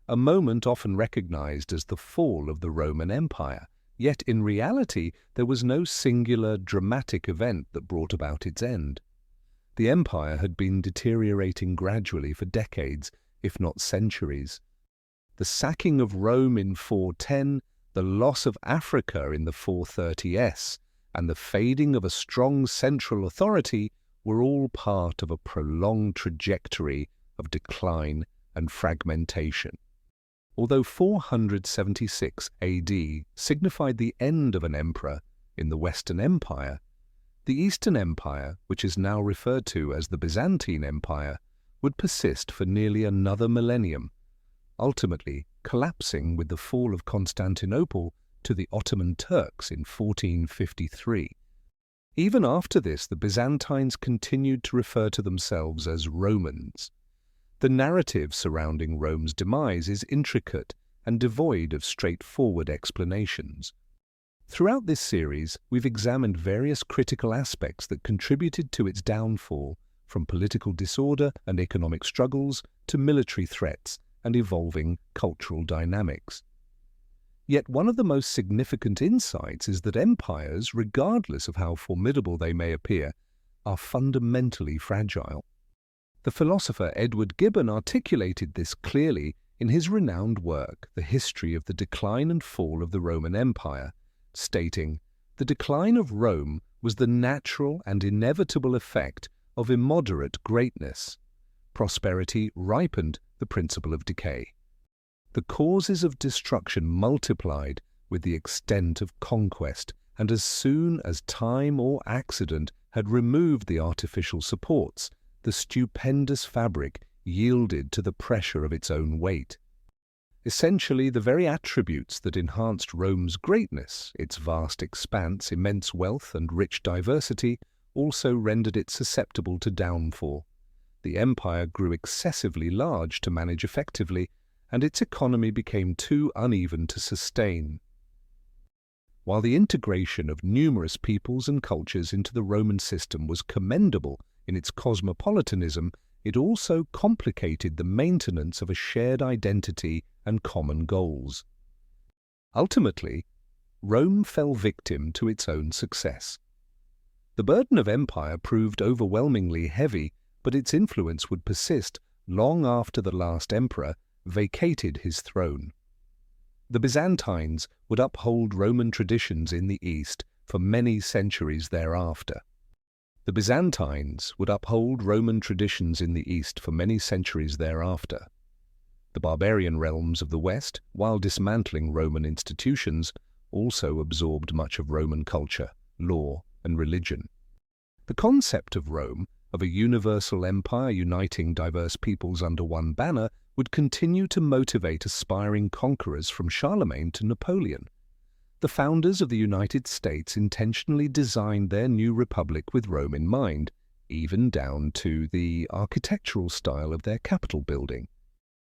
a moment often recognized as the fall of the Roman Empire, yet in reality there was no singular dramatic event that brought about its end. The empire had been deteriorating gradually for decades, if not centuries. The sacking of Rome in 410, the loss of Africa in the 430s, and the fading of a strong central authority were all part of a prolonged trajectory of decline and fragmentation. Although 476 AD signified the end of an emperor in the Western Empire, the Eastern Empire, which is now referred to as the Byzantine Empire, would persist for nearly another millennium, ultimately collapsing with the fall of Constantinople to the Ottoman Turks in 1453. Even after this, the Byzantines continued to refer to themselves as Romans. The narrative surrounding Rome's demise is intricate and devoid of straightforward explanations. Throughout this series, we've examined various critical aspects that contributed to its downfall, from political disorder and economic struggles to military threats and evolving cultural dynamics. Yet one of the most significant insights is that empires, regardless of how formidable they may appear, are fundamentally fragile. The philosopher Edward Gibbon articulated this clearly in his renowned work, The History of the Decline and Fall of the Roman Empire, stating, "The decline of Rome was the natural and inevitable effect of immoderate greatness. Prosperity ripened the principle of decay. The causes of destruction multiplied with the extent of conquest, and as soon as time or accident had removed the artificial supports, the stupendous fabric yielded to the pressure of its own weight." Essentially, the very attributes that enhanced Rome's greatness, its vast expanse, immense wealth, and rich diversity, also rendered it susceptible to downfall. The empire grew excessively large to manage effectively, and its economy became too uneven to sustain. While the integration of numerous peoples and cultures into the Roman system was commendable in its cosmopolitanism, it also complicated the maintenance of a shared identity and common goals. Ultimately, Rome fell victim to its own success. The burden of empire proved overwhelmingly heavy, but its influence would persist long after the last emperor vacated his throne. The Byzantines would uphold Roman traditions in the East for many centuries thereafter. The barbarian realms of the West, while dismantling Roman institutions, also absorbed much of Roman culture, law, and religion. The concept of Rome, of a universal empire uniting diverse peoples under one banner, would continue to motivate aspiring conquerors from Charlemagne to Napoleon. The founders of the United States intentionally designed their new republic with Rome in mind, even down to the architectural style of their Capitol building.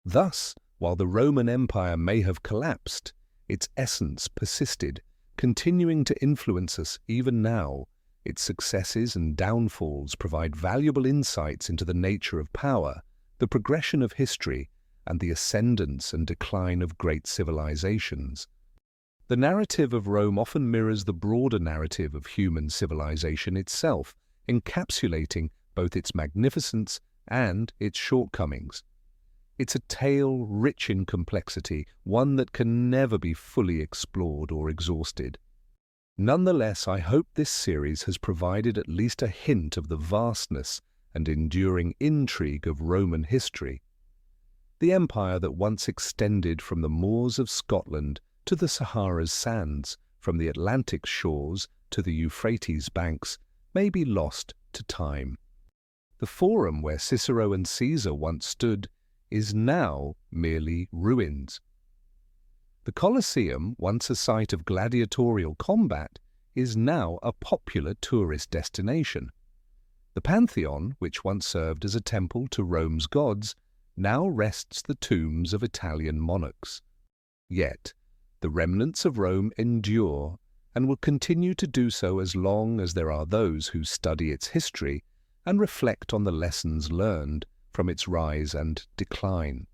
Thus, while the Roman Empire may have collapsed, its essence persisted, continuing to influence us even now. Its successes and downfalls provide valuable insights into the nature of power, the progression of history, and the ascendance and decline of great civilizations. The narrative of Rome often mirrors the broader narrative of human civilization itself, encapsulating both its magnificence and its shortcomings. It's a tale rich in complexity, one that can never be fully explored or exhausted. Nonetheless, I hope this series has provided at least a hint of the vastness and enduring intrigue of Roman history. The empire that once extended from the moors of Scotland to the Sahara's sands, from the Atlantic shores to the Euphrates banks, may be lost to time. The Forum, where Cicero and Caesar once stood, is now merely ruins. The Colosseum, once a site of gladiatorial combat, is now a popular tourist destination. The Pantheon, which once served as a temple to Rome's gods, now rests the tombs of Italian monarchs. Yet, the remnants of Rome endure and will continue to do so as long as there are those who study its history and reflect on the lessons learned from its rise and decline.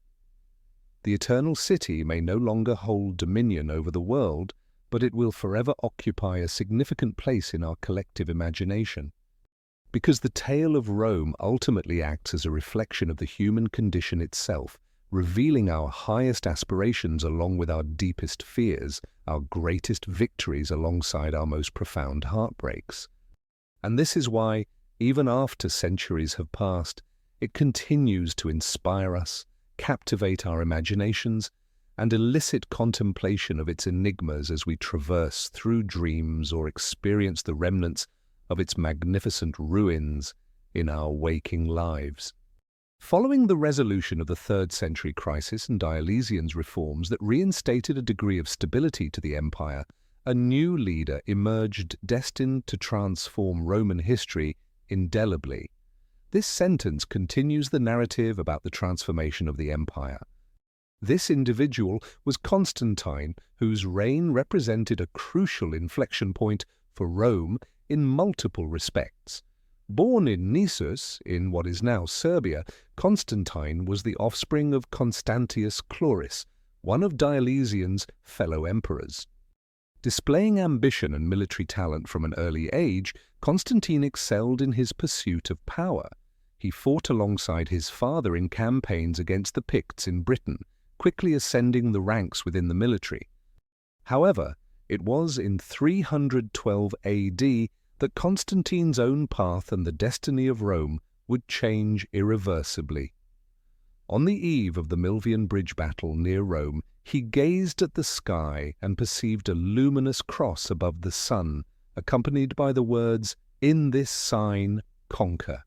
The Eternal City may no longer hold dominion over the world, but it will forever occupy a significant place in our collective imagination. Because the tale of Rome ultimately acts as a reflection of the human condition itself, revealing our highest aspirations along with our deepest fears, our greatest victories alongside our most profound heartbreaks. And this is why, even after centuries have passed, it continues to inspire us, captivate our imaginations, and elicit contemplation of its enigmas as we traverse through dreams or experience the remnants of its magnificent ruins in our waking lives. Following the resolution of the 3rd century crisis and Diocletian's reforms that reinstated a degree of stability to the empire, a new leader emerged destined to transform Roman history indelibly. This sentence continues the narrative about the transformation of the empire. This individual was Constantine, whose reign represented a crucial inflection point for Rome in multiple respects. Born in Nisus, in what is now Serbia, Constantine was the offspring of Constantius Chlorus, one of Diocletian's fellow emperors. Displaying ambition and military talent from an early age, Constantine excelled in his pursuit of power. He fought alongside his father in campaigns against the Picts in Britain, quickly ascending the ranks within the military. However, it was in 312 AD that Constantine's own path and the destiny of Rome would change irreversibly. On the eve of the Milvian Bridge battle near Rome, he gazed at the sky and perceived a luminous cross above the sun, accompanied by the words, "In this sign, conquer."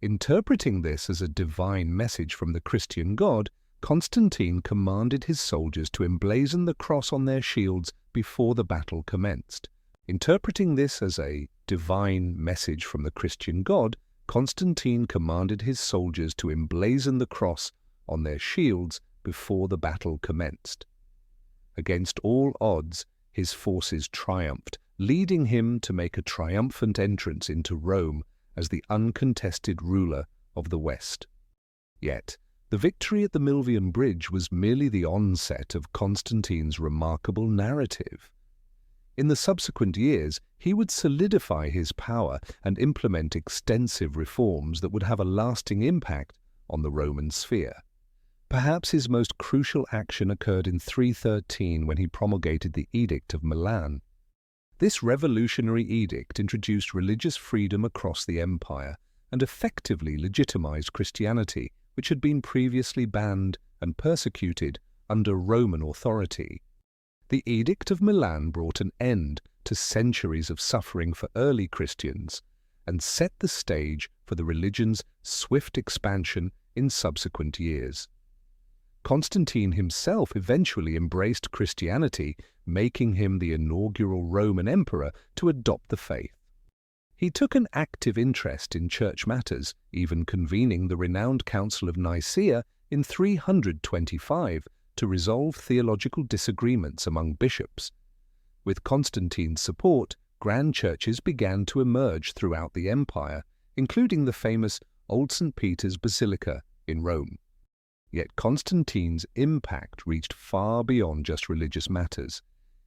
Interpreting this as a divine message from the Christian God, Constantine commanded his soldiers to emblazon the cross on their shields before the battle commenced. Interpreting this as a divine message from the Christian God, Constantine commanded his soldiers to emblazon the cross on their shields before the battle commenced. Against all odds, his forces triumphed, leading him to make a triumphant entrance into Rome as the uncontested ruler of the West. Yet, the victory at the Milvian Bridge was merely the onset of Constantine's remarkable narrative. In the subsequent years, he would solidify his power and implement extensive reforms that would have a lasting impact on the Roman sphere. Perhaps his most crucial action occurred in 313 when he promulgated the Edict of Milan. This revolutionary edict introduced religious freedom across the empire and effectively legitimized Christianity, which had been previously banned and persecuted under Roman authority. The Edict of Milan brought an end to centuries of suffering for early Christians and set the stage for the religion's swift expansion in subsequent years. Constantine himself eventually embraced Christianity, making him the inaugural Roman emperor to adopt the faith. He took an active interest in church matters, even convening the renowned Council of Nicaea in 325 to resolve theological disagreements among bishops. With Constantine's support, grand churches began to emerge throughout the empire, including the famous Old St. Peter's Basilica in Rome. Yet Constantine's impact reached far beyond just religious matters.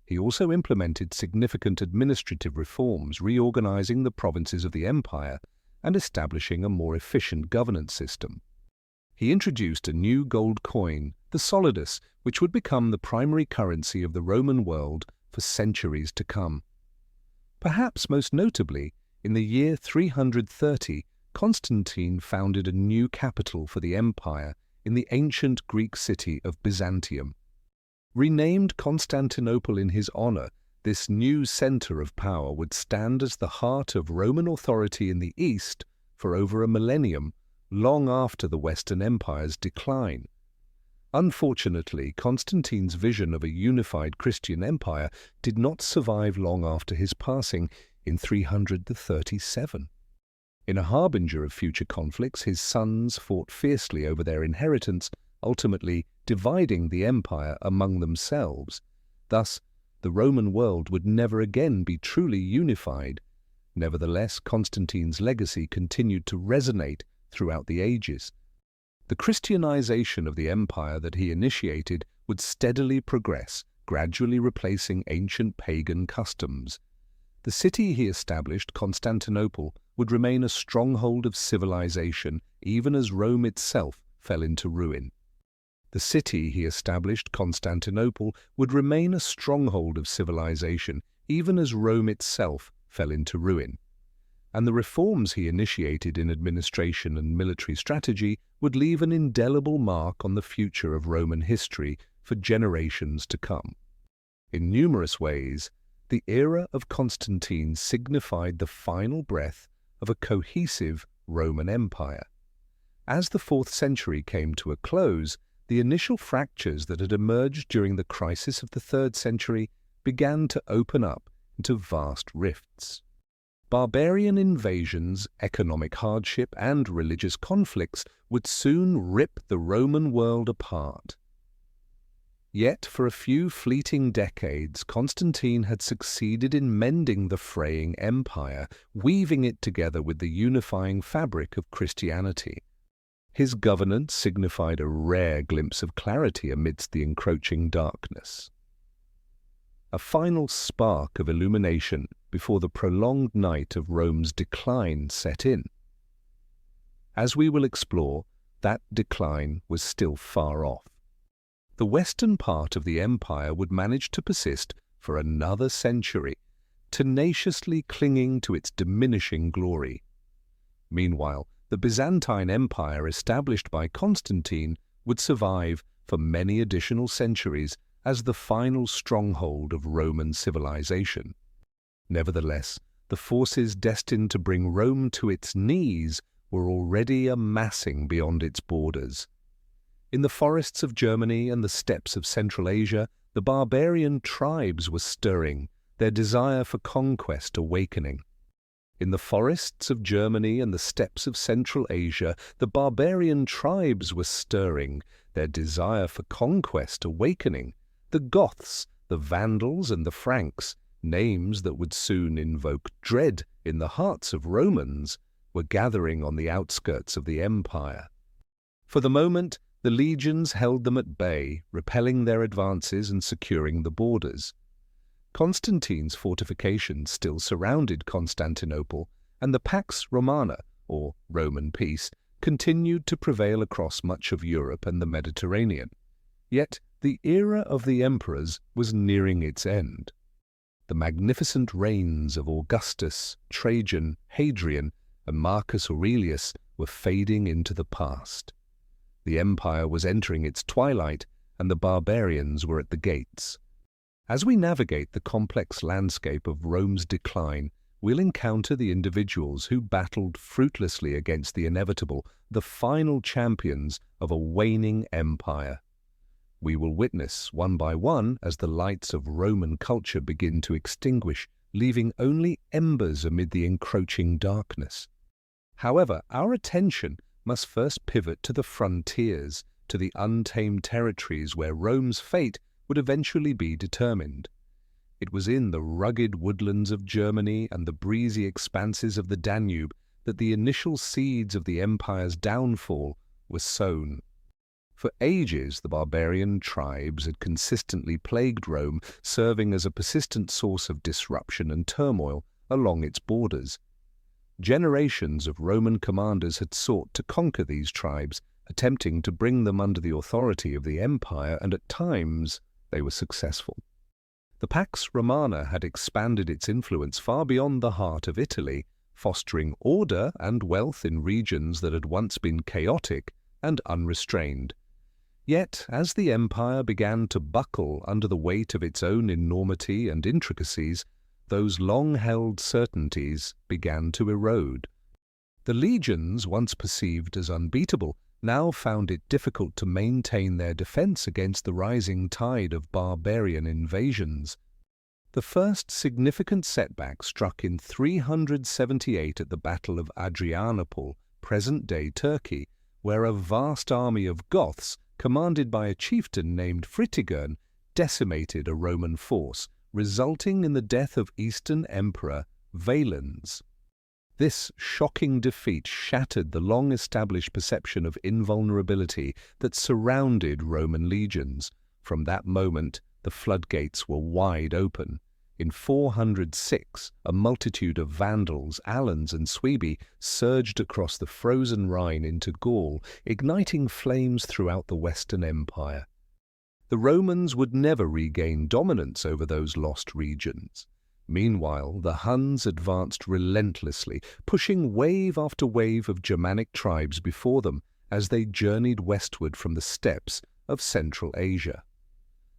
He also implemented significant administrative reforms, reorganizing the provinces of the empire and establishing a more efficient governance system. He introduced a new gold coin, the solidus, which would become the primary currency of the Roman world for centuries to come. Perhaps most notably, in the year 330, Constantine founded a new capital for the empire in the ancient Greek city of Byzantium. Renamed Constantinople in his honor, this new center of power would stand as the heart of Roman authority in the East for over a millennium, long after the Western Empire's decline. Unfortunately, Constantine's vision of a unified Christian empire did not survive long after his passing in 337. In a harbinger of future conflicts, his sons fought fiercely over their inheritance, ultimately dividing the empire among themselves. Thus, the Roman world would never again be truly unified. Nevertheless, Constantine's legacy continued to resonate throughout the ages. The Christianization of the empire that he initiated would steadily progress, gradually replacing ancient pagan customs. The city he established, Constantinople, would remain a stronghold of civilization even as Rome itself fell into ruin. The city he established, Constantinople, would remain a stronghold of civilization even as Rome itself fell into ruin. And the reforms he initiated in administration and military strategy would leave an indelible mark on the future of Roman history for generations to come. In numerous ways, the era of Constantine signified the final breath of a cohesive Roman Empire. As the 4th century came to a close, the initial fractures that had emerged during the crisis of the 3rd century began to open up into vast rifts. Barbarian invasions, economic hardship, and religious conflicts would soon rip the Roman world apart. Yet, for a few fleeting decades, Constantine had succeeded in mending the fraying empire, weaving it together with the unifying fabric of Christianity. His governance signified a rare glimpse of clarity amidst the encroaching darkness. A final spark of illumination before the prolonged night of Rome's decline set in. As we will explore, that decline was still far off. The western part of the empire would manage to persist for another century, tenaciously clinging to its diminishing glory. Meanwhile, the Byzantine Empire established by Constantine would survive for many additional centuries as the final stronghold of Roman civilization. Nevertheless, the forces destined to bring Rome to its knees were already amassing beyond its borders. In the forests of Germany and the steppes of Central Asia, the barbarian tribes were stirring, their desire for conquest awakening. In the forests of Germany and the steppes of Central Asia, the barbarian tribes were stirring, their desire for conquest awakening. The Goths, the Vandals, and the Franks, names that would soon invoke dread in the hearts of Romans, were gathering on the outskirts of the empire. For the moment, the legions held them at bay, repelling their advances and securing the borders. Constantine's fortifications still surrounded Constantinople, and the Pax Romana, or Roman peace, continued to prevail across much of Europe and the Mediterranean. Yet the era of the emperors was nearing its end. The magnificent reigns of Augustus, Trajan, Hadrian, and Marcus Aurelius were fading into the past. The empire was entering its twilight, and the barbarians were at the gates. As we navigate the complex landscape of Rome's decline, we'll encounter the individuals who battled fruitlessly against the inevitable, the final champions of a waning empire. We will witness, one by one, as the lights of Roman culture begin to extinguish, leaving only embers amid the encroaching darkness. However, our attention must first pivot to the frontiers, to the untamed territories where Rome's fate would eventually be determined. It was in the rugged woodlands of Germany and the breezy expanses of the Danube that the initial seeds of the empire's downfall were sown. For ages, the barbarian tribes had consistently plagued Rome, serving as a persistent source of disruption and turmoil along its borders. Generations of Roman commanders had sought to conquer these tribes, attempting to bring them under the authority of the empire, and at times they were successful. The Pax Romana had expanded its influence far beyond the heart of Italy, fostering order and wealth in regions that had once been chaotic and unrestrained. Yet, as the empire began to buckle under the weight of its own enormity and intricacies, those long-held certainties began to erode. The legions, once perceived as unbeatable, now found it difficult to maintain their defense against the rising tide of barbarian invasions. The first significant setback struck in 378 at the Battle of Adrianople, present-day Turkey, where a vast army of Goths, commanded by a chieftain named Fritigern, decimated a Roman force, resulting in the death of Eastern Emperor Valens. This shocking defeat shattered the long-established perception of invulnerability that surrounded Roman legions. From that moment, the floodgates were wide open. In 406, a multitude of Vandals, Alans and Suebi surged across the frozen Rhine into Gaul, igniting flames throughout the Western Empire. The Romans would never regain dominance over those lost regions. Meanwhile, the Huns advanced relentlessly, pushing wave after wave of Germanic tribes before them as they journeyed westward from the steppes of Central Asia.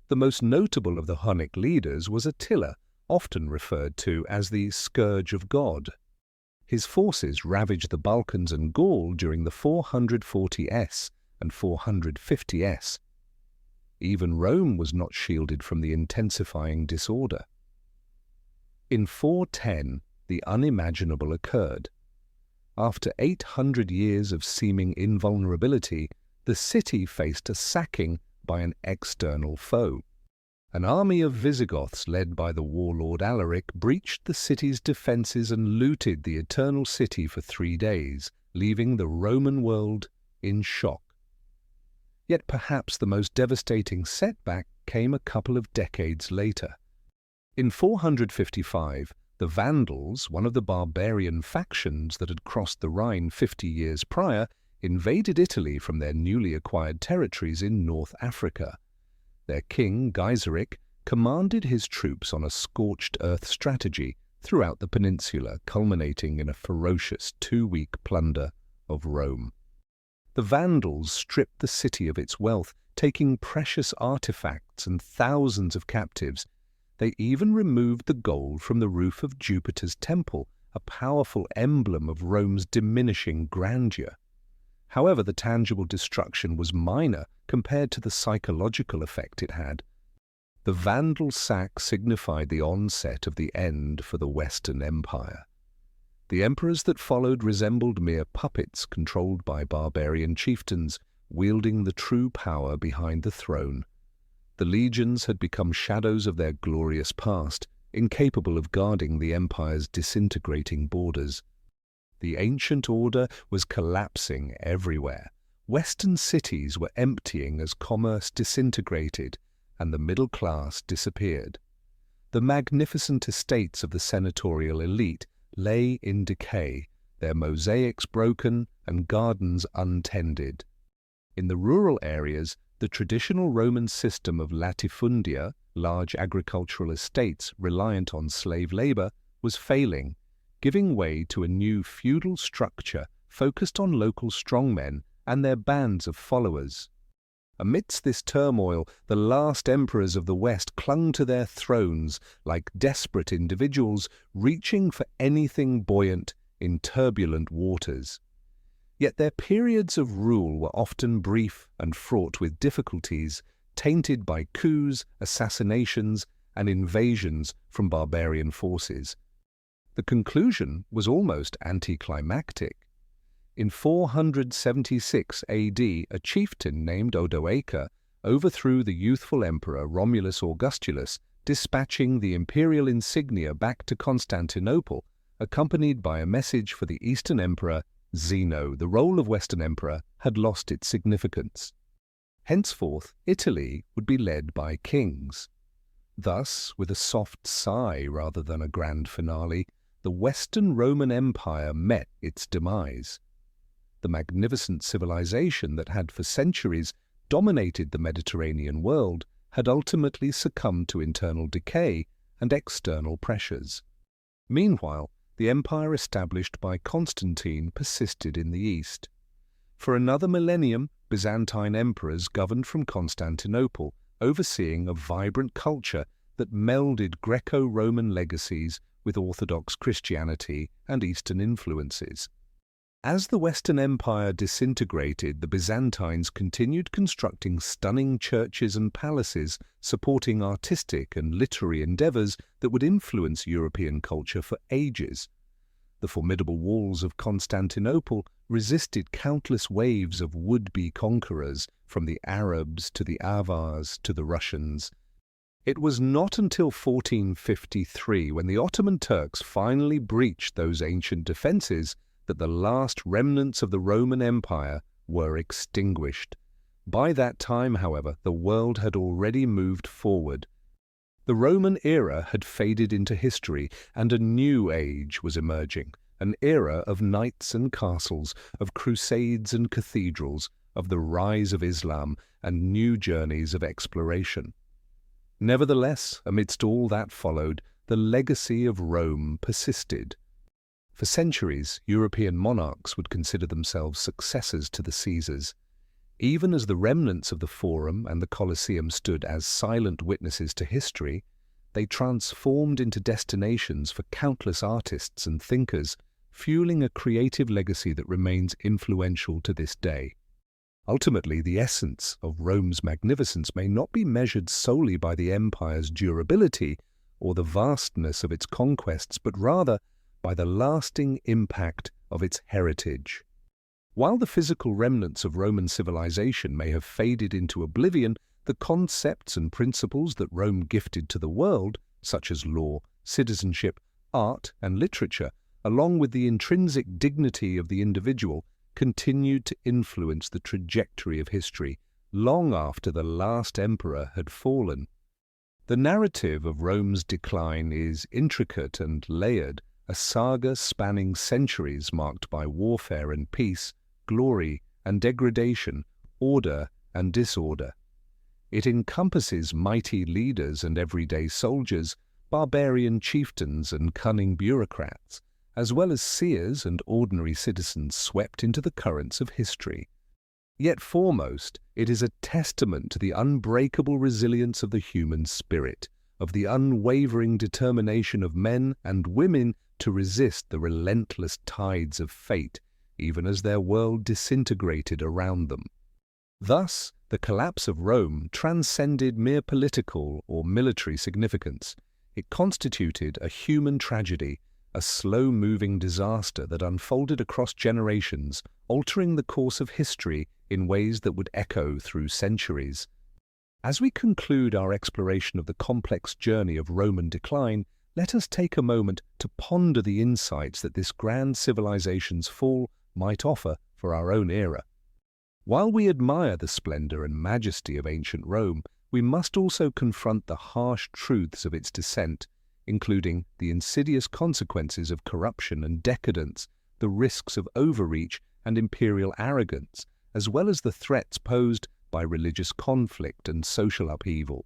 The most notable of the Hunnic leaders was Attila, often referred to as the Scourge of God. His forces ravaged the Balkans and Gaul during the 440s and 450s. Even Rome was not shielded from the intensifying disorder. In 410, the unimaginable occurred. After 800 years of seeming invulnerability, the city faced a sacking by an external foe. An army of Visigoths led by the warlord Alaric breached the city's defences and looted the Eternal City for 3 days, leaving the Roman world in shock. Yet perhaps the most devastating setback came a couple of decades later. In 455, the Vandals, one of the barbarian factions that had crossed the Rhine 50 years prior, invaded Italy from their newly acquired territories in North Africa. Their king, Gaiseric, commanded his troops on a scorched earth strategy throughout the peninsula, culminating in a ferocious 2-week plunder of Rome. The Vandals stripped the city of its wealth, taking precious artifacts and thousands of captives. They even removed the gold from the roof of Jupiter's temple, a powerful emblem of Rome's diminishing grandeur. However, the tangible destruction was minor compared to the psychological effect it had. The Vandal sack signified the onset of the end for the Western Empire. The emperors that followed resembled mere puppets controlled by barbarian chieftains, wielding the true power behind the throne. The legions had become shadows of their glorious past, incapable of guarding the empire's disintegrating borders. The ancient order was collapsing everywhere. Western cities were emptying as commerce disintegrated, and the middle class disappeared. The magnificent estates of the senatorial elite lay in decay, their mosaics broken and gardens untended. In the rural areas, the traditional Roman system of latifundia, large agricultural estates reliant on slave labor, was failing, giving way to a new feudal structure focused on local strongmen and their bands of followers. Amidst this turmoil, the last emperors of the West clung to their thrones like desperate individuals reaching for anything buoyant in turbulent waters. Yet their periods of rule were often brief and fraught with difficulties, tainted by coups, assassinations, and invasions from barbarian forces. The conclusion was almost anticlimactic. In 476 AD, a chieftain named Odoacer overthrew the youthful emperor Romulus Augustulus, dispatching the imperial insignia back to Constantinople, accompanied by a message for the Eastern Emperor Zeno. The role of Western Emperor had lost its significance. Henceforth, Italy would be led by kings. Thus, with a soft sigh rather than a grand finale, the Western Roman Empire met its demise. The magnificent civilization that had for centuries dominated the Mediterranean world had ultimately succumbed to internal decay and external pressures. Meanwhile, the empire established by Constantine persisted in the east. For another millennium, Byzantine emperors governed from Constantinople, overseeing a vibrant culture that melded Greco-Roman legacies with Orthodox Christianity and Eastern influences. As the Western Empire disintegrated, the Byzantines continued constructing stunning churches and palaces, supporting artistic and literary endeavors that would influence European culture for ages. The formidable walls of Constantinople resisted countless waves of would-be conquerors, from the Arabs to the Avars to the Russians. It was not until 1453, when the Ottoman Turks finally breached those ancient defenses, that the last remnants of the Roman Empire were extinguished. By that time, however, the world had already moved forward. The Roman era had faded into history, and a new age was emerging, an era of knights and castles, of crusades and cathedrals, of the rise of Islam and new journeys of exploration. Nevertheless, amidst all that followed, the legacy of Rome persisted. For centuries, European monarchs would consider themselves successors to the Caesars. Even as the remnants of the Forum and the Colosseum stood as silent witnesses to history, they transformed into destinations for countless artists and thinkers, fueling a creative legacy that remains influential to this day. Ultimately, the essence of Rome's magnificence may not be measured solely by the empire's durability or the vastness of its conquests, but rather by the lasting impact of its heritage. While the physical remnants of Roman civilization may have faded into oblivion, the concepts and principles that Rome gifted to the world, such as law, citizenship, art, and literature, along with the intrinsic dignity of the individual, continued to influence the trajectory of history long after the last emperor had fallen. The narrative of Rome's decline is intricate and layered, a saga spanning centuries marked by warfare and peace, glory and degradation, order and disorder. It encompasses mighty leaders and everyday soldiers, barbarian chieftains and cunning bureaucrats, as well as seers and ordinary citizens swept into the currents of history. Yet foremost, it is a testament to the unbreakable resilience of the human spirit, of the unwavering determination of men and women to resist the relentless tides of fate, even as their world disintegrated around them. Thus, the collapse of Rome transcended mere political or military significance. It constituted a human tragedy, a slow-moving disaster that unfolded across generations, altering the course of history in ways that would echo through centuries. As we conclude our exploration of the complex journey of Roman decline, let us take a moment to ponder the insights that this grand civilization's fall might offer for our own era. While we admire the splendor and majesty of ancient Rome, we must also confront the harsh truths of its descent, including the insidious consequences of corruption and decadence, the risks of overreach and imperial arrogance, as well as the threats posed by religious conflict and social upheaval.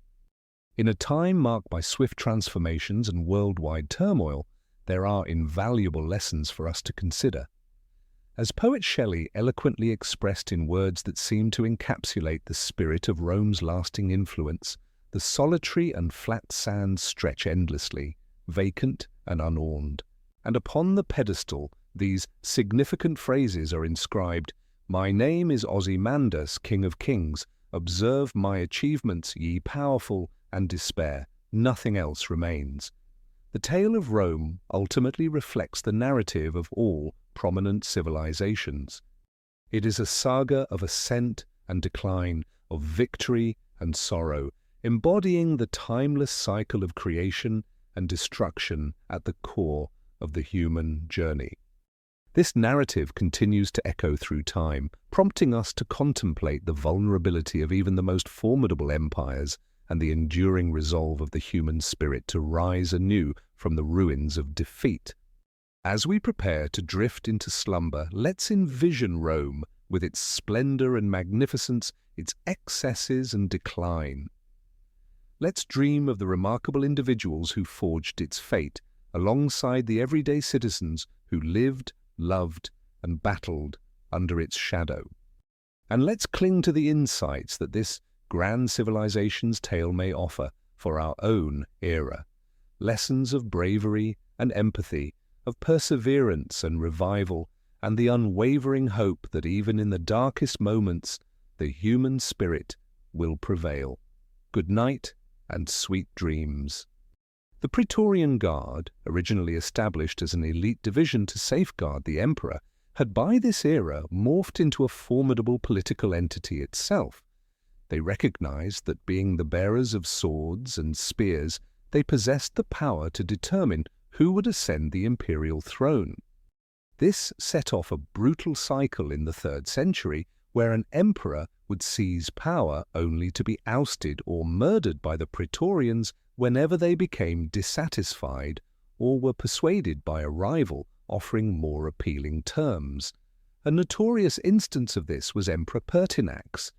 In a time marked by swift transformations and worldwide turmoil, there are invaluable lessons for us to consider. As poet Shelley eloquently expressed in words that seem to encapsulate the spirit of Rome's lasting influence, the solitary and flat sands stretch endlessly, vacant and unadorned, and upon the pedestal these significant phrases are inscribed: "My name is Ozymandias, King of Kings. Observe my achievements, ye powerful, and despair. Nothing else remains." The tale of Rome ultimately reflects the narrative of all prominent civilizations. It is a saga of ascent and decline, of victory and sorrow, embodying the timeless cycle of creation and destruction at the core of the human journey. This narrative continues to echo through time, prompting us to contemplate the vulnerability of even the most formidable empires and the enduring resolve of the human spirit to rise anew from the ruins of defeat. As we prepare to drift into slumber, let's envision Rome with its splendor and magnificence, its excesses and decline. Let's dream of the remarkable individuals who forged its fate, alongside the everyday citizens who lived, loved, and battled under its shadow. And let's cling to the insights that this grand civilization's tale may offer for our own era. Lessons of bravery and empathy, of perseverance and revival, and the unwavering hope that even in the darkest moments, the human spirit will prevail. Good night and sweet dreams. The Praetorian Guard, originally established as an elite division to safeguard the emperor, had by this era morphed into a formidable political entity itself. They recognized that being the bearers of swords and spears, they possessed the power to determine who would ascend the imperial throne. This set off a brutal cycle in the 3rd century where an emperor would seize power only to be ousted or murdered by the Praetorians whenever they became dissatisfied or were persuaded by a rival offering more appealing terms. A notorious instance of this was Emperor Pertinax.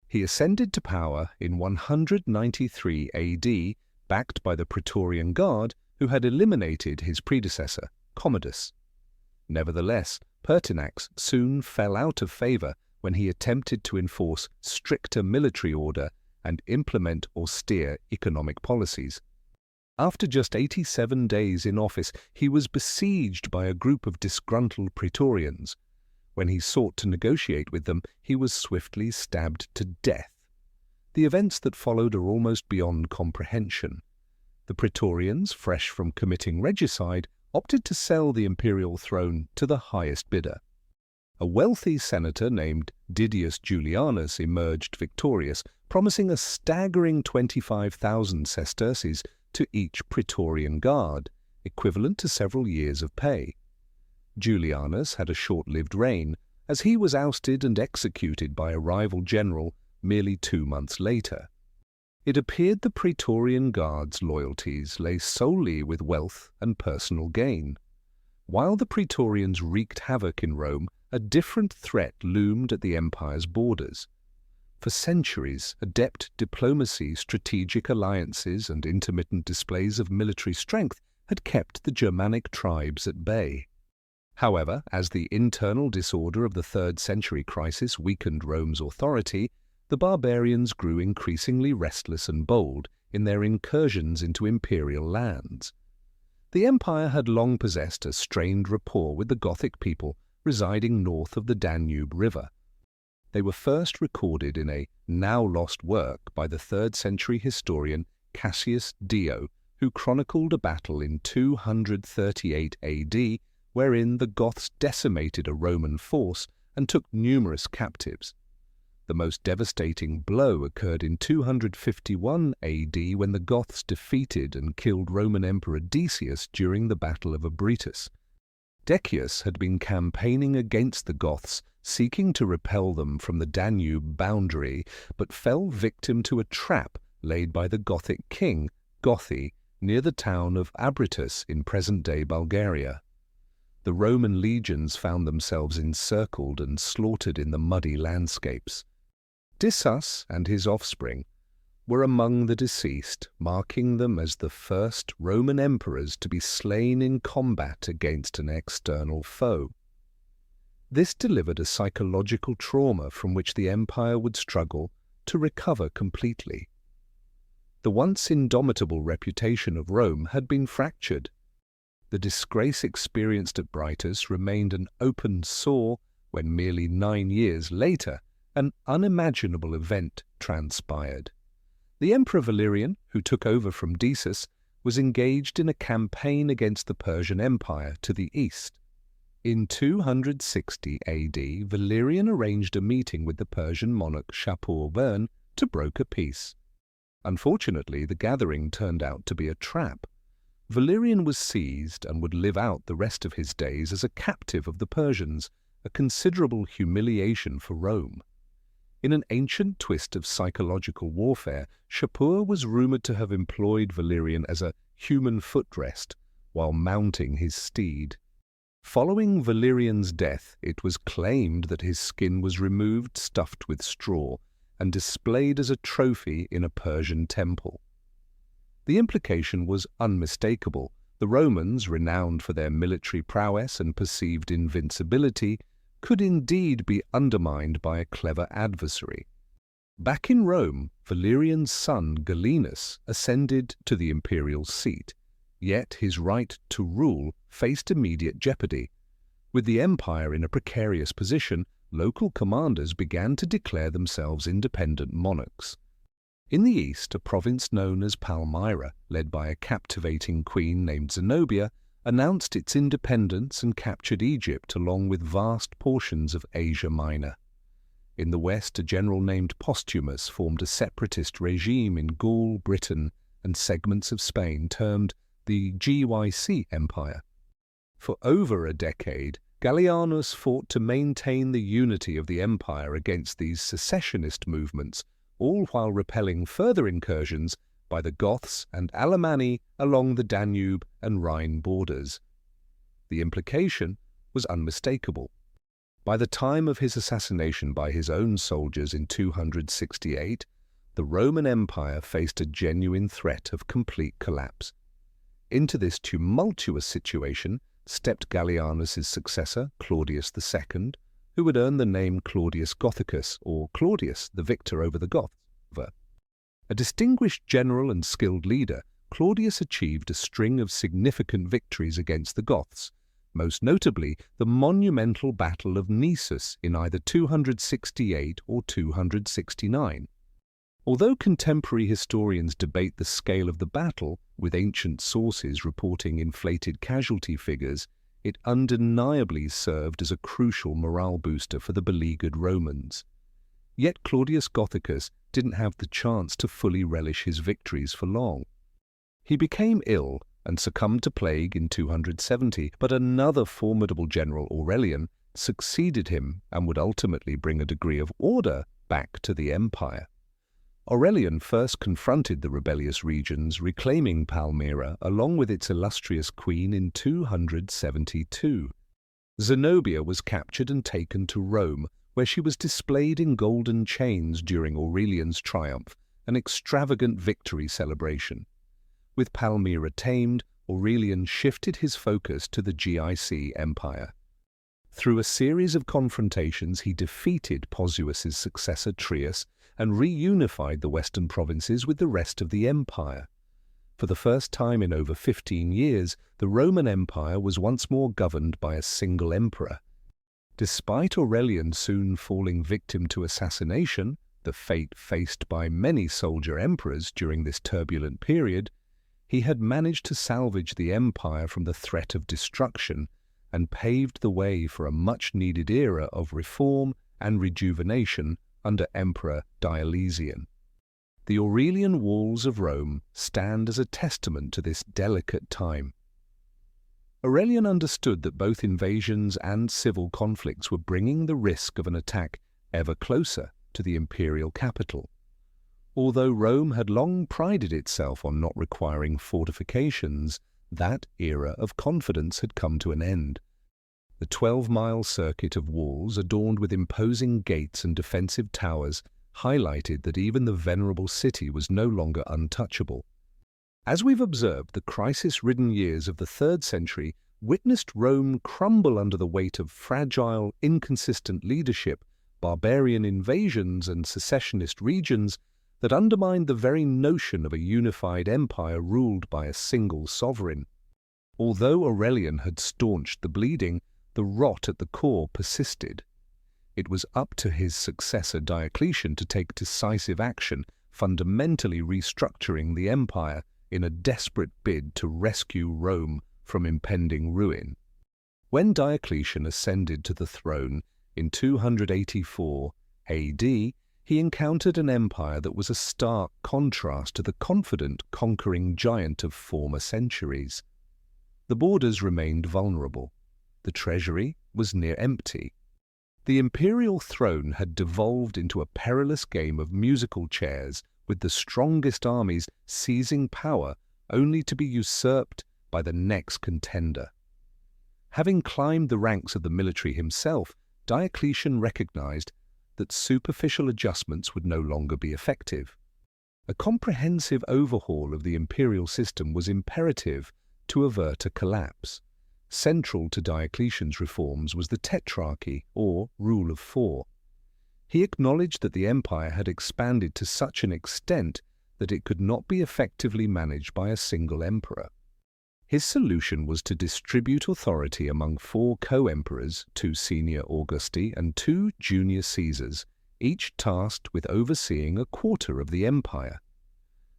He ascended to power in 193 AD, backed by the Praetorian Guard, who had eliminated his predecessor, Commodus. Nevertheless, Pertinax soon fell out of favor when he attempted to enforce stricter military order and implement austere economic policies. After just 87 days in office, he was besieged by a group of disgruntled Praetorians. When he sought to negotiate with them, he was swiftly stabbed to death. The events that followed are almost beyond comprehension. The Praetorians, fresh from committing regicide, opted to sell the imperial throne to the highest bidder. A wealthy senator named Didius Julianus emerged victorious, promising a staggering 25,000 sesterces to each Praetorian Guard, equivalent to several years of pay. Julianus had a short-lived reign, as he was ousted and executed by a rival general merely 2 months later. It appeared the Praetorian Guard's loyalties lay solely with wealth and personal gain. While the Praetorians wreaked havoc in Rome, a different threat loomed at the empire's borders. For centuries, adept diplomacy, strategic alliances, and intermittent displays of military strength had kept the Germanic tribes at bay. However, as the internal disorder of the 3rd century crisis weakened Rome's authority, the barbarians grew increasingly restless and bold in their incursions into imperial lands. The empire had long possessed a strained rapport with the Gothic people residing north of the Danube River. They were first recorded in a now-lost work by the 3rd century historian Cassius Dio, who chronicled a battle in 238 AD wherein the Goths decimated a Roman force and took numerous captives. The most devastating blow occurred in 251 AD when the Goths defeated and killed Roman Emperor Decius during the Battle of Abritus. Decius had been campaigning against the Goths, seeking to repel them from the Danube boundary, but fell victim to a trap laid by the Gothic king, Gothi, near the town of Abritus in present-day Bulgaria. The Roman legions found themselves encircled and slaughtered in the muddy landscapes. Decius and his offspring were among the deceased, marking them as the first Roman emperors to be slain in combat against an external foe. This delivered a psychological trauma from which the empire would struggle to recover completely. The once indomitable reputation of Rome had been fractured. The disgrace experienced at Britus remained an open sore when merely 9 years later an unimaginable event transpired. The Emperor Valerian, who took over from Decius, was engaged in a campaign against the Persian Empire to the east. In 260 AD, Valerian arranged a meeting with the Persian monarch Shapur-Bern to broker peace. Unfortunately, the gathering turned out to be a trap. Valerian was seized and would live out the rest of his days as a captive of the Persians, a considerable humiliation for Rome. In an ancient twist of psychological warfare, Shapur was rumored to have employed Valerian as a human footrest while mounting his steed. Following Valerian's death, it was claimed that his skin was removed stuffed with straw and displayed as a trophy in a Persian temple. The implication was unmistakable. The Romans, renowned for their military prowess and perceived invincibility, could indeed be undermined by a clever adversary. Back in Rome, Valerian's son Gallienus ascended to the imperial seat, yet his right to rule faced immediate jeopardy. With the empire in a precarious position, local commanders began to declare themselves independent monarchs. In the east, a province known as Palmyra, led by a captivating queen named Zenobia, announced its independence and captured Egypt along with vast portions of Asia Minor. In the west, a general named Postumus formed a separatist regime in Gaul, Britain, and segments of Spain termed the Gyc Empire. For over a decade, Gallienus fought to maintain the unity of the empire against these secessionist movements, all while repelling further incursions by the Goths and Alemanni along the Danube and Rhine borders. The implication was unmistakable. By the time of his assassination by his own soldiers in 268, the Roman Empire faced a genuine threat of complete collapse. Into this tumultuous situation stepped Gallienus's successor, Claudius II, who would earn the name Claudius Gothicus, or Claudius, the victor over the Goths. A distinguished general and skilled leader, Claudius achieved a string of significant victories against the Goths, most notably the monumental Battle of Nessus in either 268 or 269. Although contemporary historians debate the scale of the battle, with ancient sources reporting inflated casualty figures, it undeniably served as a crucial morale booster for the beleaguered Romans. Yet Claudius Gothicus didn't have the chance to fully relish his victories for long. He became ill and succumbed to plague in 270, but another formidable general, Aurelian, succeeded him and would ultimately bring a degree of order back to the empire. Aurelian first confronted the rebellious regions, reclaiming Palmyra along with its illustrious queen in 272. Zenobia was captured and taken to Rome, where she was displayed in golden chains during Aurelian's triumph, an extravagant victory celebration. With Palmyra tamed, Aurelian shifted his focus to the Gyc Empire. Through a series of confrontations, he defeated Posuus's successor Trius and reunified the western provinces with the rest of the empire. For the first time in over 15 years, the Roman Empire was once more governed by a single emperor. Despite Aurelian soon falling victim to assassination, the fate faced by many soldier emperors during this turbulent period, he had managed to salvage the empire from the threat of destruction and paved the way for a much-needed era of reform and rejuvenation under Emperor Diocletian. The Aurelian walls of Rome stand as a testament to this delicate time. Aurelian understood that both invasions and civil conflicts were bringing the risk of an attack ever closer to the imperial capital. Although Rome had long prided itself on not requiring fortifications, that era of confidence had come to an end. The 12-mile circuit of walls, adorned with imposing gates and defensive towers, highlighted that even the venerable city was no longer untouchable. As we've observed, the crisis-ridden years of the 3rd century witnessed Rome crumble under the weight of fragile, inconsistent leadership, barbarian invasions, and secessionist regions that undermined the very notion of a unified empire ruled by a single sovereign. Although Aurelian had staunched the bleeding, the rot at the core persisted. It was up to his successor Diocletian to take decisive action, fundamentally restructuring the empire in a desperate bid to rescue Rome from impending ruin. When Diocletian ascended to the throne in 284 AD, he encountered an empire that was a stark contrast to the confident, conquering giant of former centuries. The borders remained vulnerable. The treasury was near empty. The imperial throne had devolved into a perilous game of musical chairs, with the strongest armies seizing power only to be usurped by the next contender. Having climbed the ranks of the military himself, Diocletian recognized that superficial adjustments would no longer be effective. A comprehensive overhaul of the imperial system was imperative to avert a collapse. Central to Diocletian's reforms was the tetrarchy, or rule of 4. He acknowledged that the empire had expanded to such an extent that it could not be effectively managed by a single emperor. His solution was to distribute authority among 4 co-emperors, 2 senior Augusti and 2 junior Caesars, each tasked with overseeing a quarter of the empire.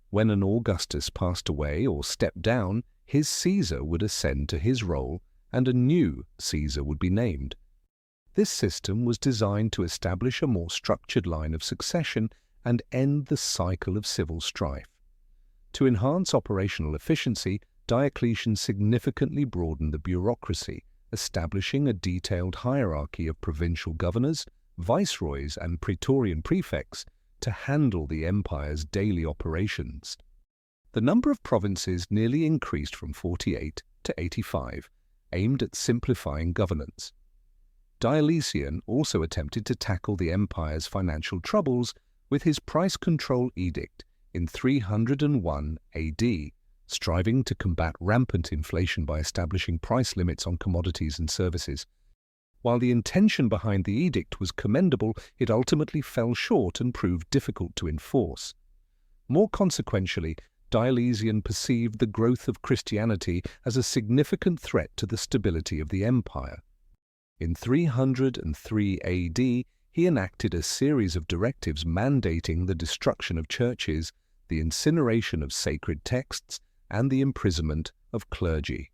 When an Augustus passed away or stepped down, his Caesar would ascend to his role and a new Caesar would be named. This system was designed to establish a more structured line of succession and end the cycle of civil strife. To enhance operational efficiency, Diocletian significantly broadened the bureaucracy, establishing a detailed hierarchy of provincial governors, viceroys and praetorian prefects to handle the empire's daily operations. The number of provinces nearly increased from 48 to 85, aimed at simplifying governance. Diocletian also attempted to tackle the empire's financial troubles with his price control edict in 301 AD, striving to combat rampant inflation by establishing price limits on commodities and services. While the intention behind the edict was commendable, it ultimately fell short and proved difficult to enforce. More consequentially, Diocletian perceived the growth of Christianity as a significant threat to the stability of the empire. In 303 AD, he enacted a series of directives mandating the destruction of churches, the incineration of sacred texts, and the imprisonment of clergy.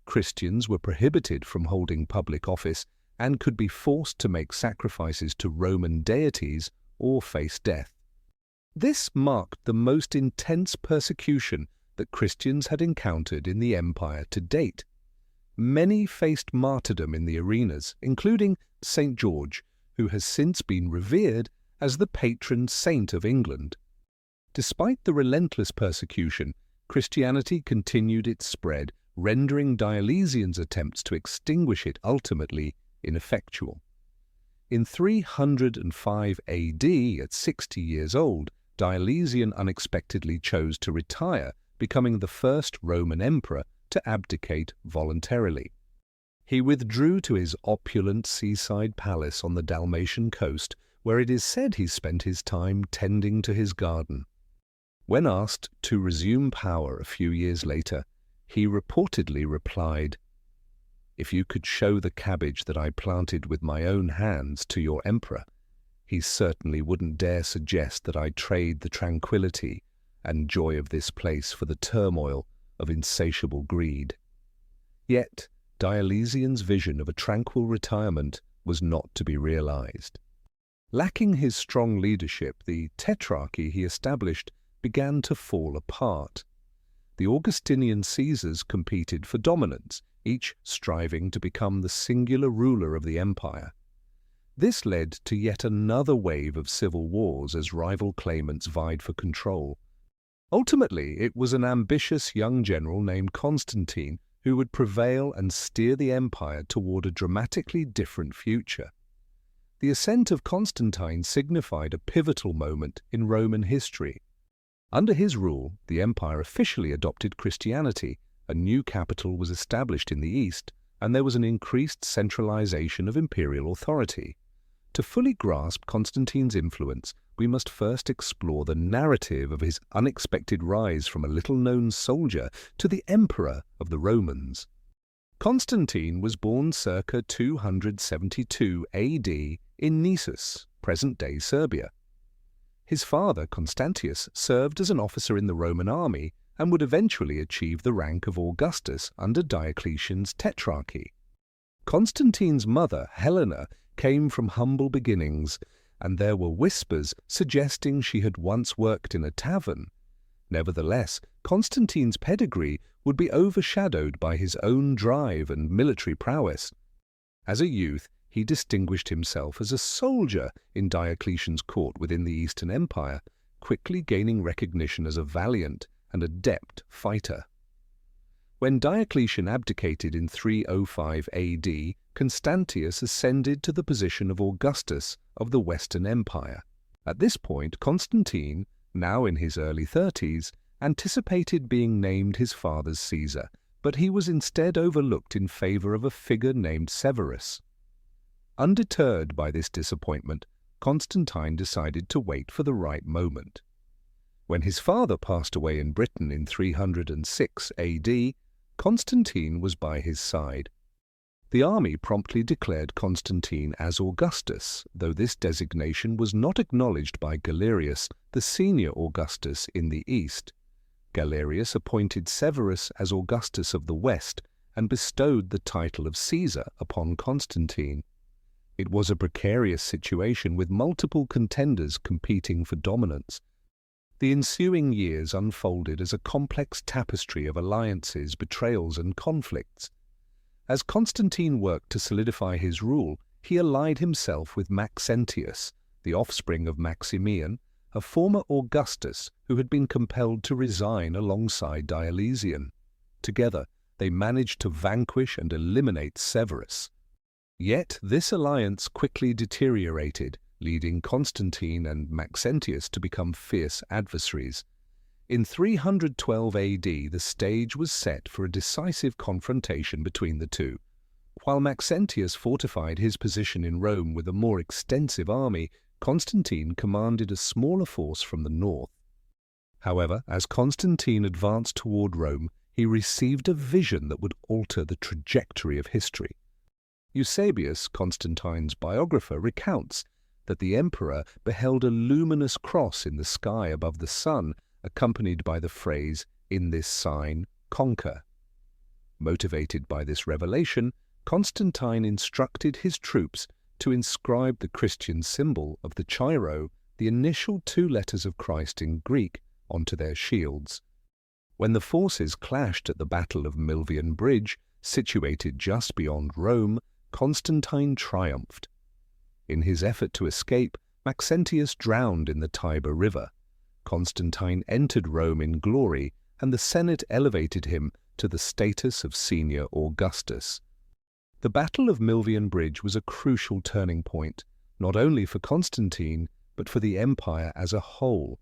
Christians were prohibited from holding public office and could be forced to make sacrifices to Roman deities or face death. This marked the most intense persecution that Christians had encountered in the empire to date. Many faced martyrdom in the arenas, including St. George, who has since been revered as the patron saint of England. Despite the relentless persecution, Christianity continued its spread, rendering Diocletian's attempts to extinguish it ultimately ineffectual. In 305 AD, at 60 years old, Diocletian unexpectedly chose to retire, becoming the first Roman emperor to abdicate voluntarily. He withdrew to his opulent seaside palace on the Dalmatian coast, where it is said he spent his time tending to his garden. When asked to resume power a few years later, he reportedly replied, "If you could show the cabbage that I planted with my own hands to your emperor, he certainly wouldn't dare suggest that I trade the tranquility and joy of this place for the turmoil of insatiable greed." Yet, Diocletian's vision of a tranquil retirement was not to be realized. Lacking his strong leadership, the tetrarchy he established began to fall apart. The Augustinian Caesars competed for dominance, each striving to become the singular ruler of the empire. This led to yet another wave of civil wars as rival claimants vied for control. Ultimately, it was an ambitious young general named Constantine who would prevail and steer the empire toward a dramatically different future. The ascent of Constantine signified a pivotal moment in Roman history. Under his rule, the empire officially adopted Christianity, a new capital was established in the east, and there was an increased centralization of imperial authority. To fully grasp Constantine's influence, we must first explore the narrative of his unexpected rise from a little-known soldier to the emperor of the Romans. Constantine was born circa 272 AD in Nisus, present-day Serbia. His father, Constantius, served as an officer in the Roman army and would eventually achieve the rank of Augustus under Diocletian's tetrarchy. Constantine's mother, Helena, came from humble beginnings, and there were whispers suggesting she had once worked in a tavern. Nevertheless, Constantine's pedigree would be overshadowed by his own drive and military prowess. As a youth, he distinguished himself as a soldier in Diocletian's court within the Eastern Empire, quickly gaining recognition as a valiant and adept fighter. When Diocletian abdicated in 305 AD, Constantius ascended to the position of Augustus of the Western Empire. At this point, Constantine, now in his early 30s, anticipated being named his father's Caesar, but he was instead overlooked in favor of a figure named Severus. Undeterred by this disappointment, Constantine decided to wait for the right moment. When his father passed away in Britain in 306 AD, Constantine was by his side. The army promptly declared Constantine as Augustus, though this designation was not acknowledged by Galerius, the senior Augustus in the east. Galerius appointed Severus as Augustus of the West and bestowed the title of Caesar upon Constantine. It was a precarious situation with multiple contenders competing for dominance. The ensuing years unfolded as a complex tapestry of alliances, betrayals, and conflicts. As Constantine worked to solidify his rule, he allied himself with Maxentius, the offspring of Maximian, a former Augustus who had been compelled to resign alongside Diocletian. Together, they managed to vanquish and eliminate Severus. Yet this alliance quickly deteriorated, leading Constantine and Maxentius to become fierce adversaries. In 312 AD, the stage was set for a decisive confrontation between the two. While Maxentius fortified his position in Rome with a more extensive army, Constantine commanded a smaller force from the north. However, as Constantine advanced toward Rome, he received a vision that would alter the trajectory of history. Eusebius, Constantine's biographer, recounts that the emperor beheld a luminous cross in the sky above the sun, accompanied by the phrase, "In this sign, conquer." Motivated by this revelation, Constantine instructed his troops to inscribe the Christian symbol of the Chi-Rho, the initial two letters of Christ in Greek, onto their shields. When the forces clashed at the Battle of Milvian Bridge, situated just beyond Rome, Constantine triumphed. In his effort to escape, Maxentius drowned in the Tiber River. Constantine entered Rome in glory, and the Senate elevated him to the status of senior Augustus. The Battle of Milvian Bridge was a crucial turning point, not only for Constantine, but for the empire as a whole.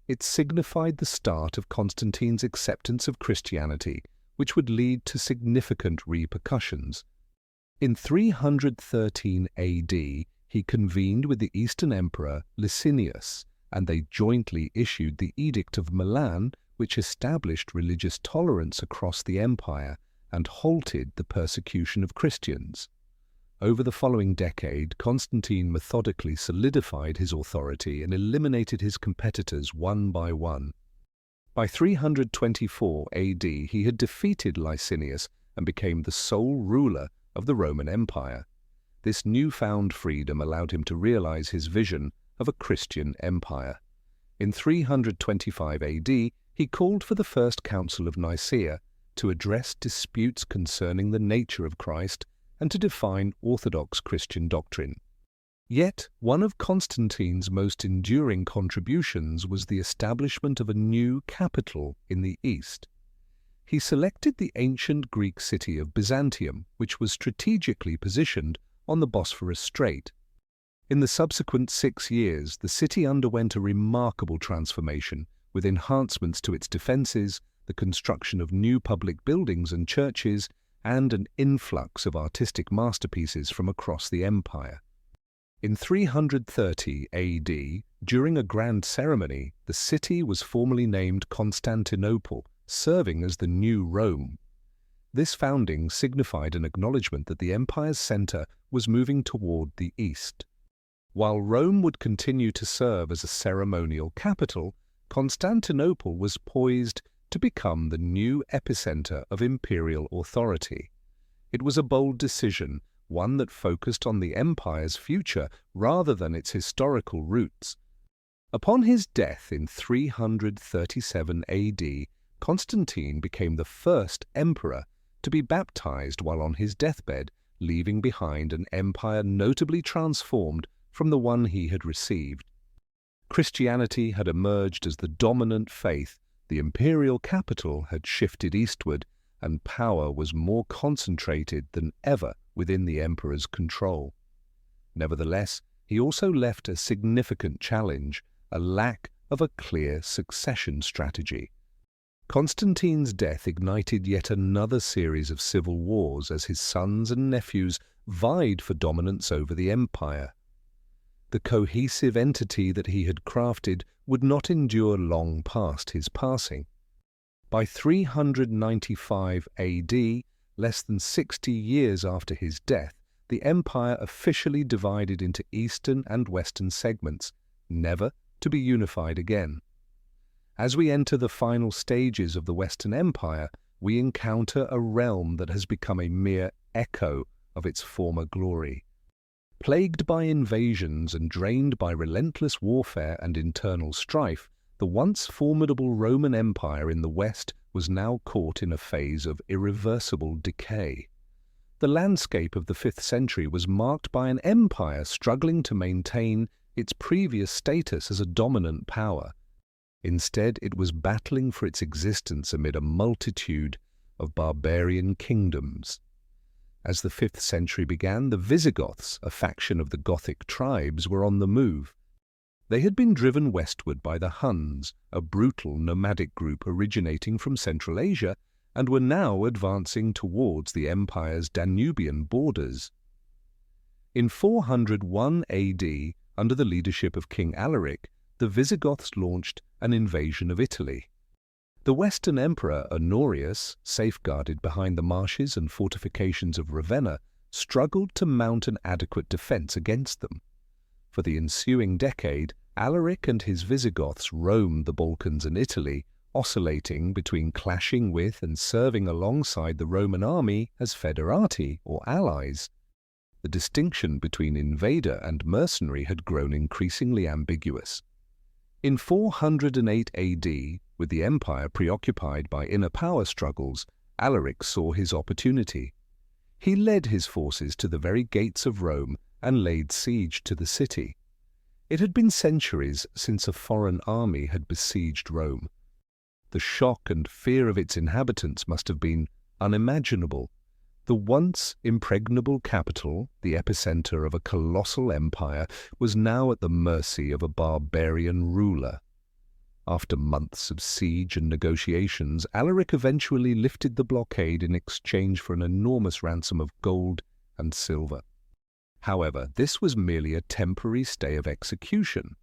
It signified the start of Constantine's acceptance of Christianity, which would lead to significant repercussions. In 313 AD, he convened with the Eastern Emperor Licinius, and they jointly issued the Edict of Milan, which established religious tolerance across the empire and halted the persecution of Christians. Over the following decade, Constantine methodically solidified his authority and eliminated his competitors one by one. By 324 AD, he had defeated Licinius and became the sole ruler of the Roman Empire. This newfound freedom allowed him to realize his vision of a Christian empire. In 325 AD, he called for the First Council of Nicaea to address disputes concerning the nature of Christ and to define orthodox Christian doctrine. Yet, one of Constantine's most enduring contributions was the establishment of a new capital in the east. He selected the ancient Greek city of Byzantium, which was strategically positioned on the Bosphorus Strait. In the subsequent 6 years, the city underwent a remarkable transformation, with enhancements to its defences, the construction of new public buildings and churches, and an influx of artistic masterpieces from across the empire. In 330 AD, during a grand ceremony, the city was formally named Constantinople, serving as the new Rome. This founding signified an acknowledgement that the empire's centre was moving toward the east. While Rome would continue to serve as a ceremonial capital, Constantinople was poised to become the new epicenter of imperial authority. It was a bold decision, one that focused on the empire's future rather than its historical roots. Upon his death in 337 AD, Constantine became the first emperor to be baptized while on his deathbed, leaving behind an empire notably transformed from the one he had received. Christianity had emerged as the dominant faith, the imperial capital had shifted eastward, and power was more concentrated than ever within the emperor's control. Nevertheless, he also left a significant challenge, a lack of a clear succession strategy. Constantine's death ignited yet another series of civil wars as his sons and nephews vied for dominance over the empire. The cohesive entity that he had crafted would not endure long past his passing. By 395 AD, less than 60 years after his death, the empire officially divided into eastern and western segments, never to be unified again. As we enter the final stages of the Western Empire, we encounter a realm that has become a mere echo of its former glory. Plagued by invasions and drained by relentless warfare and internal strife, the once formidable Roman Empire in the West was now caught in a phase of irreversible decay. The landscape of the 5th century was marked by an empire struggling to maintain its previous status as a dominant power. Instead, it was battling for its existence amid a multitude of barbarian kingdoms. As the 5th century began, the Visigoths, a faction of the Gothic tribes, were on the move. They had been driven westward by the Huns, a brutal nomadic group originating from Central Asia, and were now advancing towards the empire's Danubian borders. In 401 AD, under the leadership of King Alaric, the Visigoths launched an invasion of Italy. The Western Emperor Honorius, safeguarded behind the marshes and fortifications of Ravenna, struggled to mount an adequate defense against them. For the ensuing decade, Alaric and his Visigoths roamed the Balkans and Italy, oscillating between clashing with and serving alongside the Roman army as federati, or allies. The distinction between invader and mercenary had grown increasingly ambiguous. In 408 AD, with the empire preoccupied by inner power struggles, Alaric saw his opportunity. He led his forces to the very gates of Rome and laid siege to the city. It had been centuries since a foreign army had besieged Rome. The shock and fear of its inhabitants must have been unimaginable. The once impregnable capital, the epicenter of a colossal empire, was now at the mercy of a barbarian ruler. After months of siege and negotiations, Alaric eventually lifted the blockade in exchange for an enormous ransom of gold and silver. However, this was merely a temporary stay of execution.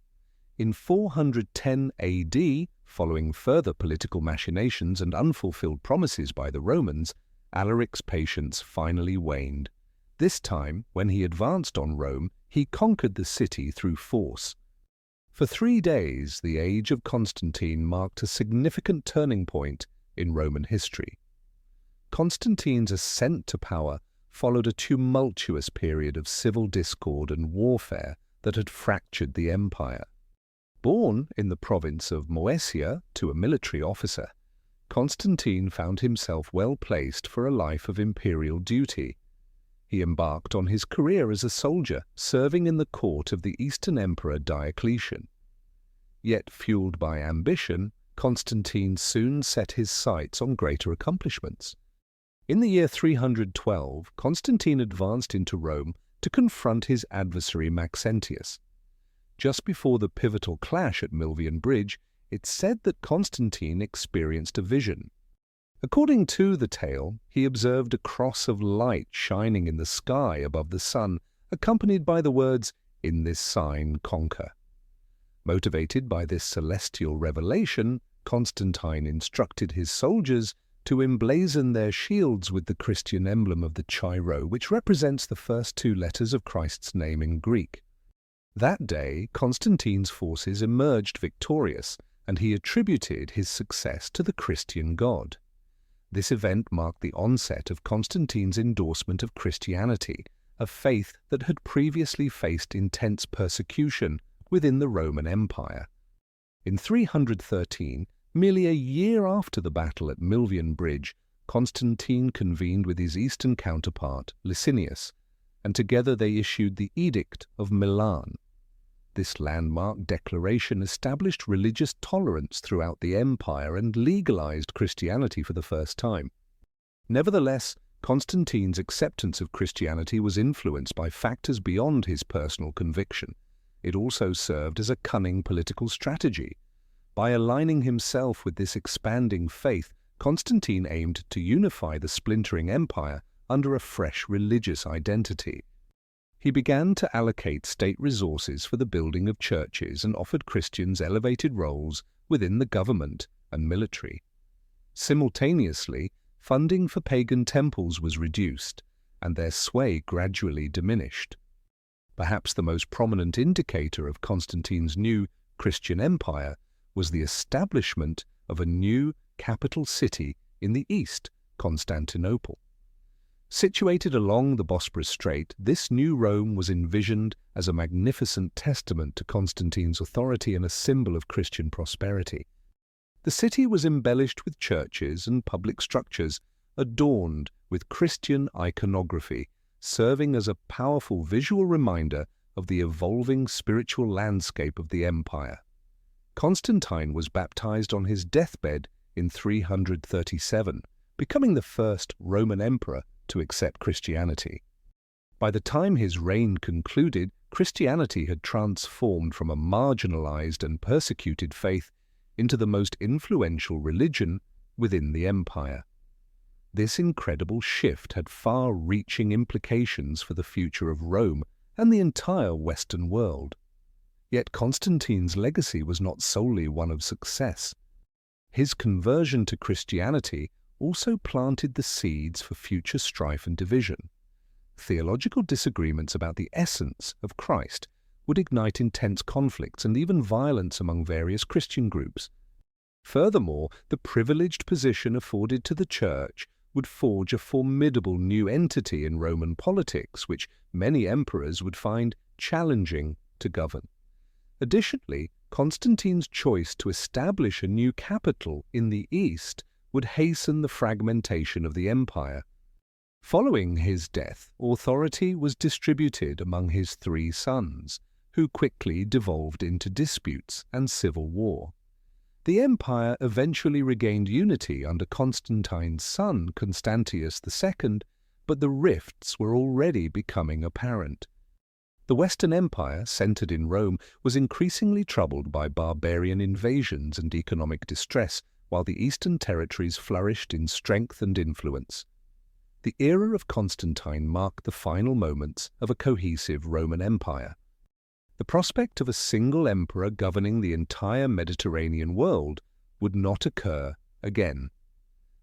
In 410 AD, following further political machinations and unfulfilled promises by the Romans, Alaric's patience finally waned. This time, when he advanced on Rome, he conquered the city through force. For 3 days, the age of Constantine marked a significant turning point in Roman history. Constantine's ascent to power followed a tumultuous period of civil discord and warfare that had fractured the empire. Born in the province of Moesia to a military officer, Constantine found himself well placed for a life of imperial duty. He embarked on his career as a soldier, serving in the court of the Eastern Emperor Diocletian. Yet, fueled by ambition, Constantine soon set his sights on greater accomplishments. In the year 312, Constantine advanced into Rome to confront his adversary Maxentius. Just before the pivotal clash at Milvian Bridge, it's said that Constantine experienced a vision. According to the tale, he observed a cross of light shining in the sky above the sun, accompanied by the words, "In this sign conquer." Motivated by this celestial revelation, Constantine instructed his soldiers to emblazon their shields with the Christian emblem of the Chi-Rho, which represents the first 2 letters of Christ's name in Greek. That day, Constantine's forces emerged victorious, and he attributed his success to the Christian God. This event marked the onset of Constantine's endorsement of Christianity, a faith that had previously faced intense persecution within the Roman Empire. In 313, merely a year after the battle at Milvian Bridge, Constantine convened with his eastern counterpart, Licinius, and together they issued the Edict of Milan. This landmark declaration established religious tolerance throughout the empire and legalized Christianity for the first time. Nevertheless, Constantine's acceptance of Christianity was influenced by factors beyond his personal conviction. It also served as a cunning political strategy. By aligning himself with this expanding faith, Constantine aimed to unify the splintering empire under a fresh religious identity. he began to allocate state resources for the building of churches and offered Christians elevated roles within the government and military. Simultaneously, funding for pagan temples was reduced, and their sway gradually diminished. Perhaps the most prominent indicator of Constantine's new Christian empire was the establishment of a new capital city in the east, Constantinople. Situated along the Bosporus Strait, this new Rome was envisioned as a magnificent testament to Constantine's authority and a symbol of Christian prosperity. The city was embellished with churches and public structures adorned with Christian iconography, serving as a powerful visual reminder of the evolving spiritual landscape of the empire. Constantine was baptized on his deathbed in 337, becoming the first Roman emperor to accept Christianity. By the time his reign concluded, Christianity had transformed from a marginalized and persecuted faith into the most influential religion within the empire. This incredible shift had far-reaching implications for the future of Rome and the entire Western world. Yet Constantine's legacy was not solely one of success. His conversion to Christianity also planted the seeds for future strife and division. Theological disagreements about the essence of Christ would ignite intense conflicts and even violence among various Christian groups. Furthermore, the privileged position afforded to the Church would forge a formidable new entity in Roman politics, which many emperors would find challenging to govern. Additionally, Constantine's choice to establish a new capital in the east would hasten the fragmentation of the empire. Following his death, authority was distributed among his 3 sons, who quickly devolved into disputes and civil war. The empire eventually regained unity under Constantine's son, Constantius II, but the rifts were already becoming apparent. The Western Empire, centered in Rome, was increasingly troubled by barbarian invasions and economic distress, while the eastern territories flourished in strength and influence. The era of Constantine marked the final moments of a cohesive Roman Empire. The prospect of a single emperor governing the entire Mediterranean world would not occur again.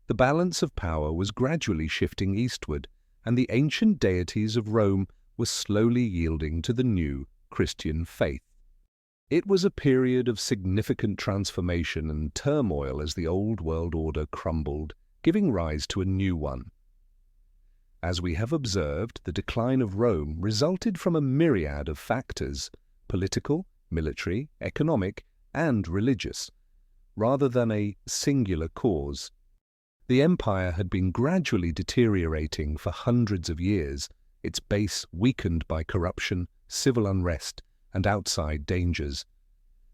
The balance of power was gradually shifting eastward, and the ancient deities of Rome were slowly yielding to the new Christian faith. It was a period of significant transformation and turmoil as the old world order crumbled, giving rise to a new one. As we have observed, the decline of Rome resulted from a myriad of factors: political, military, economic, and religious, rather than a singular cause. The empire had been gradually deteriorating for hundreds of years, its base weakened by corruption, civil unrest, and outside dangers.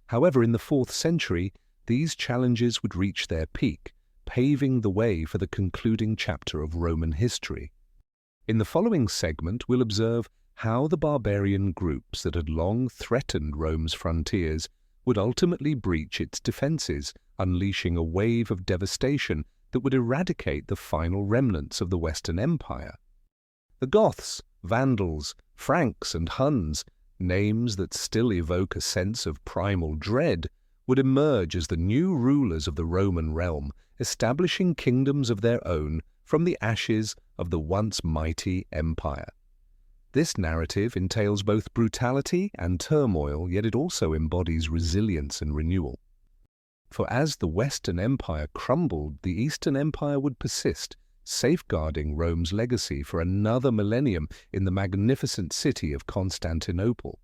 However, in the 4th century, these challenges would reach their peak, paving the way for the concluding chapter of Roman history. In the following segment, we'll observe how the barbarian groups that had long threatened Rome's frontiers would ultimately breach its defenses, unleashing a wave of devastation that would eradicate the final remnants of the Western Empire. The Goths, Vandals, Franks, and Huns, names that still evoke a sense of primal dread, would emerge as the new rulers of the Roman realm, establishing kingdoms of their own from the ashes of the once mighty empire. This narrative entails both brutality and turmoil, yet it also embodies resilience and renewal. For as the Western Empire crumbled, the Eastern Empire would persist, safeguarding Rome's legacy for another millennium in the magnificent city of Constantinople.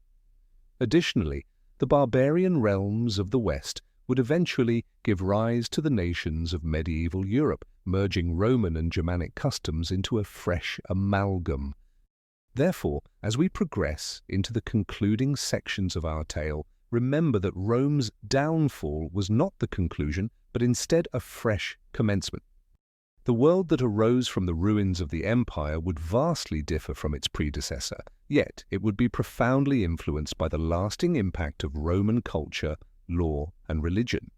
Additionally, the barbarian realms of the West would eventually give rise to the nations of medieval Europe, merging Roman and Germanic customs into a fresh amalgam. Therefore, as we progress into the concluding sections of our tale, remember that Rome's downfall was not the conclusion, but instead a fresh commencement. The world that arose from the ruins of the empire would vastly differ from its predecessor, yet it would be profoundly influenced by the lasting impact of Roman culture, law, and religion.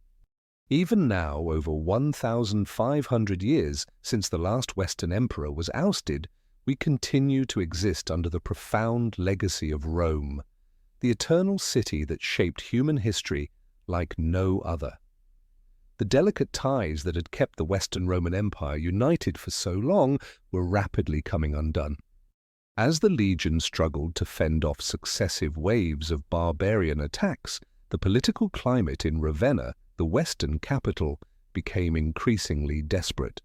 Even now, over 1,500 years since the last Western emperor was ousted, we continue to exist under the profound legacy of Rome, the eternal city that shaped human history like no other. The delicate ties that had kept the Western Roman Empire united for so long were rapidly coming undone. As the legion struggled to fend off successive waves of barbarian attacks, the political climate in Ravenna, the western capital, became increasingly desperate.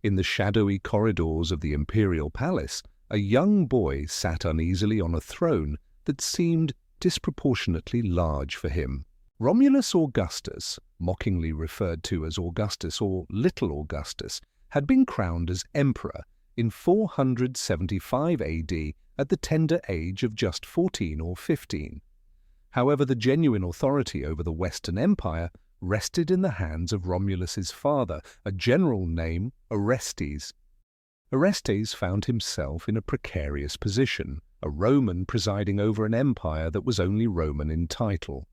In the shadowy corridors of the imperial palace, a young boy sat uneasily on a throne that seemed disproportionately large for him. Romulus Augustus, mockingly referred to as Augustus or Little Augustus, had been crowned as emperor in 475 AD at the tender age of just 14 or 15. However, the genuine authority over the Western Empire rested in the hands of Romulus's father, a general named Orestes. Orestes found himself in a precarious position, a Roman presiding over an empire that was only Roman in title.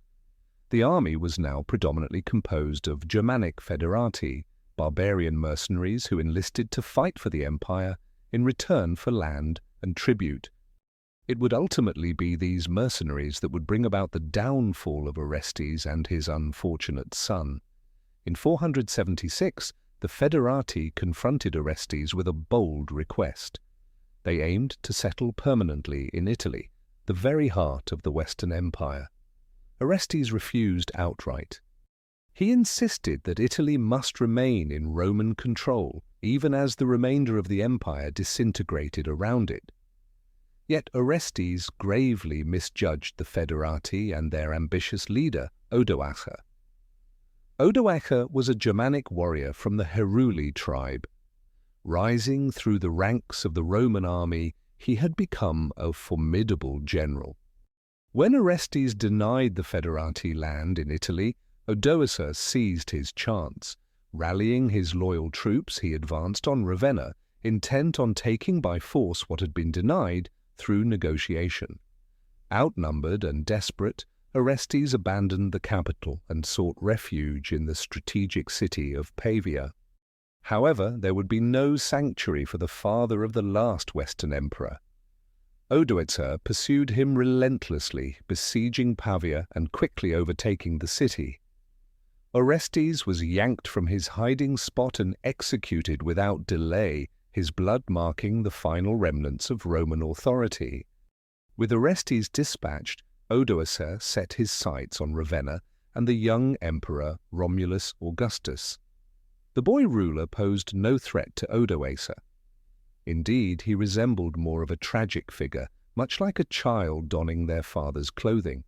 The army was now predominantly composed of Germanic federati, barbarian mercenaries who enlisted to fight for the empire in return for land and tribute. It would ultimately be these mercenaries that would bring about the downfall of Orestes and his unfortunate son. In 476, the federati confronted Orestes with a bold request. They aimed to settle permanently in Italy, the very heart of the Western Empire. Orestes refused outright. He insisted that Italy must remain in Roman control, even as the remainder of the empire disintegrated around it. Yet Orestes gravely misjudged the federati and their ambitious leader, Odoacer. Odoacer was a Germanic warrior from the Heruli tribe. Rising through the ranks of the Roman army, he had become a formidable general. When Orestes denied the federati land in Italy, Odoacer seized his chance. Rallying his loyal troops, he advanced on Ravenna, intent on taking by force what had been denied through negotiation. Outnumbered and desperate, Orestes abandoned the capital and sought refuge in the strategic city of Pavia. However, there would be no sanctuary for the father of the last Western emperor. Odoacer pursued him relentlessly, besieging Pavia and quickly overtaking the city. Orestes was yanked from his hiding spot and executed without delay, his blood marking the final remnants of Roman authority. With Orestes dispatched, Odoacer set his sights on Ravenna and the young emperor Romulus Augustus. The boy ruler posed no threat to Odoacer. Indeed, he resembled more of a tragic figure, much like a child donning their father's clothing.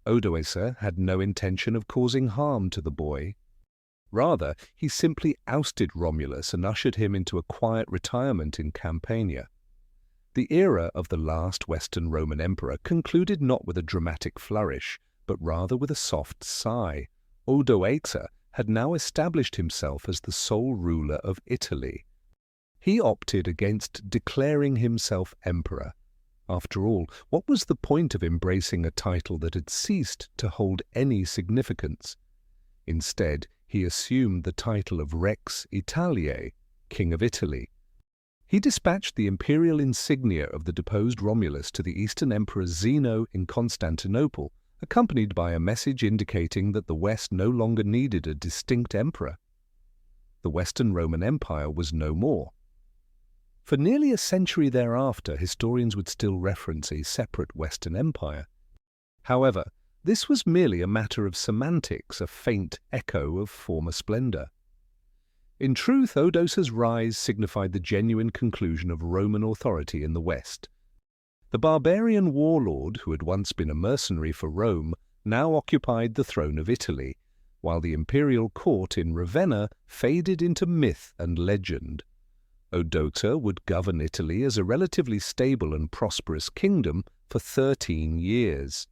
Odoacer had no intention of causing harm to the boy. Rather, he simply ousted Romulus and ushered him into a quiet retirement in Campania. The era of the last Western Roman emperor concluded not with a dramatic flourish, but rather with a soft sigh. Odoacer had now established himself as the sole ruler of Italy. He opted against declaring himself emperor. After all, what was the point of embracing a title that had ceased to hold any significance? Instead, he assumed the title of Rex Italiae, King of Italy. He dispatched the imperial insignia of the deposed Romulus to the Eastern Emperor Zeno in Constantinople, accompanied by a message indicating that the West no longer needed a distinct emperor. The Western Roman Empire was no more. For nearly a century thereafter, historians would still reference a separate Western Empire. However, this was merely a matter of semantics, a faint echo of former splendor. In truth, Odoacer's rise signified the genuine conclusion of Roman authority in the West. The barbarian warlord, who had once been a mercenary for Rome, now occupied the throne of Italy, while the imperial court in Ravenna faded into myth and legend. Odoacer would govern Italy as a relatively stable and prosperous kingdom for 13 years.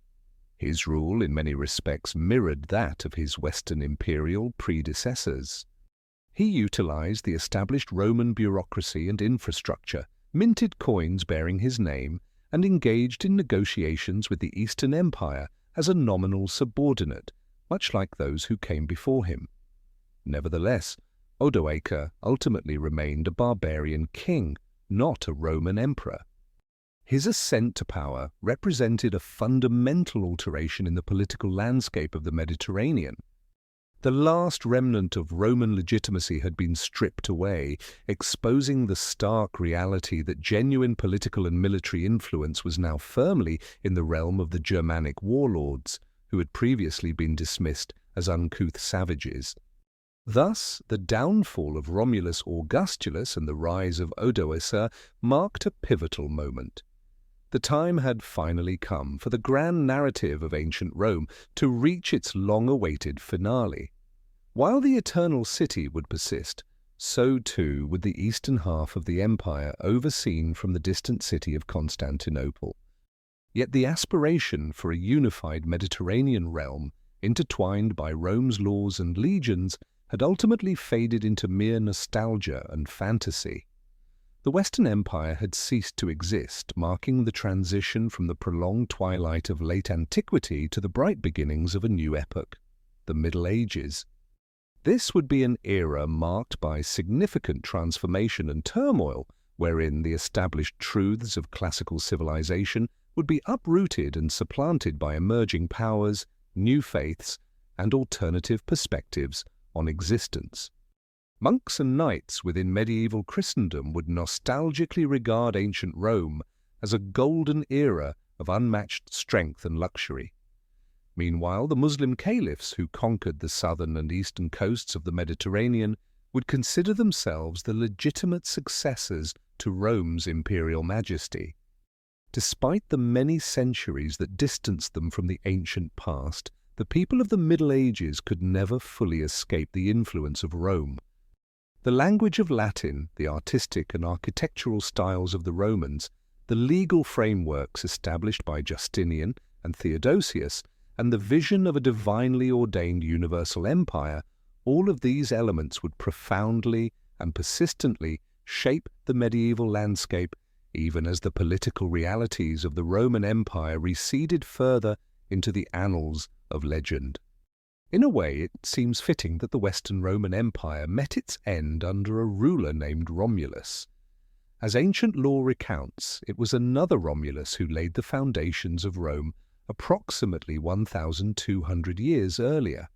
His rule in many respects mirrored that of his Western imperial predecessors. He utilized the established Roman bureaucracy and infrastructure, minted coins bearing his name, and engaged in negotiations with the Eastern Empire as a nominal subordinate, much like those who came before him. Nevertheless, Odoacer ultimately remained a barbarian king, not a Roman emperor. His ascent to power represented a fundamental alteration in the political landscape of the Mediterranean. The last remnant of Roman legitimacy had been stripped away, exposing the stark reality that genuine political and military influence was now firmly in the realm of the Germanic warlords, who had previously been dismissed as uncouth savages. Thus, the downfall of Romulus Augustulus and the rise of Odoacer marked a pivotal moment. The time had finally come for the grand narrative of ancient Rome to reach its long-awaited finale. While the Eternal City would persist, so too would the eastern half of the empire overseen from the distant city of Constantinople. Yet the aspiration for a unified Mediterranean realm, intertwined by Rome's laws and legions, had ultimately faded into mere nostalgia and fantasy. The Western Empire had ceased to exist, marking the transition from the prolonged twilight of late antiquity to the bright beginnings of a new epoch, the Middle Ages. This would be an era marked by significant transformation and turmoil, wherein the established truths of classical civilization would be uprooted and supplanted by emerging powers, new faiths, and alternative perspectives on existence. Monks and knights within medieval Christendom would nostalgically regard ancient Rome as a golden era of unmatched strength and luxury. Meanwhile, the Muslim caliphs who conquered the southern and eastern coasts of the Mediterranean would consider themselves the legitimate successors to Rome's imperial majesty. Despite the many centuries that distanced them from the ancient past, the people of the Middle Ages could never fully escape the influence of Rome. The language of Latin, the artistic and architectural styles of the Romans, the legal frameworks established by Justinian and Theodosius, and the vision of a divinely ordained universal empire, all of these elements would profoundly and persistently shape the medieval landscape, even as the political realities of the Roman Empire receded further into the annals of legend. In a way, it seems fitting that the Western Roman Empire met its end under a ruler named Romulus. As ancient lore recounts, it was another Romulus who laid the foundations of Rome approximately 1,200 years earlier.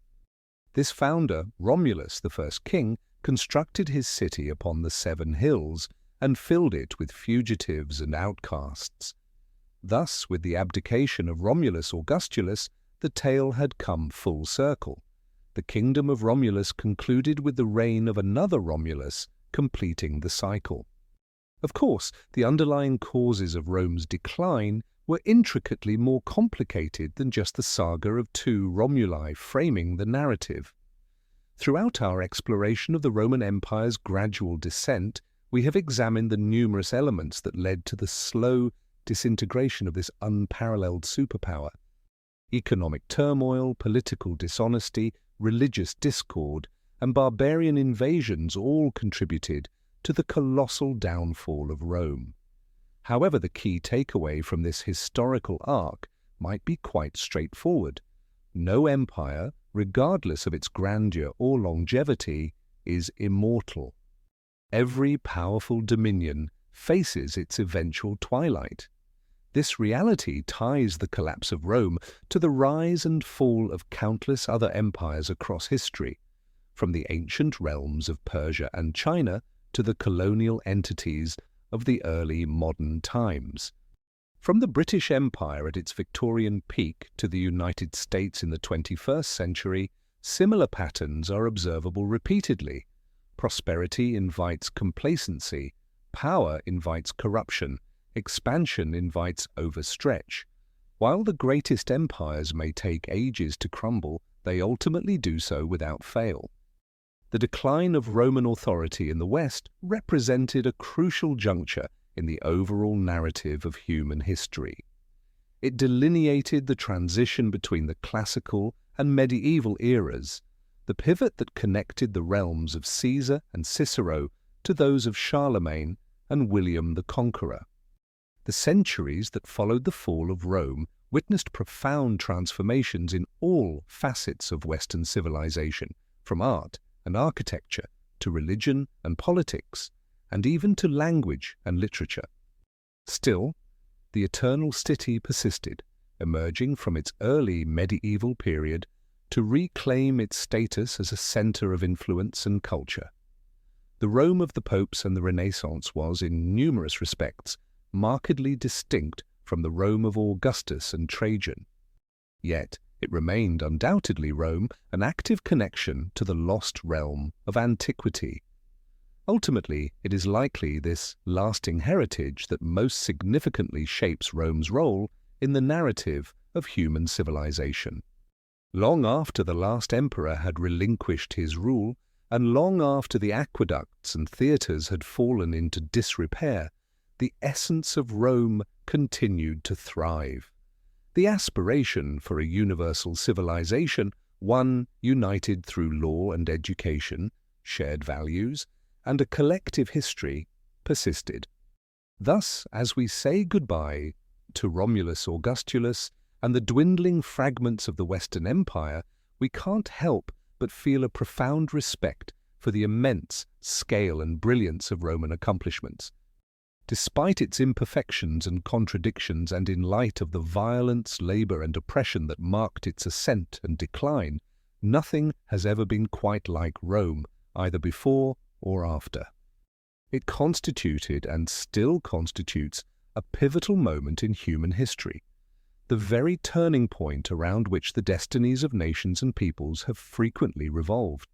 This founder, Romulus, the first king, constructed his city upon the 7 hills and filled it with fugitives and outcasts. Thus, with the abdication of Romulus Augustulus, the tale had come full circle. The kingdom of Romulus concluded with the reign of another Romulus, completing the cycle. Of course, the underlying causes of Rome's decline were intricately more complicated than just the saga of 2 Romuli framing the narrative. Throughout our exploration of the Roman Empire's gradual descent, we have examined the numerous elements that led to the slow disintegration of this unparalleled superpower. Economic turmoil, political dishonesty, religious discord, and barbarian invasions all contributed to the colossal downfall of Rome. However, the key takeaway from this historical arc might be quite straightforward. No empire, regardless of its grandeur or longevity, is immortal. Every powerful dominion faces its eventual twilight. This reality ties the collapse of Rome to the rise and fall of countless other empires across history, from the ancient realms of Persia and China to the colonial entities of the early modern times. From the British Empire at its Victorian peak to the United States in the 21st century, similar patterns are observable repeatedly. Prosperity invites complacency, power invites corruption, expansion invites overstretch. While the greatest empires may take ages to crumble, they ultimately do so without fail. The decline of Roman authority in the West represented a crucial juncture in the overall narrative of human history. It delineated the transition between the classical and medieval eras, the pivot that connected the realms of Caesar and Cicero to those of Charlemagne and William the Conqueror. The centuries that followed the fall of Rome witnessed profound transformations in all facets of Western civilization, from art and architecture to religion and politics, and even to language and literature. Still, the eternal city persisted, emerging from its early medieval period to reclaim its status as a center of influence and culture. The Rome of the popes and the Renaissance was, in numerous respects, markedly distinct from the Rome of Augustus and Trajan. Yet, it remained undoubtedly Rome, an active connection to the lost realm of antiquity. Ultimately, it is likely this lasting heritage that most significantly shapes Rome's role in the narrative of human civilization. Long after the last emperor had relinquished his rule, and long after the aqueducts and theatres had fallen into disrepair, the essence of Rome continued to thrive. The aspiration for a universal civilization, one united through law and education, shared values, and a collective history, persisted. Thus, as we say goodbye to Romulus Augustulus and the dwindling fragments of the Western Empire, we can't help but feel a profound respect for the immense scale and brilliance of Roman accomplishments. Despite its imperfections and contradictions, and in light of the violence, labor, and oppression that marked its ascent and decline, nothing has ever been quite like Rome, either before or after. It constituted and still constitutes a pivotal moment in human history, the very turning point around which the destinies of nations and peoples have frequently revolved.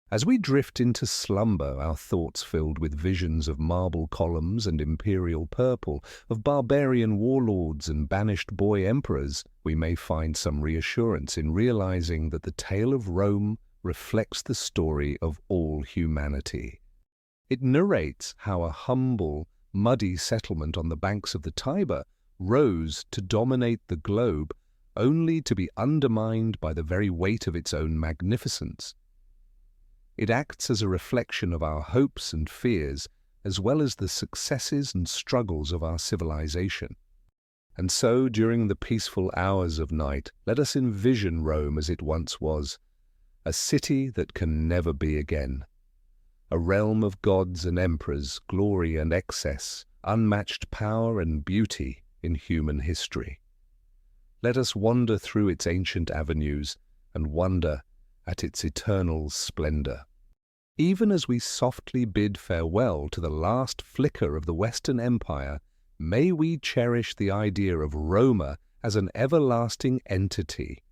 As we drift into slumber, our thoughts filled with visions of marble columns and imperial purple, of barbarian warlords and banished boy emperors, we may find some reassurance in realizing that the tale of Rome reflects the story of all humanity. It narrates how a humble, muddy settlement on the banks of the Tiber rose to dominate the globe, only to be undermined by the very weight of its own magnificence. It acts as a reflection of our hopes and fears, as well as the successes and struggles of our civilization. And so, during the peaceful hours of night, let us envision Rome as it once was, a city that can never be again, a realm of gods and emperors, glory and excess, unmatched power and beauty in human history. Let us wander through its ancient avenues and wonder at its eternal splendor. Even as we softly bid farewell to the last flicker of the Western Empire, may we cherish the idea of Roma as an everlasting entity.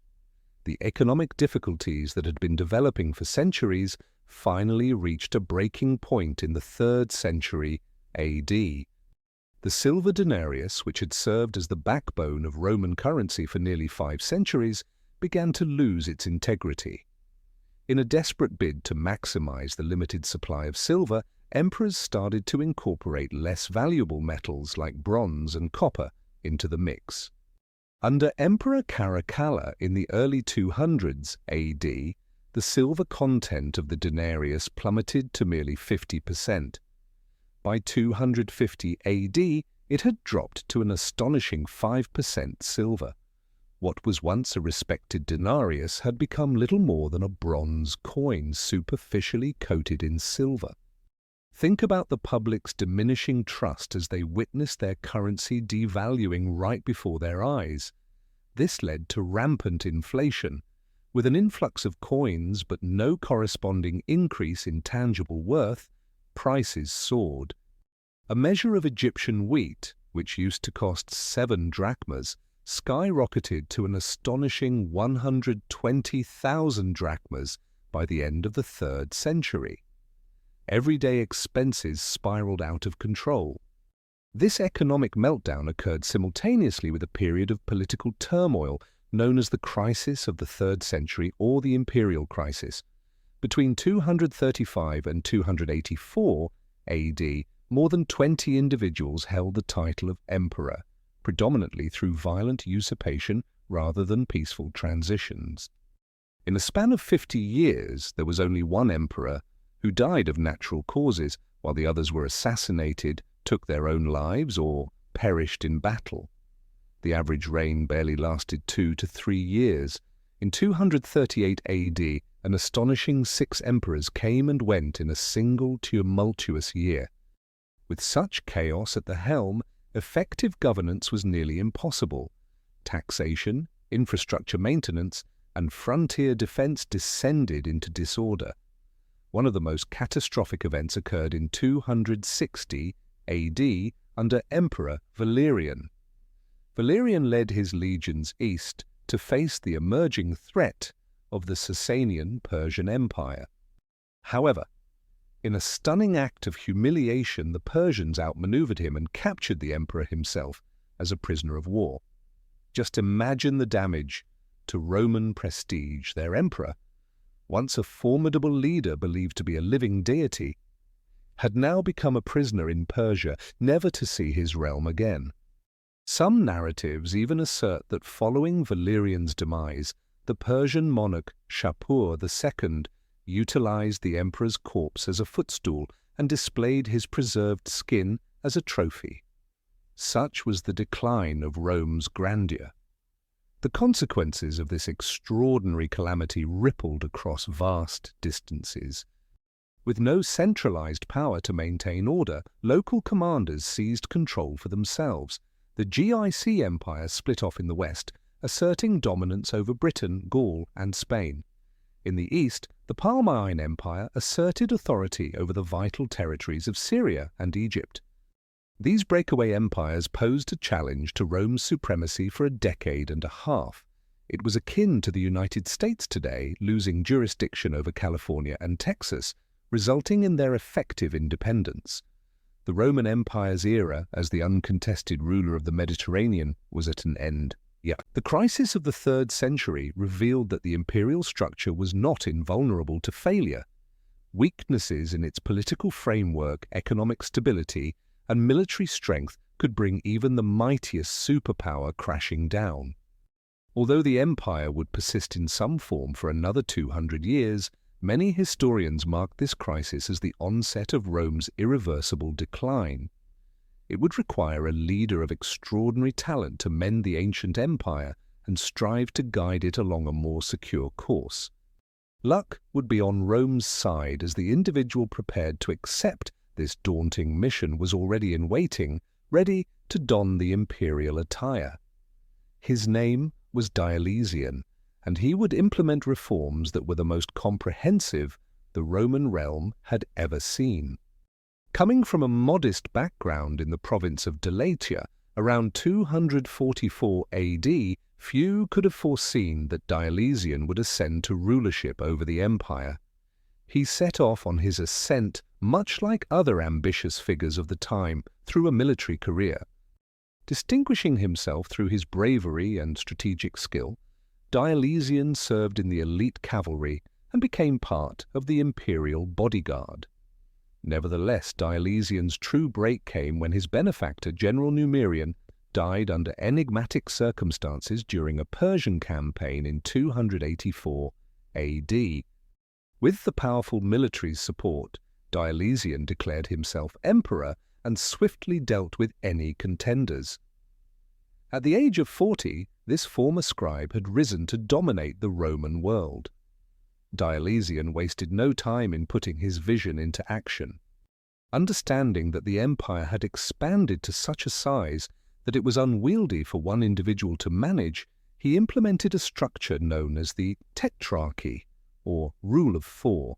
The economic difficulties that had been developing for centuries finally reached a breaking point in the 3rd century AD. The silver denarius, which had served as the backbone of Roman currency for nearly 5 centuries, began to lose its integrity. In a desperate bid to maximize the limited supply of silver, emperors started to incorporate less valuable metals like bronze and copper into the mix. Under Emperor Caracalla in the early 200s AD, the silver content of the denarius plummeted to merely 50%. By 250 AD, it had dropped to an astonishing 5% silver. What was once a respected denarius had become little more than a bronze coin superficially coated in silver. Think about the public's diminishing trust as they witnessed their currency devaluing right before their eyes. This led to rampant inflation. With an influx of coins but no corresponding increase in tangible worth, prices soared. A measure of Egyptian wheat, which used to cost 7 drachmas, skyrocketed to an astonishing 120,000 drachmas by the end of the 3rd century. Everyday expenses spiraled out of control. This economic meltdown occurred simultaneously with a period of political turmoil known as the Crisis of the 3rd Century or the Imperial Crisis. Between 235 and 284 AD, more than 20 individuals held the title of emperor, predominantly through violent usurpation rather than peaceful transitions. In a span of 50 years, there was only one emperor who died of natural causes, while the others were assassinated, took their own lives, or perished in battle. The average reign barely lasted 2 to 3 years. In 238 AD, an astonishing 6 emperors came and went in a single tumultuous year. With such chaos at the helm, effective governance was nearly impossible. Taxation, infrastructure maintenance, and frontier defense descended into disorder. One of the most catastrophic events occurred in 260 AD under Emperor Valerian. Valerian led his legions east to face the emerging threat of the Sasanian Persian Empire. However, in a stunning act of humiliation, the Persians outmaneuvered him and captured the emperor himself as a prisoner of war. Just imagine the damage to Roman prestige. Their emperor, once a formidable leader believed to be a living deity, had now become a prisoner in Persia, never to see his realm again. Some narratives even assert that following Valerian's demise, the Persian monarch Shapur II utilized the emperor's corpse as a footstool and displayed his preserved skin as a trophy. Such was the decline of Rome's grandeur. The consequences of this extraordinary calamity rippled across vast distances. With no centralized power to maintain order, local commanders seized control for themselves. The GIC Empire split off in the west, asserting dominance over Britain, Gaul, and Spain. In the east, the Palmyrene Empire asserted authority over the vital territories of Syria and Egypt. These breakaway empires posed a challenge to Rome's supremacy for a decade and a half. It was akin to the United States today losing jurisdiction over California and Texas, resulting in their effective independence. The Roman Empire's era as the uncontested ruler of the Mediterranean was at an end. Yet, the crisis of the 3rd century revealed that the imperial structure was not invulnerable to failure. Weaknesses in its political framework, economic stability, and military strength could bring even the mightiest superpower crashing down. Although the empire would persist in some form for another 200 years, many historians mark this crisis as the onset of Rome's irreversible decline. It would require a leader of extraordinary talent to mend the ancient empire and strive to guide it along a more secure course. Luck would be on Rome's side as the individual prepared to accept this daunting mission was already in waiting, ready to don the imperial attire. His name was Diocletian, and he would implement reforms that were the most comprehensive the Roman realm had ever seen. Coming from a modest background in the province of Dacia, around 244 AD, few could have foreseen that Diocletian would ascend to rulership over the empire. He set off on his ascent, much like other ambitious figures of the time, through a military career. Distinguishing himself through his bravery and strategic skill, Diocletian served in the elite cavalry and became part of the imperial bodyguard. Nevertheless, Diocletian's true break came when his benefactor, General Numerian, died under enigmatic circumstances during a Persian campaign in 284 AD. With the powerful military's support, Diocletian declared himself emperor and swiftly dealt with any contenders. At the age of 40, this former scribe had risen to dominate the Roman world. Diocletian wasted no time in putting his vision into action. Understanding that the empire had expanded to such a size that it was unwieldy for one individual to manage, he implemented a structure known as the tetrarchy, or rule of 4.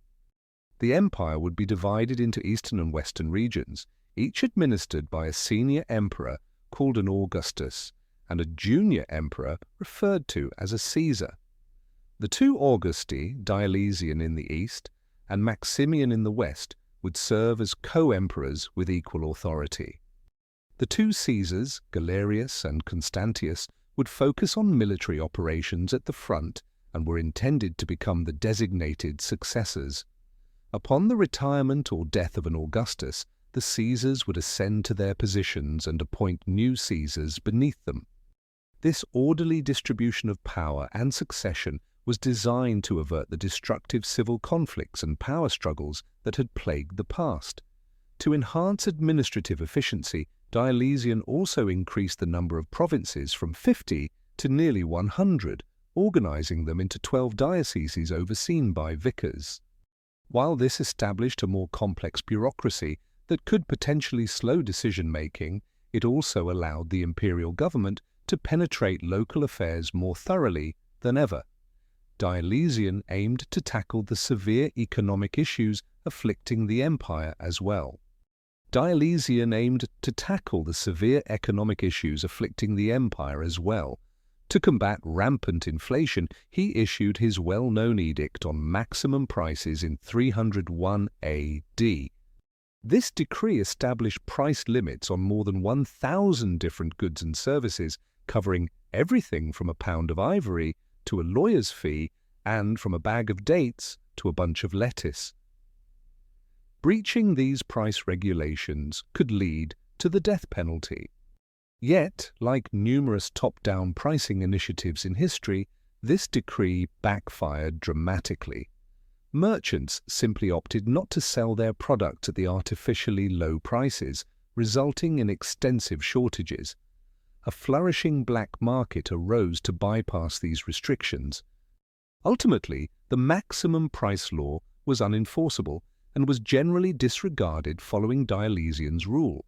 The empire would be divided into eastern and western regions, each administered by a senior emperor called an Augustus, and a junior emperor referred to as a Caesar. The two Augusti, Diocletian in the east and Maximian in the west, would serve as co-emperors with equal authority. The two Caesars, Galerius and Constantius, would focus on military operations at the front and were intended to become the designated successors. Upon the retirement or death of an Augustus, the Caesars would ascend to their positions and appoint new Caesars beneath them. This orderly distribution of power and succession was designed to avert the destructive civil conflicts and power struggles that had plagued the past. To enhance administrative efficiency, Diocletian also increased the number of provinces from 50 to nearly 100, organizing them into 12 dioceses overseen by vicars. While this established a more complex bureaucracy, that could potentially slow decision-making, it also allowed the imperial government to penetrate local affairs more thoroughly than ever. Diocletian aimed to tackle the severe economic issues afflicting the empire as well. To combat rampant inflation, he issued his well-known edict on maximum prices in 301 AD. This decree established price limits on more than 1,000 different goods and services, covering everything from a pound of ivory to a lawyer's fee and from a bag of dates to a bunch of lettuce. Breaching these price regulations could lead to the death penalty. Yet, like numerous top-down pricing initiatives in history, this decree backfired dramatically. Merchants simply opted not to sell their products at the artificially low prices, resulting in extensive shortages. A flourishing black market arose to bypass these restrictions. Ultimately, the maximum price law was unenforceable and was generally disregarded following Diocletian's rule.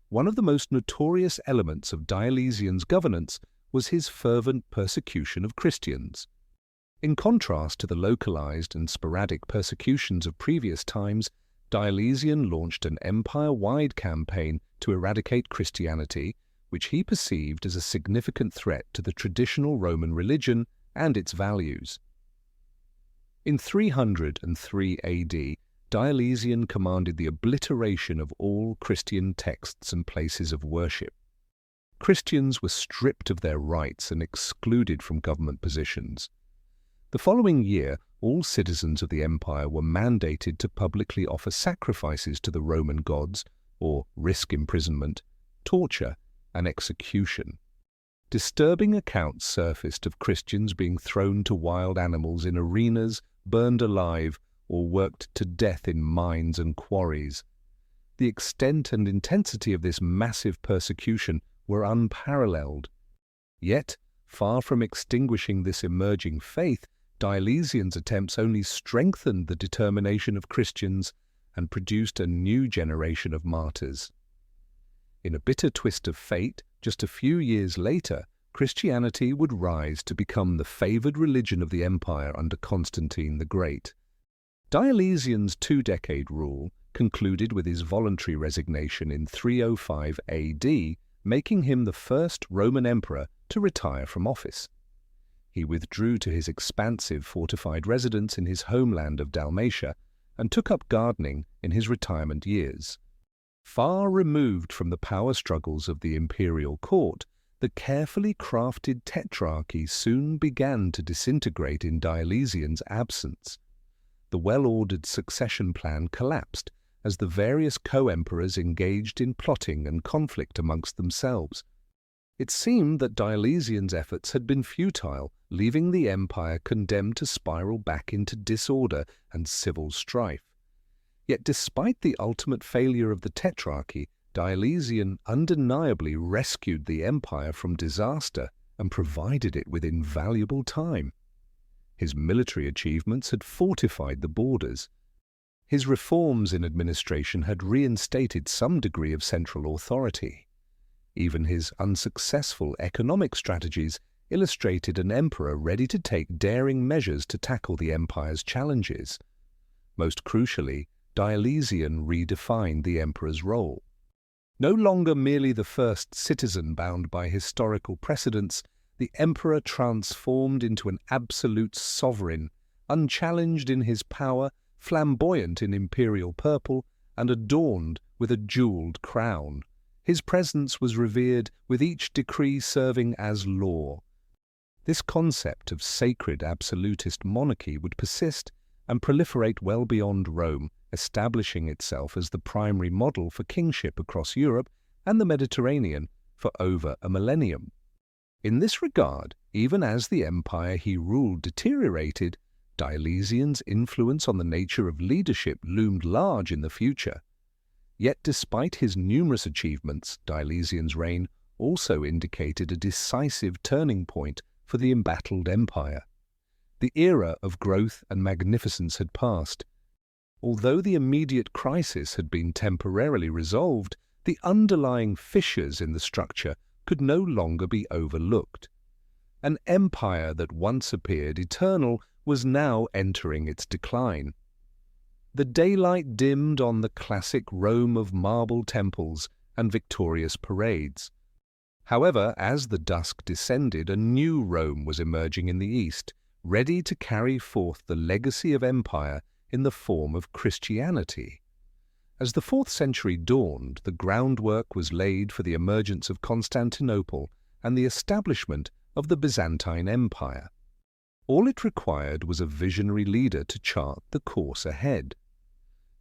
One of the most notorious elements of Diocletian's governance was his fervent persecution of Christians. In contrast to the localized and sporadic persecutions of previous times, Diocletian launched an empire-wide campaign to eradicate Christianity, which he perceived as a significant threat to the traditional Roman religion and its values. In 303 AD, Diocletian commanded the obliteration of all Christian texts and places of worship. Christians were stripped of their rights and excluded from government positions. The following year, all citizens of the empire were mandated to publicly offer sacrifices to the Roman gods, or risk imprisonment, torture, and execution. Disturbing accounts surfaced of Christians being thrown to wild animals in arenas, burned alive, or worked to death in mines and quarries. The extent and intensity of this massive persecution were unparalleled. Yet, far from extinguishing this emerging faith, Diocletian's attempts only strengthened the determination of Christians and produced a new generation of martyrs. In a bitter twist of fate, just a few years later, Christianity would rise to become the favored religion of the empire under Constantine the Great. Diocletian's two-decade rule concluded with his voluntary resignation in 305 AD, making him the first Roman emperor to retire from office. He withdrew to his expansive fortified residence in his homeland of Dalmatia and took up gardening in his retirement years. Far removed from the power struggles of the imperial court, the carefully crafted tetrarchy soon began to disintegrate in Diocletian's absence. The well-ordered succession plan collapsed as the various co-emperors engaged in plotting and conflict amongst themselves. It seemed that Diocletian's efforts had been futile, leaving the empire condemned to spiral back into disorder and civil strife. Yet despite the ultimate failure of the tetrarchy, Diocletian undeniably rescued the empire from disaster and provided it with invaluable time. His military achievements had fortified the borders. His reforms in administration had reinstated some degree of central authority. Even his unsuccessful economic strategies illustrated an emperor ready to take daring measures to tackle the empire's challenges. Most crucially, Diocletian redefined the emperor's role. No longer merely the first citizen bound by historical precedents, the emperor transformed into an absolute sovereign, unchallenged in his power, flamboyant in imperial purple, and adorned with a jeweled crown. His presence was revered, with each decree serving as law. This concept of sacred absolutist monarchy would persist and proliferate well beyond Rome, establishing itself as the primary model for kingship across Europe and the Mediterranean for over a millennium. In this regard, even as the empire he ruled deteriorated, Diocletian's influence on the nature of leadership loomed large in the future. Yet despite his numerous achievements, Diocletian's reign also indicated a decisive turning point for the embattled empire. The era of growth and magnificence had passed. although the immediate crisis had been temporarily resolved, the underlying fissures in the structure could no longer be overlooked. An empire that once appeared eternal was now entering its decline. The daylight dimmed on the classic Rome of marble temples and victorious parades. However, as the dusk descended, a new Rome was emerging in the east, ready to carry forth the legacy of empire in the form of Christianity. As the 4th century dawned, the groundwork was laid for the emergence of Constantinople and the establishment of the Byzantine Empire. All it required was a visionary leader to chart the course ahead.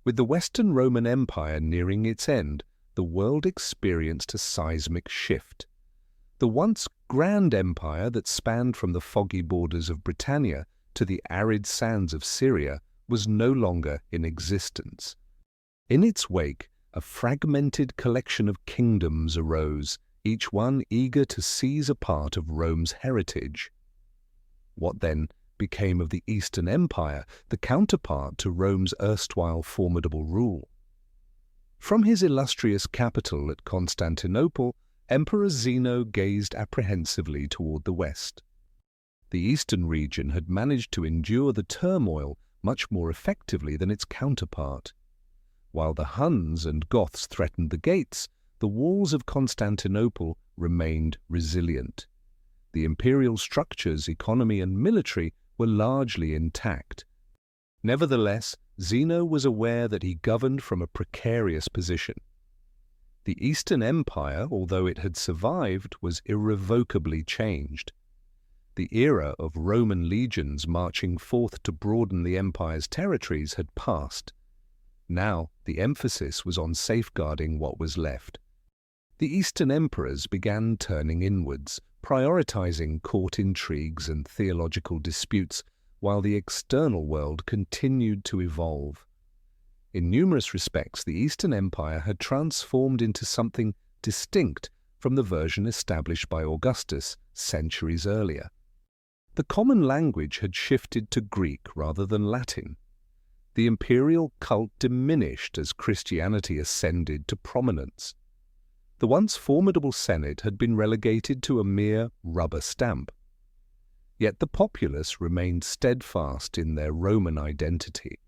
With the Western Roman Empire nearing its end, the world experienced a seismic shift. The once grand empire that spanned from the foggy borders of Britannia to the arid sands of Syria was no longer in existence. In its wake, a fragmented collection of kingdoms arose, each one eager to seize a part of Rome's heritage. What then became of the Eastern Empire, the counterpart to Rome's erstwhile formidable rule? From his illustrious capital at Constantinople, Emperor Zeno gazed apprehensively toward the west. The eastern region had managed to endure the turmoil much more effectively than its counterpart. While the Huns and Goths threatened the gates, the walls of Constantinople remained resilient. The imperial structures, economy and military were largely intact. Nevertheless, Zeno was aware that he governed from a precarious position. The Eastern Empire, although it had survived, was irrevocably changed. The era of Roman legions marching forth to broaden the empire's territories had passed. Now the emphasis was on safeguarding what was left. The Eastern emperors began turning inwards, prioritizing court intrigues and theological disputes, while the external world continued to evolve. In numerous respects, the Eastern Empire had transformed into something distinct from the version established by Augustus centuries earlier. The common language had shifted to Greek rather than Latin. The imperial cult diminished as Christianity ascended to prominence. The once formidable Senate had been relegated to a mere rubber stamp. Yet the populace remained steadfast in their Roman identity.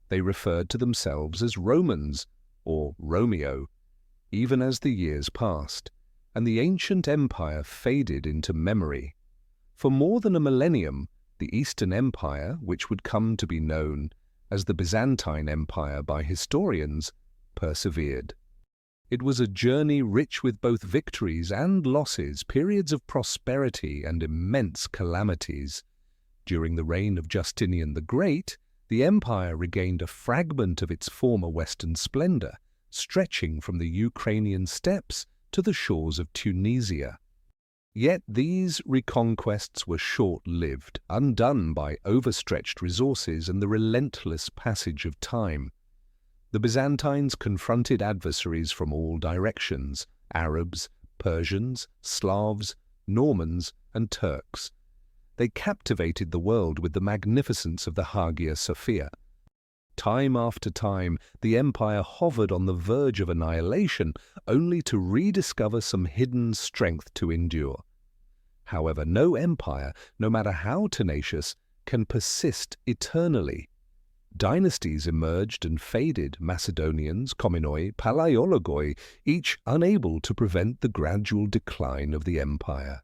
They referred to themselves as Romans, or Romeo, even as the years passed, and the ancient empire faded into memory. For more than a millennium, the Eastern Empire, which would come to be known as the Byzantine Empire by historians, persevered. It was a journey rich with both victories and losses, periods of prosperity and immense calamities. During the reign of Justinian the Great, the empire regained a fragment of its former Western splendor, stretching from the Ukrainian steppes to the shores of Tunisia. Yet these reconquests were short-lived, undone by overstretched resources and the relentless passage of time. The Byzantines confronted adversaries from all directions: Arabs, Persians, Slavs, Normans, and Turks. They captivated the world with the magnificence of the Hagia Sophia. Time after time, the empire hovered on the verge of annihilation, only to rediscover some hidden strength to endure. However, no empire, no matter how tenacious, can persist eternally. Dynasties emerged and faded: Macedonians, Komnoi, Palaiologoi, each unable to prevent the gradual decline of the empire.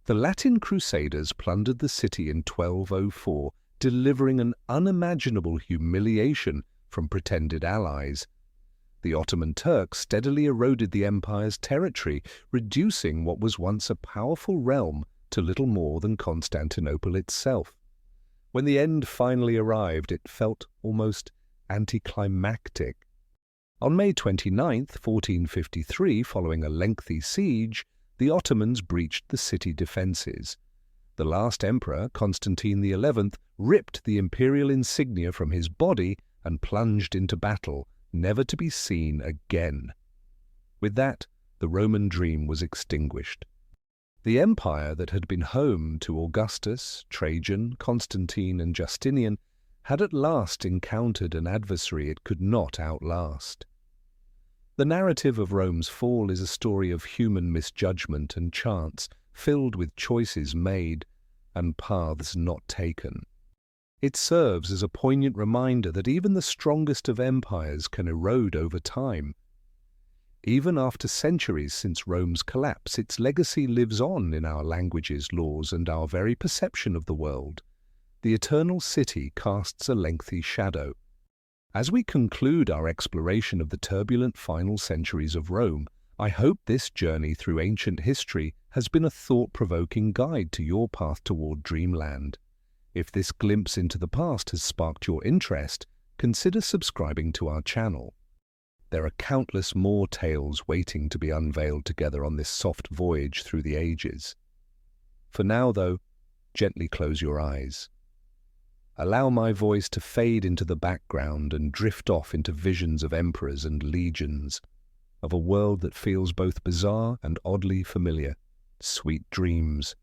The Latin Crusaders plundered the city in 1204, delivering an unimaginable humiliation from pretended allies. The Ottoman Turks steadily eroded the empire's territory, reducing what was once a powerful realm to little more than Constantinople itself. When the end finally arrived, it felt almost anticlimactic. On May 29, 1453, following a lengthy siege, the Ottomans breached the city defences. The last emperor, Constantine XI, ripped the imperial insignia from his body and plunged into battle, never to be seen again. With that, the Roman dream was extinguished. The empire that had been home to Augustus, Trajan, Constantine, and Justinian had at last encountered an adversary it could not outlast. The narrative of Rome's fall is a story of human misjudgment and chance, filled with choices made and paths not taken. It serves as a poignant reminder that even the strongest of empires can erode over time. Even after centuries since Rome's collapse, its legacy lives on in our languages, laws, and our very perception of the world. The eternal city casts a lengthy shadow. As we conclude our exploration of the turbulent final centuries of Rome, I hope this journey through ancient history has been a thought-provoking guide to your path toward dreamland. If this glimpse into the past has sparked your interest, consider subscribing to our channel. There are countless more tales waiting to be unveiled together on this soft voyage through the ages. For now, though, gently close your eyes. Allow my voice to fade into the background and drift off into visions of emperors and legions, of a world that feels both bizarre and oddly familiar. Sweet dreams.